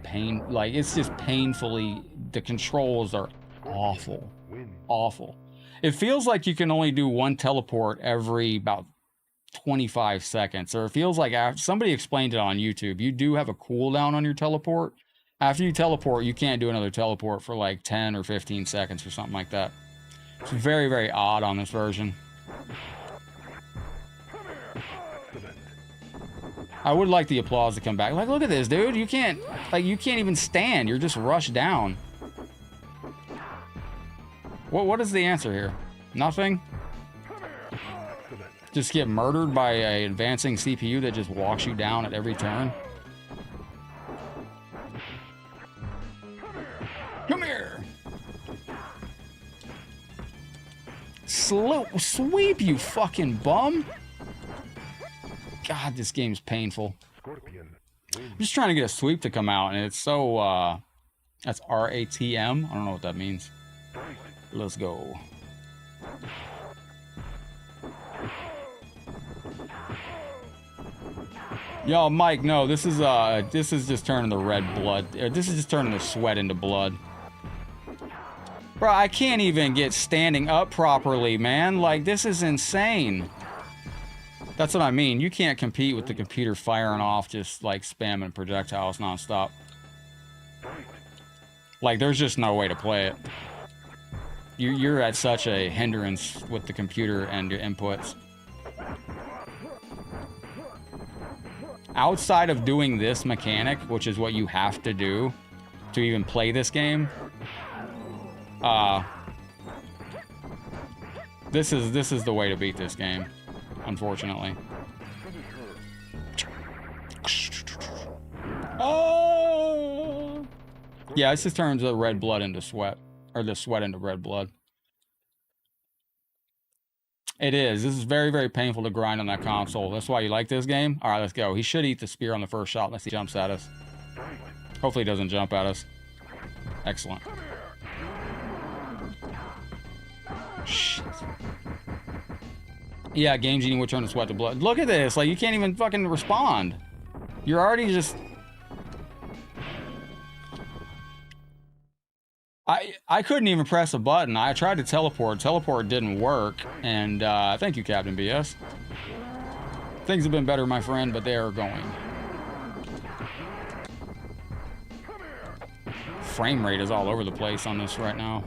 like, it's just painfully, the controls are awful. Awful. It feels like you can only do one teleport every about 25 seconds. Or it feels like, somebody explained it on YouTube, you do have a cooldown on your teleport. After you teleport, you can't do another teleport for like 10 or 15 seconds or something like that. It's very, very odd on this version. I would like the applause to come back. Like, look at this, dude. You can't even stand. You're just rushed down. What is the answer here? Nothing? Just get murdered by an advancing CPU that just walks you down at every turn? Come here! Sweep, you fucking bum! God, this game's painful. I'm just trying to get a sweep to come out, and it's so, that's RATM? I don't know what that means. Let's go. Yo, Mike, no, this is just turning the red blood. This is just turning the sweat into blood. Bro, I can't even get standing up properly, man. Like, this is insane. That's what I mean. You can't compete with the computer firing off just, like, spamming projectiles nonstop. Like, there's just no way to play it. You're at such a hindrance with the computer and your inputs. Outside of doing this mechanic, which is what you have to do to even play this game, this is the way to beat this game. unfortunately. Oh! Yeah, this just turns the red blood into sweat. Or the sweat into red blood. It is. This is very, very painful to grind on that console. That's why you like this game. All right, let's go. He should eat the spear on the first shot unless he jumps at us. Hopefully he doesn't jump at us. Excellent. Shit. Yeah, Game Genie would turn the sweat to blood. Look at this. Like, you can't even fucking respond. You're already just... I couldn't even press a button. I tried to teleport. Teleport didn't work. And thank you, Captain BS. Things have been better, my friend, but they are going. Frame rate is all over the place on this right now.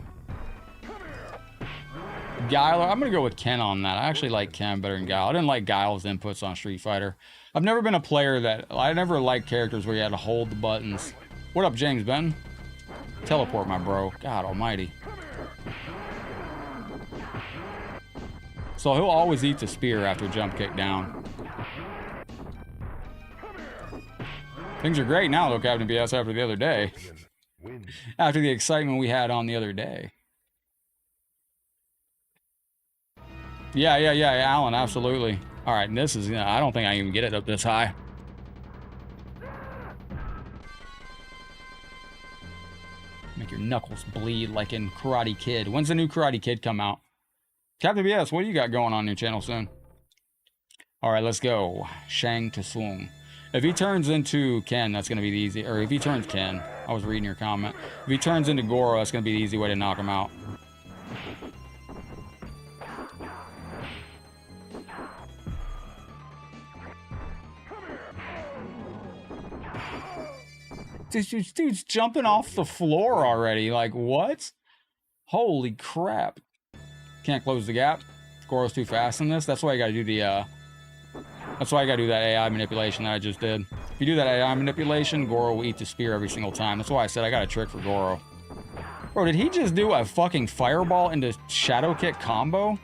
Guile, I'm going to go with Ken on that. I actually like Ken better than Guile. I didn't like Guile's inputs on Street Fighter. I've never been a player that... I never liked characters where you had to hold the buttons. What up, James Ben? Teleport, my bro. God almighty. So he'll always eat the spear after jump kick down. Things are great now, though, Captain BS, after the other day. After the excitement we had on the other day. Yeah, Alan, absolutely. All right, this is... I don't think I even get it up this high. Make your knuckles bleed like in Karate Kid. When's the new Karate Kid come out? Captain BS, what do you got going on your channel soon? All right, let's go. Shang Tsung. If he turns into Ken, that's going to be the easy... Or if he turns Ken, I was reading your comment. If he turns into Goro, that's going to be the easy way to knock him out. This dude's jumping off the floor already. Like, what? Holy crap. Can't close the gap. Goro's too fast in this. That's why you gotta do the, that's why you gotta do that AI manipulation that I just did. If you do that AI manipulation, Goro will eat the spear every single time. That's why I said I got a trick for Goro. Bro, did he just do a fucking fireball into shadow kick combo?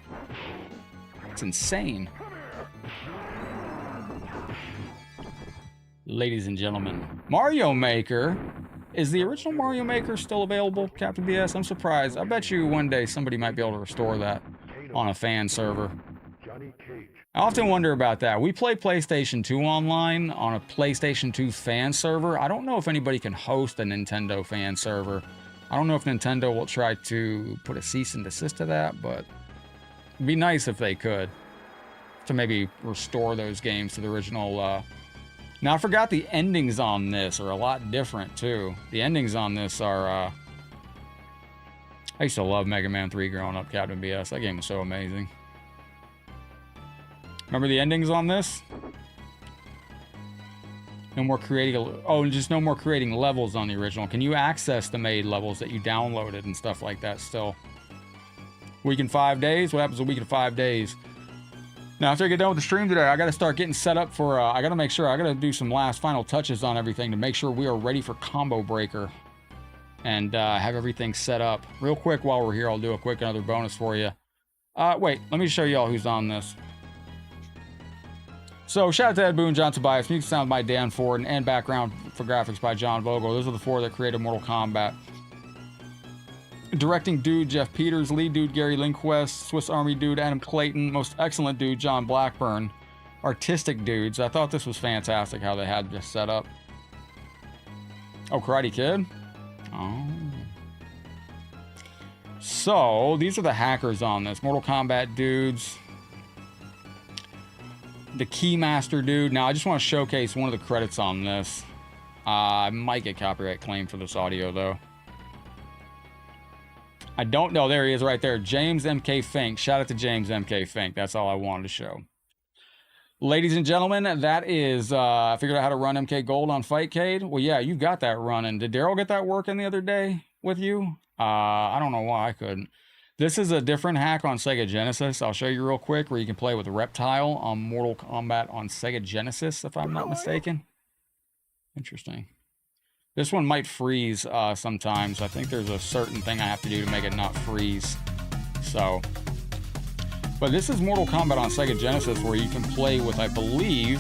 It's insane. Ladies and gentlemen, Mario Maker. Is the original Mario Maker still available, Captain BS? I'm surprised. I bet you one day somebody might be able to restore that on a fan server. I often wonder about that. We play PlayStation 2 online on a PlayStation 2 fan server. I don't know if anybody can host a Nintendo fan server. I don't know if Nintendo will try to put a cease and desist to that, but it'd be nice if they could. To maybe restore those games to the original... Now, I forgot the endings on this are a lot different, too. The endings on this are, I used to love Mega Man 3 growing up, Captain BS. That game was so amazing. Remember the endings on this? No more creating... Oh, and just no more creating levels on the original. Can you access the made levels that you downloaded and stuff like that still? Week in 5 days? What happens a week in 5 days? Now, after I get done with the stream today, I got to start getting set up for, I got to make sure, I got to do some last final touches on everything to make sure we are ready for Combo Breaker. And have everything set up. Real quick, while we're here, I'll do a quick another bonus for you. Wait, let me show y'all who's on this. So, shout out to Ed Boon, John Tobias, music sound by Dan Ford, and background for graphics by John Vogel. Those are the 4 that created Mortal Kombat. Directing dude, Jeff Peters. Lead dude, Gary Lindquist. Swiss Army dude, Adam Clayton. Most excellent dude, John Blackburn. Artistic dudes. I thought this was fantastic how they had this set up. Oh, Karate Kid? Oh. So, these are the hackers on this. Mortal Kombat dudes. The Keymaster dude. Now, I just want to showcase one of the credits on this. I might get copyright claim for this audio, though. I don't know. There he is right there. James M.K. Fink. Shout out to James M.K. Fink. That's all I wanted to show. Ladies and gentlemen, that is, I figured out how to run MK Gold on Fightcade. Well, yeah, you got that running. Did Daryl get that working the other day with you? I don't know why I couldn't. This is a different hack on Sega Genesis. I'll show you real quick where you can play with Reptile on Mortal Kombat on Sega Genesis, if I'm not mistaken. Interesting. This one might freeze sometimes. I think there's a certain thing I have to do to make it not freeze. So, But this is Mortal Kombat on Sega Genesis, where you can play with, I believe,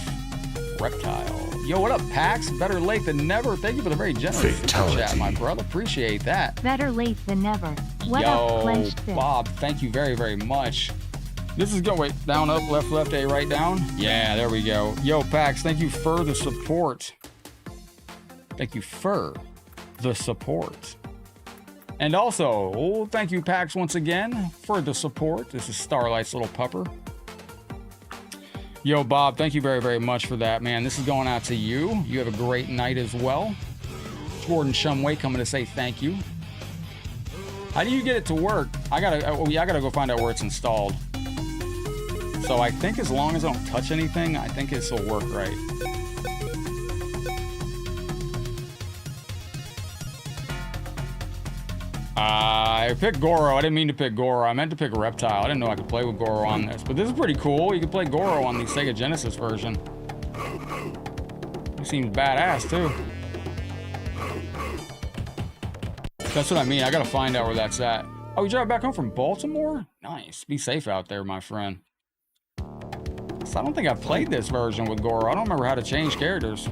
Reptile. Yo, what up, Pax? Better late than never. Thank you for the very generous super chat, my brother. Appreciate that. Better late than never. What Yo, up, Clenched Fist? Bob, thank you very, very much. This is going, wait, down, up, left, left, A, right, down. Yeah, there we go. Yo, Pax, thank you for the support. Thank you for the support. And also, oh, thank you, Pax, once again for the support. This is Starlight's little pupper. Yo, Bob, thank you very, very much for that, man. This is going out to you. You have a great night as well. Jordan Shumway coming to say thank you. How do you get it to work? I gotta go find out where it's installed. So I think as long as I don't touch anything, I think this will work right. I picked Goro. I didn't mean to pick Goro. I meant to pick Reptile. I didn't know I could play with Goro on this. But this is pretty cool. You can play Goro on the Sega Genesis version. He seems badass, too. That's what I mean. I gotta find out where that's at. Oh, you drive back home from Baltimore? Nice. Be safe out there, my friend. So I don't think I've played this version with Goro. I don't remember how to change characters.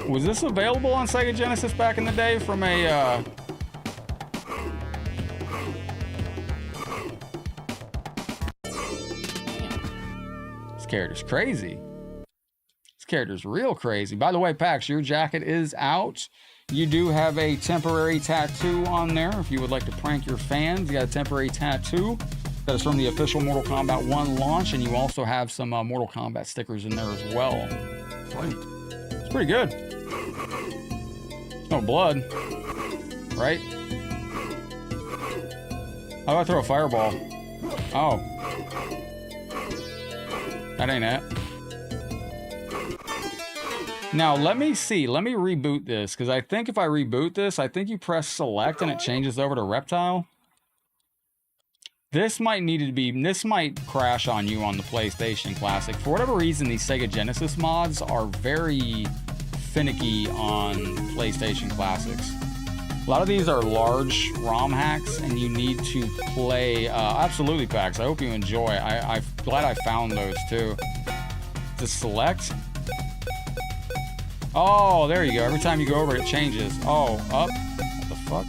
Was this available on Sega Genesis back in the day from a, This character's crazy. This character's real crazy. By the way, Pax, your jacket is out. You do have a temporary tattoo on there. If you would like to prank your fans, you got a temporary tattoo. That is from the official Mortal Kombat 1 launch, and you also have some Mortal Kombat stickers in there as well. It's pretty good. No blood, right? How about I throw a fireball? Oh. That ain't it. Now, let me see. Let me reboot this, because I think if I reboot this, I think you press select and it changes over to Reptile. This might need to be, this might crash on you on the PlayStation Classic. For whatever reason, these Sega Genesis mods are very finicky on PlayStation Classics. A lot of these are large ROM hacks, and you need to play, absolutely, Pax. I hope you enjoy. I'm glad I found those too. To select. Oh, there you go. Every time you go over it, it changes. Oh, up. What the fuck?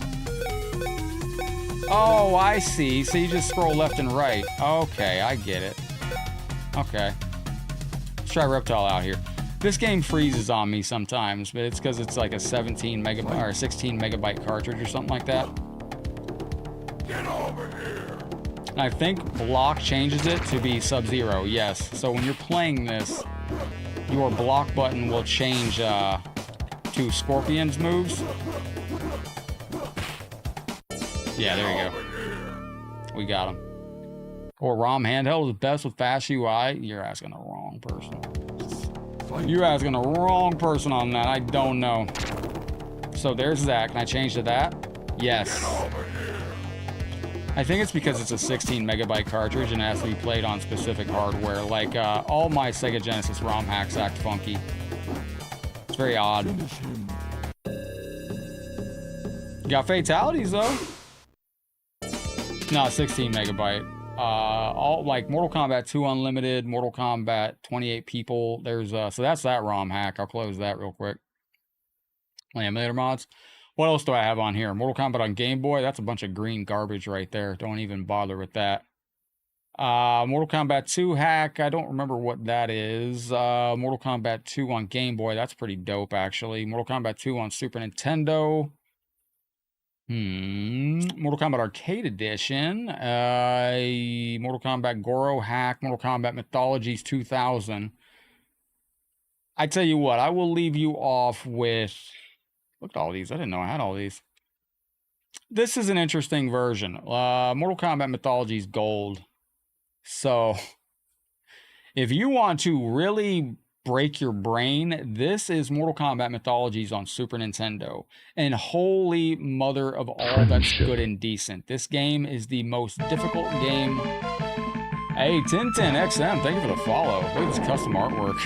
Oh, I see. So you just scroll left and right. Okay, I get it. Okay. Let's try Reptile out here. This game freezes on me sometimes, but it's because it's like a 17 megabyte or 16 megabyte cartridge or something like that. Get over here. And I think block changes it to be Sub-Zero, yes. So when you're playing this, your block button will change to Scorpion's moves. Yeah, there you go. We got him. Or ROM handheld is best with fast UI. You're asking the wrong person. You're asking the wrong person on that. I don't know. So there's that. Can I change to that? Yes. I think it's because it's a 16 megabyte cartridge and it has to be played on specific hardware. Like all my Sega Genesis ROM hacks act funky. It's very odd. You got fatalities though. No, 16 megabyte. All like Mortal Kombat 2 Unlimited, Mortal Kombat 28 people. There's so that's that ROM hack. I'll close that real quick. Emulator mods. What else do I have on here? Mortal Kombat on Game Boy. That's a bunch of green garbage right there. Don't even bother with that. Mortal Kombat 2 hack. I don't remember what that is. Mortal Kombat 2 on Game Boy. That's pretty dope, actually. Mortal Kombat 2 on Super Nintendo. Mortal Kombat Arcade Edition. Mortal Kombat Goro hack. Mortal Kombat Mythologies 2000. I tell you what, I will leave you off with... Look at all these. I didn't know I had all these. This is an interesting version. Mortal Kombat Mythologies Gold. So, if you want to really break your brain, this is Mortal Kombat Mythologies on Super Nintendo. And holy mother of all that's good and decent. This game is the most difficult game. Hey, Tintin XM, thank you for the follow. Look at this custom artwork.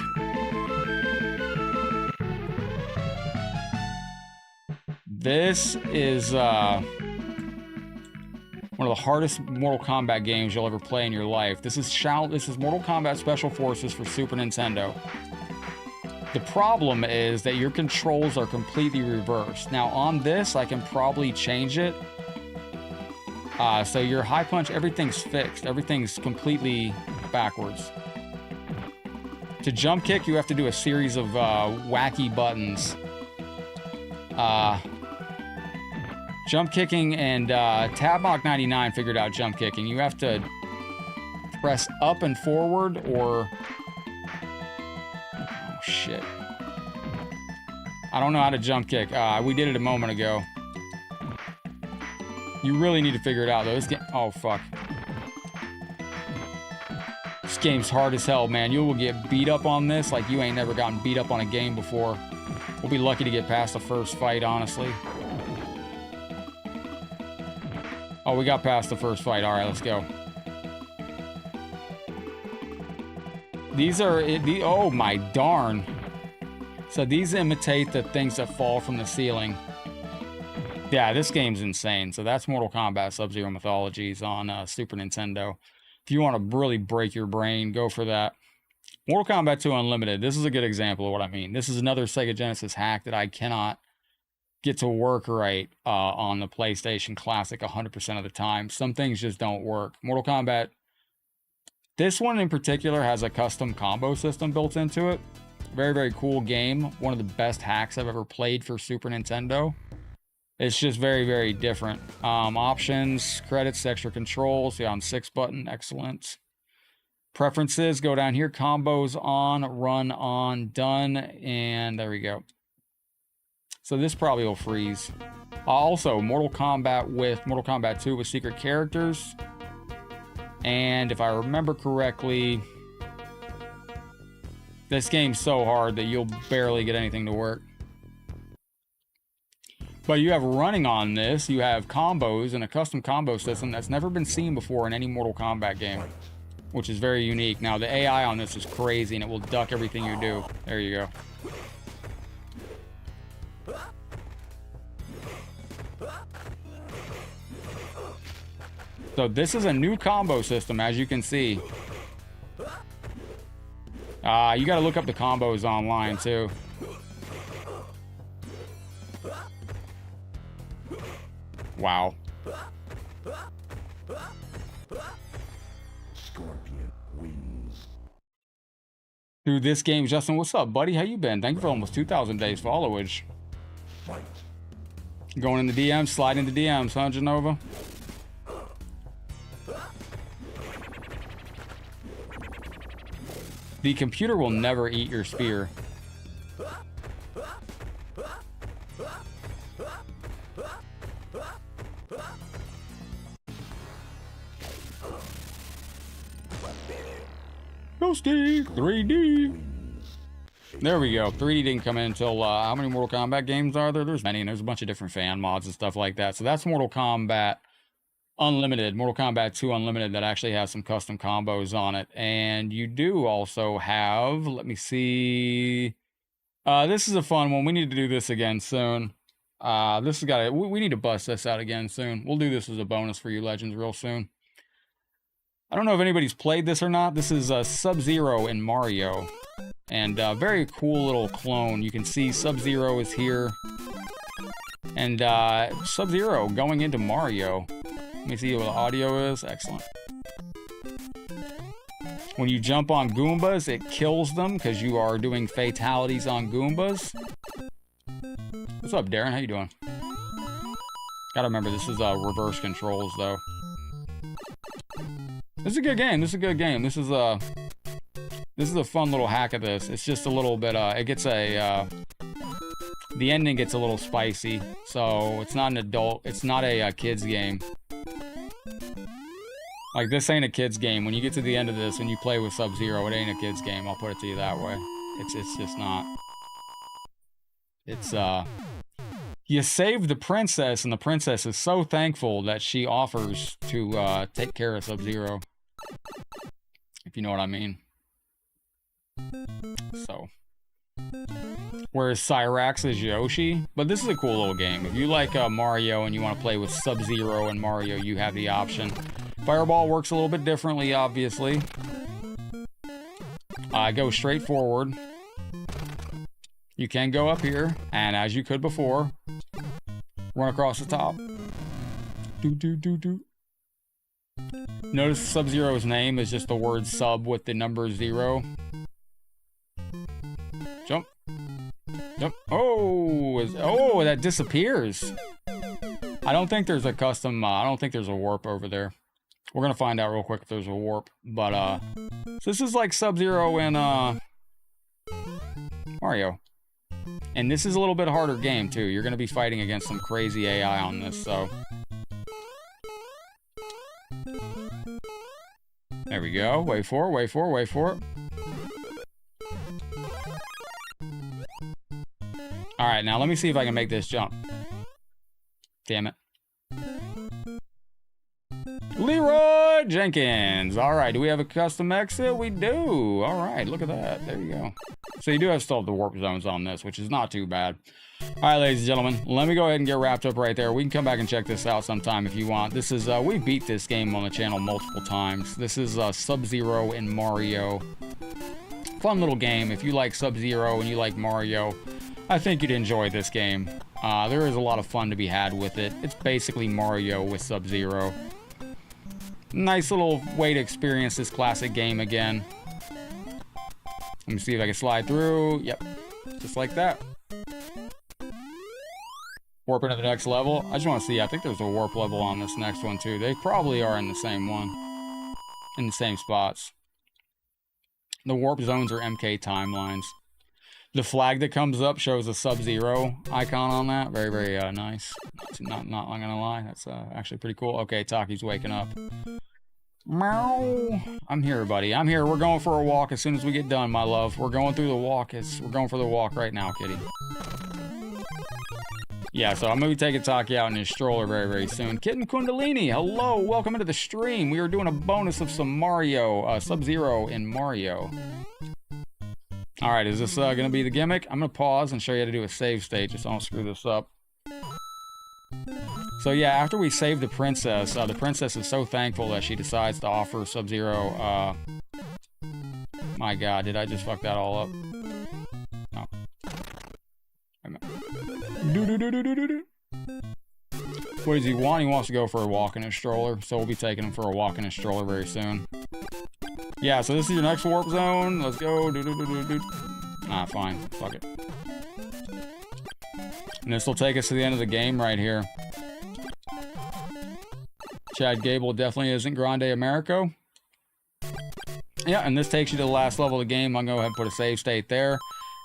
This is, well, One of the hardest Mortal Kombat games you'll ever play in your life. This is Mortal Kombat Special Forces for Super Nintendo. The problem is that your controls are completely reversed. Now on this, I can probably change it. So your high punch, everything's fixed. Everything's completely backwards. To jump kick, you have to do a series of wacky buttons. Jump kicking and Tabmock 99 figured out jump kicking. You have to press up and forward or... Oh, shit. I don't know how to jump kick. We did it a moment ago. You really need to figure it out, though. This game... Oh, fuck. This game's hard as hell, man. You will get beat up on this like you ain't never gotten beat up on a game before. We'll be lucky to get past the first fight, honestly. Oh, we got past the first fight. All right, let's go. These are... Oh, my darn. So these imitate the things that fall from the ceiling. Yeah, this game's insane. So that's Mortal Kombat Sub-Zero Mythologies on Super Nintendo. If you want to really break your brain, go for that. Mortal Kombat 2 Unlimited. This is a good example of what I mean. This is another Sega Genesis hack that I cannot get to work right on the PlayStation Classic 100% of the time. Some things just don't work. Mortal Kombat, this one in particular has a custom combo system built into it. Very, very cool game. One of the best hacks I've ever played for Super Nintendo. It's just very, very different. Options, credits, extra controls. Yeah, on 6 button, excellent. Preferences, go down here. Combos on, run on, done, and there we go. So this probably will freeze. Also, Mortal Kombat 2 with secret characters. And if I remember correctly, this game's so hard that you'll barely get anything to work. But you have running on this, you have combos and a custom combo system that's never been seen before in any Mortal Kombat game, which is very unique. Now, the AI on this is crazy, and it will duck everything you do. There you go. So this is a new combo system, as you can see. You gotta look up the combos online, too. Wow. Scorpion wins. Dude, this game, Justin, what's up, buddy? How you been? Thank you for almost 2,000 days followage. Fight. Going in the DMs, sliding into DMs, huh, Genova? The computer will never eat your spear. Ghosty 3D. There we go. 3D didn't come in until how many Mortal Kombat games are there? There's many, and there's a bunch of different fan mods and stuff like that. So that's Mortal Kombat Unlimited, Mortal Kombat 2 Unlimited, that actually has some custom combos on it. And you do also have, let me see, this is a fun one. We need to do this again soon. This has got to, we need to bust this out again soon. We'll do this as a bonus for you legends real soon. I don't know if anybody's played this or not. This is Sub-Zero in Mario. And very cool little clone. You can see Sub-Zero is here. And Sub-Zero going into Mario. Let me see what the audio is. Excellent. When you jump on Goombas, it kills them because you are doing fatalities on Goombas. What's up, Darren? How you doing? Gotta remember, this is reverse controls, though. This is a good game. This is a good game. This is a fun little hack of this. It's just a little bit, it gets a, the ending gets a little spicy. So it's not an adult, it's not a kid's game. Like, this ain't a kid's game. When you get to the end of this and you play with Sub-Zero, it ain't a kid's game. I'll put it to you that way. It's just not. It's, you save the princess, and the princess is so thankful that she offers to take care of Sub-Zero. If you know what I mean. So, Whereas Cyrax is Yoshi. But this is a cool little game. If you like Mario and you want to play with Sub-Zero and Mario, you have the option. Fireball works a little bit differently, obviously. Go straight forward. You can go up here, and as you could before, run across the top. Notice Sub-Zero's name is just the word sub with the number 0. Jump. Jump. Oh, that disappears. I don't think there's a custom, I don't think there's a warp over there. We're gonna find out real quick if there's a warp. But, so this is like Sub-Zero and, Mario. And this is a little bit harder game, too. You're gonna be fighting against some crazy AI on this, so... There we go. Wait for it, wait for it, wait for it. Alright, now let me see if I can make this jump. Damn it. Leroy Jenkins. Alright, do we have a custom exit? We do. Alright, look at that. There you go. So you do have still have the warp zones on this, which is not too bad. Alright, ladies and gentlemen, let me go ahead and get wrapped up right there. We can come back and check this out sometime if you want. This is, we beat this game on the channel multiple times. This is Sub-Zero and Mario. Fun little game. If you like Sub-Zero and you like Mario, I think you'd enjoy this game. There is a lot of fun to be had with it. It's basically Mario with Sub-Zero. Nice little way to experience this classic game again. Let me see if I can slide through. Yep, just like that. Warp into the next level. I just want to see. I think there's a warp level on this next one too. They probably are in the same one. In the same spots. The warp zones are MK timelines. The flag that comes up shows a Sub-Zero icon on that. Very, very nice. Not I'm gonna lie. That's actually pretty cool. Okay, Taki's waking up. Meow. I'm here, buddy. I'm here. We're going for a walk as soon as we get done, my love. We're going through the walk. We're going for the walk right now, kitty. Yeah, so I'm going to be taking Taki out in his stroller very, very soon. Kitten Kundalini, hello. Welcome into the stream. We are doing a bonus of some Mario, Sub-Zero in Mario. All right, is this going to be the gimmick? I'm going to pause and show you how to do a save state just so I don't screw this up. So yeah, after we save the princess is so thankful that she decides to offer Sub-Zero, my god, did I just fuck that all up? No. What does he want? He wants to go for a walk in his stroller, so we'll be taking him for a walk in his stroller very soon. Yeah, so this is your next warp zone. Let's go. Ah, fine. Fuck it. And this will take us to the end of the game right here. Chad Gable definitely isn't Grande Americo. Yeah, and this takes you to the last level of the game. I'm going to go ahead and put a save state there.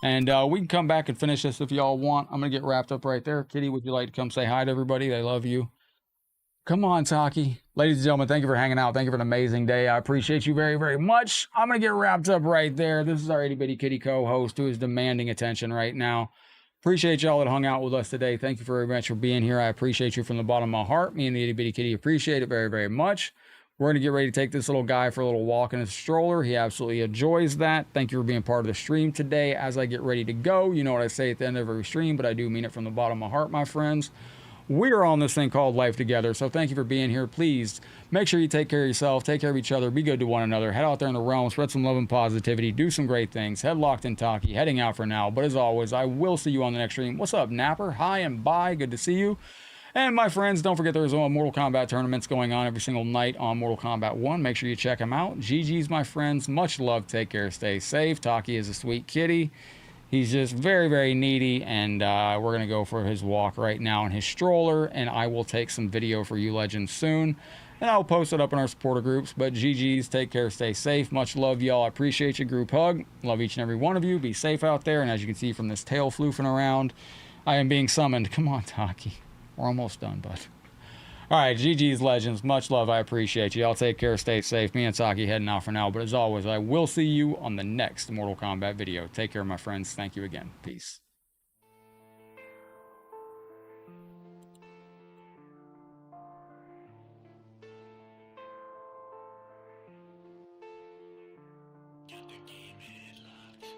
And we can come back and finish this if y'all want. I'm going to get wrapped up right there. Kitty, would you like to come say hi to everybody? They love you. Come on, Taki. Ladies and gentlemen, thank you for hanging out. Thank you for an amazing day. I appreciate you very, very much. I'm going to get wrapped up right there. This is our Itty Bitty Kitty co-host who is demanding attention right now. Appreciate y'all that hung out with us today. Thank you very much for being here. I appreciate you from the bottom of my heart. Me and the Itty Bitty Kitty appreciate it very, very much. We're going to get ready to take this little guy for a little walk in his stroller. He absolutely enjoys that. Thank you for being part of the stream today. As I get ready to go, you know what I say at the end of every stream, but I do mean it from the bottom of my heart, my friends. We are on this thing called life together, so thank you for being here. Please make sure you take care of yourself, take care of each other, be good to one another. Head out there in the realm, spread some love and positivity, do some great things. Headlocked and Taki, heading out for now. But as always, I will see you on the next stream. What's up, Napper? Hi and bye. Good to see you. And my friends, don't forget there's Mortal Kombat tournaments going on every single night on Mortal Kombat 1. Make sure you check them out. GG's, my friends. Much love. Take care. Stay safe. Taki is a sweet kitty. He's just very, very needy. And we're going to go for his walk right now in his stroller. And I will take some video for you legends soon. And I'll post it up in our supporter groups. But GG's. Take care. Stay safe. Much love, y'all. I appreciate you. Group hug. Love each and every one of you. Be safe out there. And as you can see from this tail floofing around, I am being summoned. Come on, Taki. We're almost done, bud. All right, GG's legends. Much love. I appreciate you. Y'all take care. Stay safe. Me and Taki heading out for now. But as always, I will see you on the next Mortal Kombat video. Take care, my friends. Thank you again. Peace. Get the game headlocked.